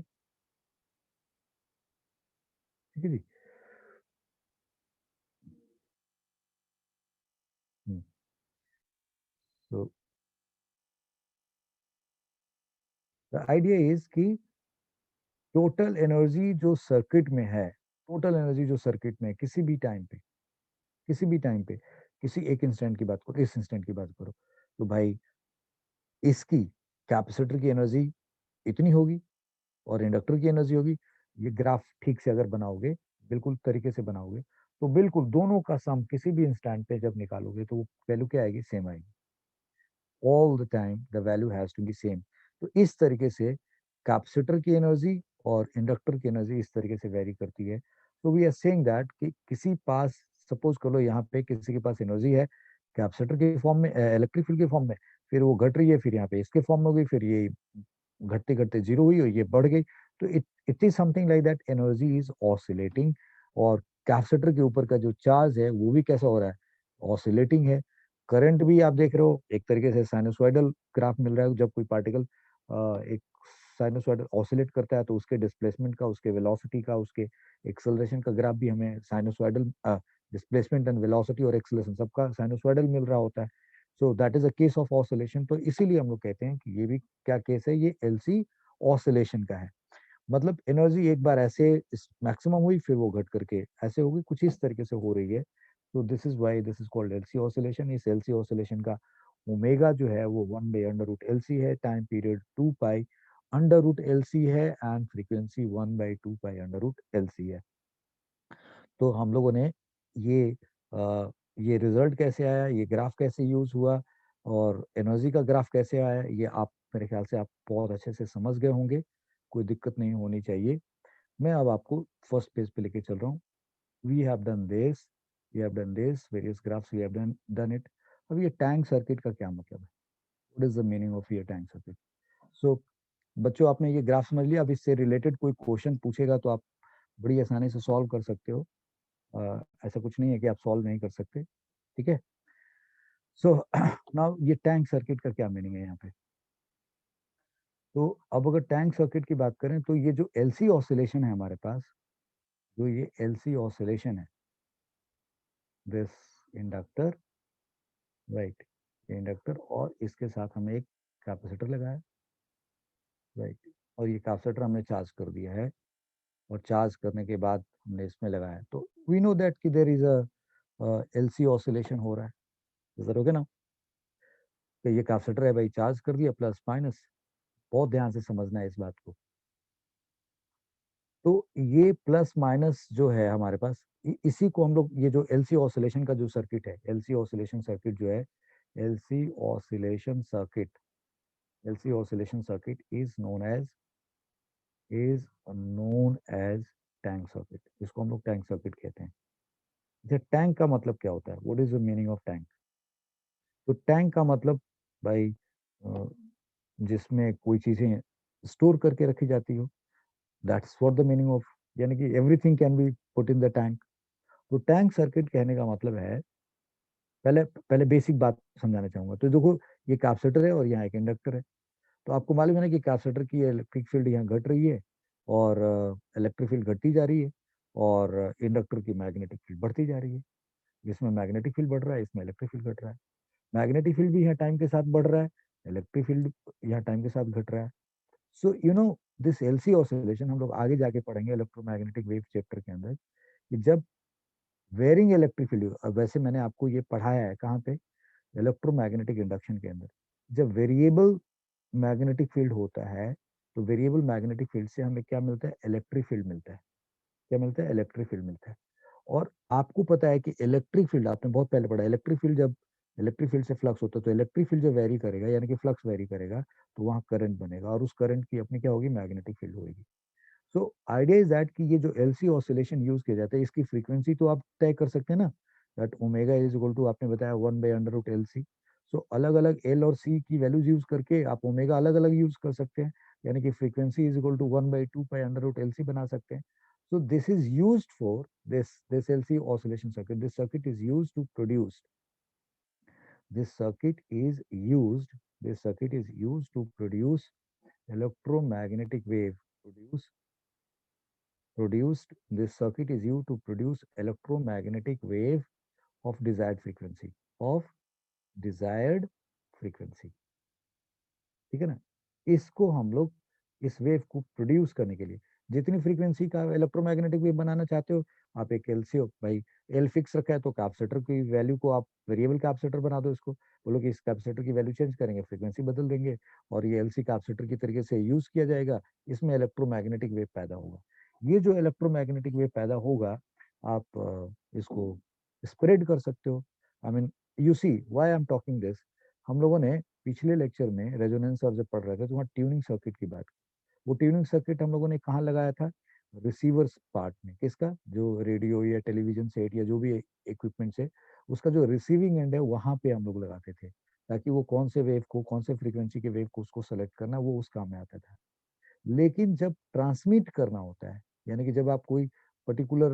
ठीक है जी. तो द आइडिया इज कि टोटल एनर्जी जो सर्किट में है, टोटल एनर्जी जो सर्किट में है किसी भी टाइम पे, किसी भी टाइम पे, किसी एक इंस्टेंट की बात करो, इस इंस्टेंट की बात करो, तो भाई इसकी कैपेसिटर की एनर्जी इतनी होगी और इंडक्टर की एनर्जी होगी. ये ग्राफ ठीक से अगर बनाओगे, बिल्कुल तरीके से बनाओगे, तो बिल्कुल दोनों का सम किसी भी इंस्टेंट पे जब निकालोगे तो वो वैल्यू क्या आएगी, सेम आएगी. All the time the value has to be same. तो इस तरीके से कैपेसिटर की एनर्जी और इंडक्टर की एनर्जी इस तरीके से वेरी करती है. तो वी आर सेइंग दैट कि किसी पास, सपोज कर लो यहाँ पे किसी के पास एनर्जी है कैपेसिटर के फॉर्म में, इलेक्ट्रिक फील्ड के फॉर्म में, फिर वो घट रही है, फिर यहाँ पे इसके फॉर्म में हो गई, फिर ये घटते घटते जीरो हुई और ये बढ़ गई. तो it is something like that, energy is oscillating. और कैपेसिटर के ऊपर का जो चार्ज है वो भी कैसा हो रहा है, ऑसिलेटिंग है. करंट भी आप देख रहे हो एक तरीके से साइनोसॉइडल ग्राफ मिल रहा है. जब कोई पार्टिकल एक साइनोसॉइडल ऑसिलेट करता है तो उसके डिस्प्लेसमेंट का, उसके वेलोसिटी का, उसके एक्सेलरेशन का ग्राफ भी हमें साइनोसॉइडल, डिस्प्लेसमेंट एंड वेलोसिटी और एक्सेलरेशन सबका साइनोसॉइडल मिल रहा होता है. सो that is a case of oscillation. तो इसीलिए हम लोग कहते हैं कि ये भी क्या केस है, ये एलसी ऑसिलेशन का है. मतलब एनर्जी एक बार ऐसे मैक्सिमम हुई, फिर वो घट करके ऐसे होगी, कुछ इस तरीके से हो रही है। तो this is why this is called LC oscillation. इस एलसी ऑसिलेशन का ओमेगा जो है वो 1/√LC है, टाइम पीरियड 2π√LC है, एंड फ्रीक्वेंसी 1/2π√LC है। तो हम लोगों ने ये ये रिजल्ट कैसे आया, ये ग्राफ कैसे यूज हुआ, और एनर्जी का ग्राफ कैसे आया, ये आप मेरे ख्याल से आप बहुत अच्छे से समझ गए होंगे, कोई दिक्कत नहीं होनी चाहिए। मैं अब आपको फर्स्ट पेज पे लेके चल रहा हूँ। We have done this, we have done this various graphs, we have done done it. अब ये टैंक सर्किट का क्या मतलब है, what is the meaning of ये टैंक सर्किट? सो बच्चों, आपने ये ग्राफ समझ लिया। अब इससे रिलेटेड कोई क्वेश्चन पूछेगा तो आप बड़ी आसानी से सॉल्व कर सकते हो। ऐसा कुछ नहीं है कि आप सॉल्व नहीं कर सकते, ठीक है। सो नाउ ये टैंक सर्किट का क्या मीनिंग है यहाँ पे? तो अब अगर टैंक सर्किट की बात करें तो ये जो एलसी ऑसिलेशन है हमारे पास, जो ये एलसी ऑसिलेशन है, दिस इंडक्टर, राइट, ये इंडक्टर, और इसके साथ हमने एक कैपेसिटर लगाया, राइट, और ये कैपेसिटर हमने चार्ज कर दिया है, और चार्ज करने के बाद हमने इसमें लगाया, तो वी नो दैट कि there is a LC oscillation हो रहा है, इधर हो गया ना। तो ये कैपेसिटर है भाई, चार्ज कर दिया, प्लस माइनस, बहुत ध्यान से समझना है इस बात को। तो ये प्लस माइनस जो है हमारे पास, इसी को हम लोग, ये जो एलसी ऑसिलेशन का जो सर्किट है, एलसी ऑसिलेशन सर्किट जो है, LC oscillation circuit, LC oscillation circuit is known as tank circuit. इसको हम लोग टैंक सर्किट कहते हैं। अच्छा, टैंक का मतलब क्या होता है, what is the meaning of tank? तो टैंक का मतलब भाई, जिसमें कोई चीजें स्टोर करके रखी जाती हो, that's what the meaning of, यानी कि everything can be put in the tank. तो टैंक सर्किट कहने का मतलब है, पहले पहले बेसिक बात समझाना चाहूंगा। तो देखो, ये कैपेसिटर है और यहाँ एक इंडक्टर है। तो आपको मालूम है ना कि कैपेसिटर की इलेक्ट्रिक फील्ड यहाँ घट रही है, और इलेक्ट्रिक फील्ड घटती जा रही है, और इंडक्टर की मैग्नेटिक फील्ड बढ़ती जा रही है। जिसमें मैग्नेटिक फील्ड बढ़ रहा है, इसमें इलेक्ट्रिक फील्ड घट रहा है। मैग्नेटिक फील्ड भी यहाँ टाइम के साथ बढ़ रहा है, इलेक्ट्रिक फील्ड यहाँ टाइम के साथ घट रहा है। So you know this LC oscillation हम लोग आगे जाके पढ़ेंगे इलेक्ट्रोमैग्नेटिक वेव चैप्टर के अंदर, कि जब वेरिंग इलेक्ट्रिक फील्ड, वैसे मैंने आपको ये पढ़ाया है कहाँ पे, इलेक्ट्रोमैग्नेटिक इंडक्शन के अंदर। जब वेरिएबल मैग्नेटिक फील्ड होता है, तो वेरिएबल मैग्नेटिक फील्ड से हमें क्या मिलता है, इलेक्ट्रिक फील्ड मिलता है। क्या मिलता है, इलेक्ट्रिक फील्ड मिलता है। और आपको पता है कि इलेक्ट्रिक फील्ड आपने बहुत पहले पढ़ा, इलेक्ट्रिक फील्ड जब इलेक्ट्रिक फील्ड से फ्लक्स होता है, तो इलेक्ट्रिक फील्ड जब वेरी करेगा, यानी कि फ्लक्स वेरी करेगा, तो वहां करंट बनेगा, और उस करंट की अपनी क्या होगी, मैग्नेटिक फील्ड होगी। सो आइडिया इज दैट कि ये जो एलसी ऑसिलेशन यूज किया जाता है, इसकी फ्रीक्वेंसी तो आप तय कर सकते हैं ना, that omega is equal to, आपने बताया 1/√LC। सो अलग अलग एल और सी की वैल्यूज यूज करके आप ओमेगा अलग अलग यूज कर सकते हैं, यानी कि frequency is equal to 1/2π√LC बना सकते हैं। So this is used for this LC oscillation circuit. This circuit is used to produce. This circuit is used. This circuit is used to produce electromagnetic wave. Produced. This circuit is used to produce electromagnetic wave of desired frequency. Of desired frequency. ठीक है ना? इसको हम लोग, इस wave को produce करने के लिए, जितनी फ्रीक्वेंसी का इलेक्ट्रोमैग्नेटिक वेव बनाना चाहते हो, आप एक एलसीओ भाई, एल फिक्स रखा है तो कैपेसिटर की वैल्यू को आप वेरिएबल कैपेसिटर बना दो। इसको बोलो कि इस कैपेसिटर की वैल्यू चेंज करेंगे, फ्रीक्वेंसी बदल देंगे, और ये एलसी कैपेसिटर की तरीके से यूज किया जाएगा। इसमें इलेक्ट्रोमैग्नेटिक वेव पैदा होगा। ये जो इलेक्ट्रोमैग्नेटिक वेव पैदा होगा, आप इसको स्प्रेड कर सकते हो। I mean, you see why I am talking this. हम लोगों ने पिछले लेक्चर में रेजोनेंस और जब पढ़ रहे थे, तो वहाँ ट्यूनिंग सर्किट की बात की। वो ट्यूनिंग सर्किट हम लोगों ने कहाँ लगाया था, रिसीवर्स पार्ट में। किसका, जो रेडियो या टेलीविजन सेट या जो भी इक्विपमेंट से, उसका जो रिसीविंग एंड है, वहां पे हम लोग लगाते थे, ताकि वो कौन से वेव को, कौन से फ्रीक्वेंसी के वेव को उसको सेलेक्ट करना, वो उस काम में आता था। लेकिन जब ट्रांसमिट करना होता है, यानी कि जब आप कोई पर्टिकुलर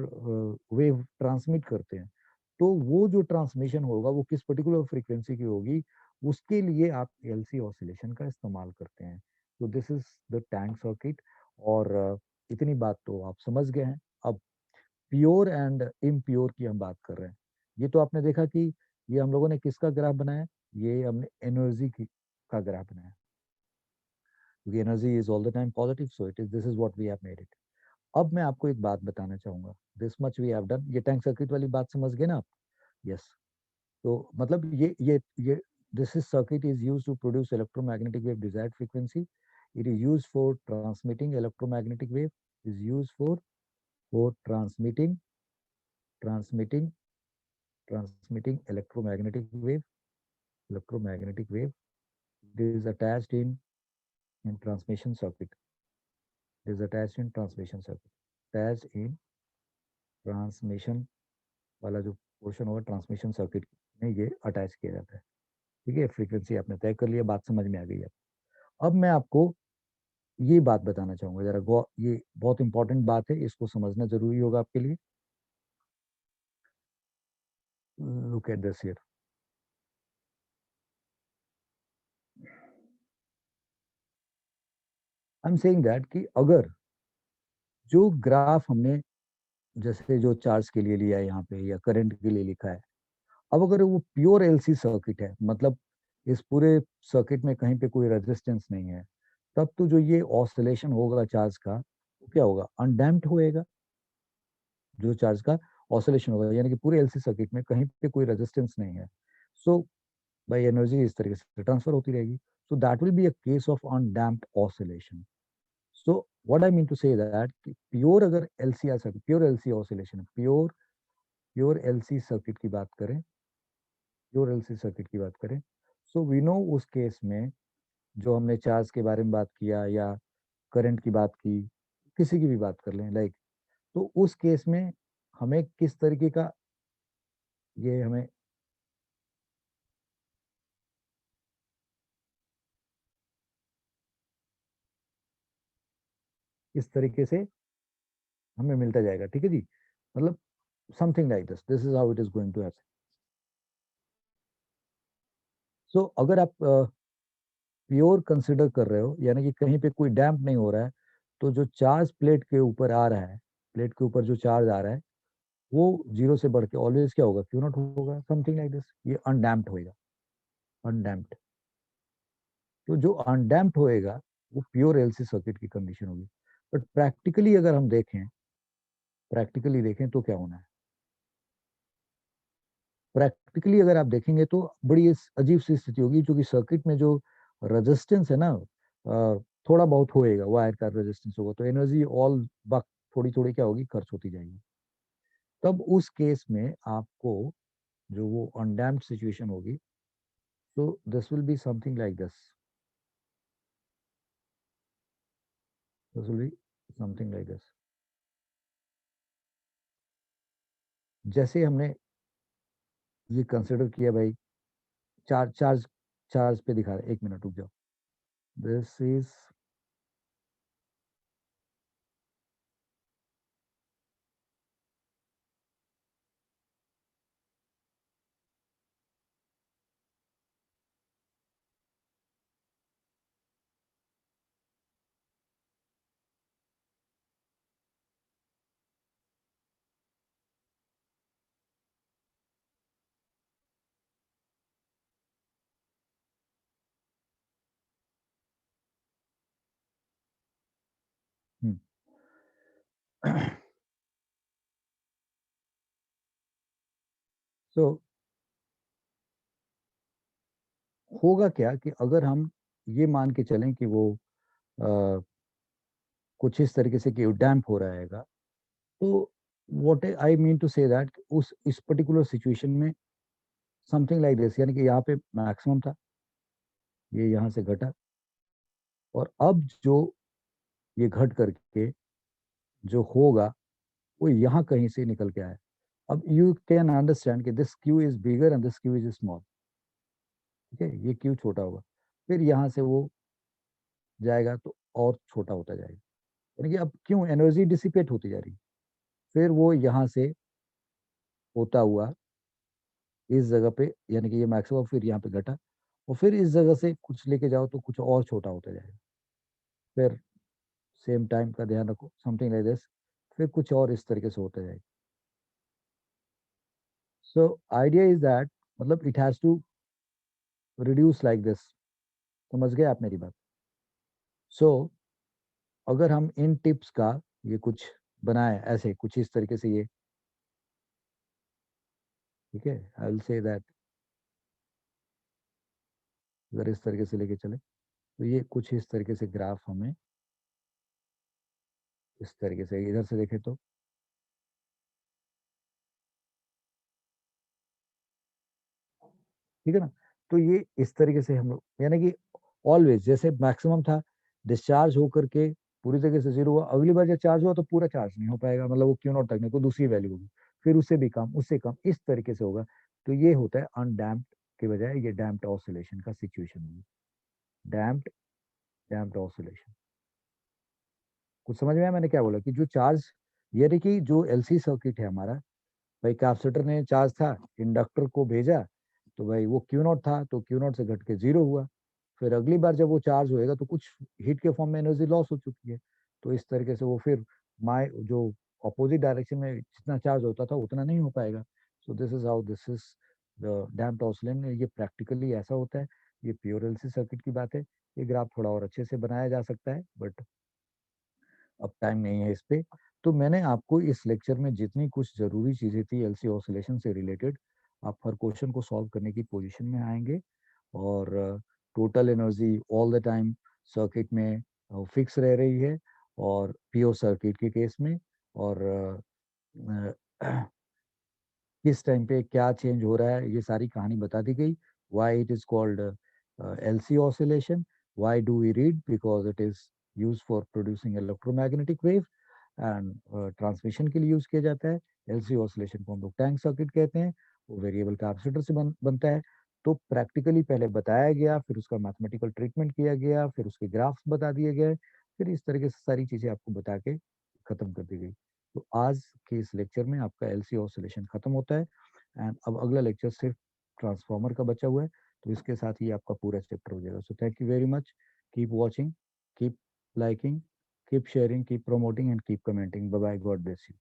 वेव ट्रांसमिट करते हैं, तो वो जो ट्रांसमिशन होगा वो किस पर्टिकुलर फ्रीक्वेंसी की होगी, उसके लिए आप एलसी ऑसिलेशन का इस्तेमाल करते हैं। तो this is the tank circuit. और इतनी बात तो आप समझ गए हैं। अब प्योर एंड इम्प्योर की हम बात कर रहे हैं। ये तो आपने देखा कि ये हम लोगों ने किसका ग्राफ बनाया, ये हमने एनर्जी की का ग्राफ बनाया। क्योंकि energy is all the time positive, so it is, this is what we have made it. अब मैं आपको एक बात बताना चाहूंगा, this much we have done. ये टैंक सर्किट वाली बात समझ गए ना आप? यस। तो मतलब ये this is circuit is used to produce electromagnetic wave desired frequency. It is used for transmitting electromagnetic wave, is used for transmitting transmitting electromagnetic wave. It is attached in transmission circuit. It is attached in transmission circuit. Attached in transmission वाला जो portion होगा transmission circuit में ये attach किया जाता है। ठीक है, फ्रीक्वेंसी आपने तय कर लिया, बात समझ में आ गई है। अब मैं आपको ये बात बताना चाहूंगा जरा, ये बहुत इंपॉर्टेंट बात है, इसको समझना जरूरी होगा आपके लिए। Look at this here. I am saying that कि अगर जो ग्राफ हमने जैसे जो चार्ज के लिए लिया है यहाँ पे या करंट के लिए लिखा है, अब अगर वो प्योर एलसी सर्किट है, मतलब इस पूरे सर्किट में कहीं पे कोई रेजिस्टेंस नहीं है, तब तो जो ये ऑसिलेशन होगा चार्ज का, वो क्या होगा? अनडैम्प्ड होएगा। जो चार्ज का ऑसिलेशन होगा, यानी कि पूरे एलसी सर्किट में कहीं पे कोई रेजिस्टेंस नहीं है, सो बाय एनर्जी इस तरीके से ट्रांसफर होती रहेगी। So that will be a case of undamped oscillation. So what I mean to say that pure अगर LCR circuit, pure LC oscillation, pure LC circuit की बात करें, प्योर एलसी सर्किट की बात करें, सो वी नो उस केस में जो हमने चार्ज के बारे में बात किया या करंट की बात की, किसी की भी बात कर लें लाइक, तो उस केस में हमें किस तरीके का, ये हमें इस तरीके से हमें मिलता जाएगा। ठीक है जी, मतलब something like this is how it is going to happen. So अगर आप प्योर कंसिडर कर रहे हो, यानी कि कहीं पे कोई डैम्प नहीं हो रहा है, तो जो चार्ज प्लेट के ऊपर आ रहा है, प्लेट के ऊपर जो चार्ज आ रहा है, वो जीरो से बढ़ के ऑलवेज क्या होगा? क्यू नॉट होगा, समथिंग लाइक दिस। ये अनडैम्प्ड होएगा, अनडैम्प्ड। तो जो अनडैम्प्ड होएगा वो प्योर एलसी सर्किट की कंडीशन होगी। बट प्रैक्टिकली अगर हम देखें, प्रैक्टिकली देखें तो क्या होना है? प्रैक्टिकली अगर आप देखेंगे तो बड़ी अजीब सी स्थिति होगी, क्योंकि सर्किट में जो रेजिस्टेंस है ना, थोड़ा बहुत होएगा, वायर का रेजिस्टेंस होगा, तो एनर्जी ऑल वक्त थोड़ी थोड़ी क्या होगी? खर्च होती जाएगी। तब उस केस में आपको जो वो अनडैम्प्ड सिचुएशन होगी, तो this will be something like this will be something like this. जैसे हमने ये कंसिडर किया भाई, चार्ज चार्ज चार्ज पे दिखा रहा है, एक मिनट रुक जाओ। दिस इज, सो होगा क्या कि अगर हम ये मान के चलें कि वो अ, कुछ इस तरीके से कि डैम्प हो रहेगा, तो what I mean to say that उस इस पर्टिकुलर सिचुएशन में समथिंग लाइक दिस, यानी कि यहाँ पे मैक्सिमम था, ये यहाँ से घटा, और अब जो ये घट करके जो होगा वो यहाँ कहीं से निकल के आया। अब यू कैन अंडरस्टैंड कि this Q is bigger and this Q is small. ठीक है, ये क्यू छोटा होगा, फिर यहाँ से वो जाएगा तो और छोटा होता जाएगा, यानी कि अब क्यों एनर्जी डिसिपेट होती जा रही, फिर वो यहाँ से होता हुआ इस जगह पे, यानी कि ये मैक्सिमम फिर यहाँ पे घटा, और फिर इस जगह से कुछ लेके जाओ तो कुछ और छोटा होता जाएगा, फिर सेम टाइम का ध्यान रखो, समथिंग लाइक दिस, फिर कुछ और इस तरीके से होता जाएगा। सो आइडिया इज दैट, मतलब it has to reduce like this. समझ गए आप मेरी बात? सो अगर हम इन टिप्स का ये कुछ बनाए ऐसे कुछ इस तरीके से, ये ठीक है, आई विल से दैट, अगर इस तरीके से लेके चले तो ये कुछ इस तरीके से ग्राफ हमें इस तरीके से इधर से देखे तो ठीक है ना। तो ये इस तरीके से हम लोग, यानी कि ऑलवेज जैसे मैक्सिमम था, डिस्चार्ज होकर के पूरी तरीके से जीरो हुआ, अगली बार जब चार्ज हुआ तो पूरा चार्ज नहीं हो पाएगा, मतलब वो क्यू नॉट तक नहीं, कोई दूसरी वैल्यू होगी, फिर उससे भी कम, उससे कम, इस तरीके से होगा। तो ये होता है अनडैम्प्ड के बजाय ये डैम्प्ड ऑसिलेशन का सिचुएशन होगी। डैम्प्ड डैम्प्ड ऑसिलेशन, कुछ समझ में आया मैंने क्या बोला? कि जो चार्ज, यानी कि जो एलसी सर्किट है हमारा, भाई कैपेसिटर ने चार्ज था, इंडक्टर को भेजा, तो भाई वो क्यू नॉट था, तो क्यू नॉट से घट के जीरो हुआ। फिर अगली बार जब वो चार्ज होएगा तो कुछ हीट के फॉर्म में एनर्जी लॉस हो चुकी है, तो इस तरीके से वो फिर माई जो अपोजिट डायरेक्शन में जितना चार्ज होता था उतना नहीं हो पाएगा। सो this is how this is the damped oscillation. ये प्रैक्टिकली ऐसा होता है। ये प्योर एलसी सर्किट की बात है। ये ग्राफ थोड़ा और अच्छे से बनाया जा सकता है, बट अब टाइम नहीं है इस पे। तो मैंने आपको इस लेक्चर में जितनी कुछ जरूरी चीजें थी एलसी ऑसिलेशन से रिलेटेड, आप हर क्वेश्चन को सॉल्व करने की पोजीशन में आएंगे। और total energy all the time circuit में फिक्स रह रही है, और प्योर सर्किट के केस में, और किस टाइम पे क्या चेंज हो रहा है ये सारी कहानी बता दी गई। Why it is called LC oscillation, why do we read, because it is use for producing electromagnetic wave, and transmission के लिए यूज किया जाता है। एलसी ऑसिलेशन को हम लोग टैंक सर्किट कहते हैं, वो वेरिएबल कैपेसिटर से बनता है। तो प्रैक्टिकली पहले बताया गया, फिर उसका मैथमेटिकल ट्रीटमेंट किया गया, फिर उसके ग्राफ्स बता दिए गए, फिर इस तरीके से सारी चीजें आपको बता के खत्म कर दी गई। तो आज के इस लेक्चर में आपका एलसी ऑसिलेशन खत्म होता है, एंड अब अगला लेक्चर सिर्फ ट्रांसफार्मर का बचा हुआ है। तो इसके साथ ही आपका पूरा चैप्टर हो जाएगा। So thank you very much. Keep watching, keep liking, keep sharing, keep promoting, and keep commenting. Bye bye. God bless you.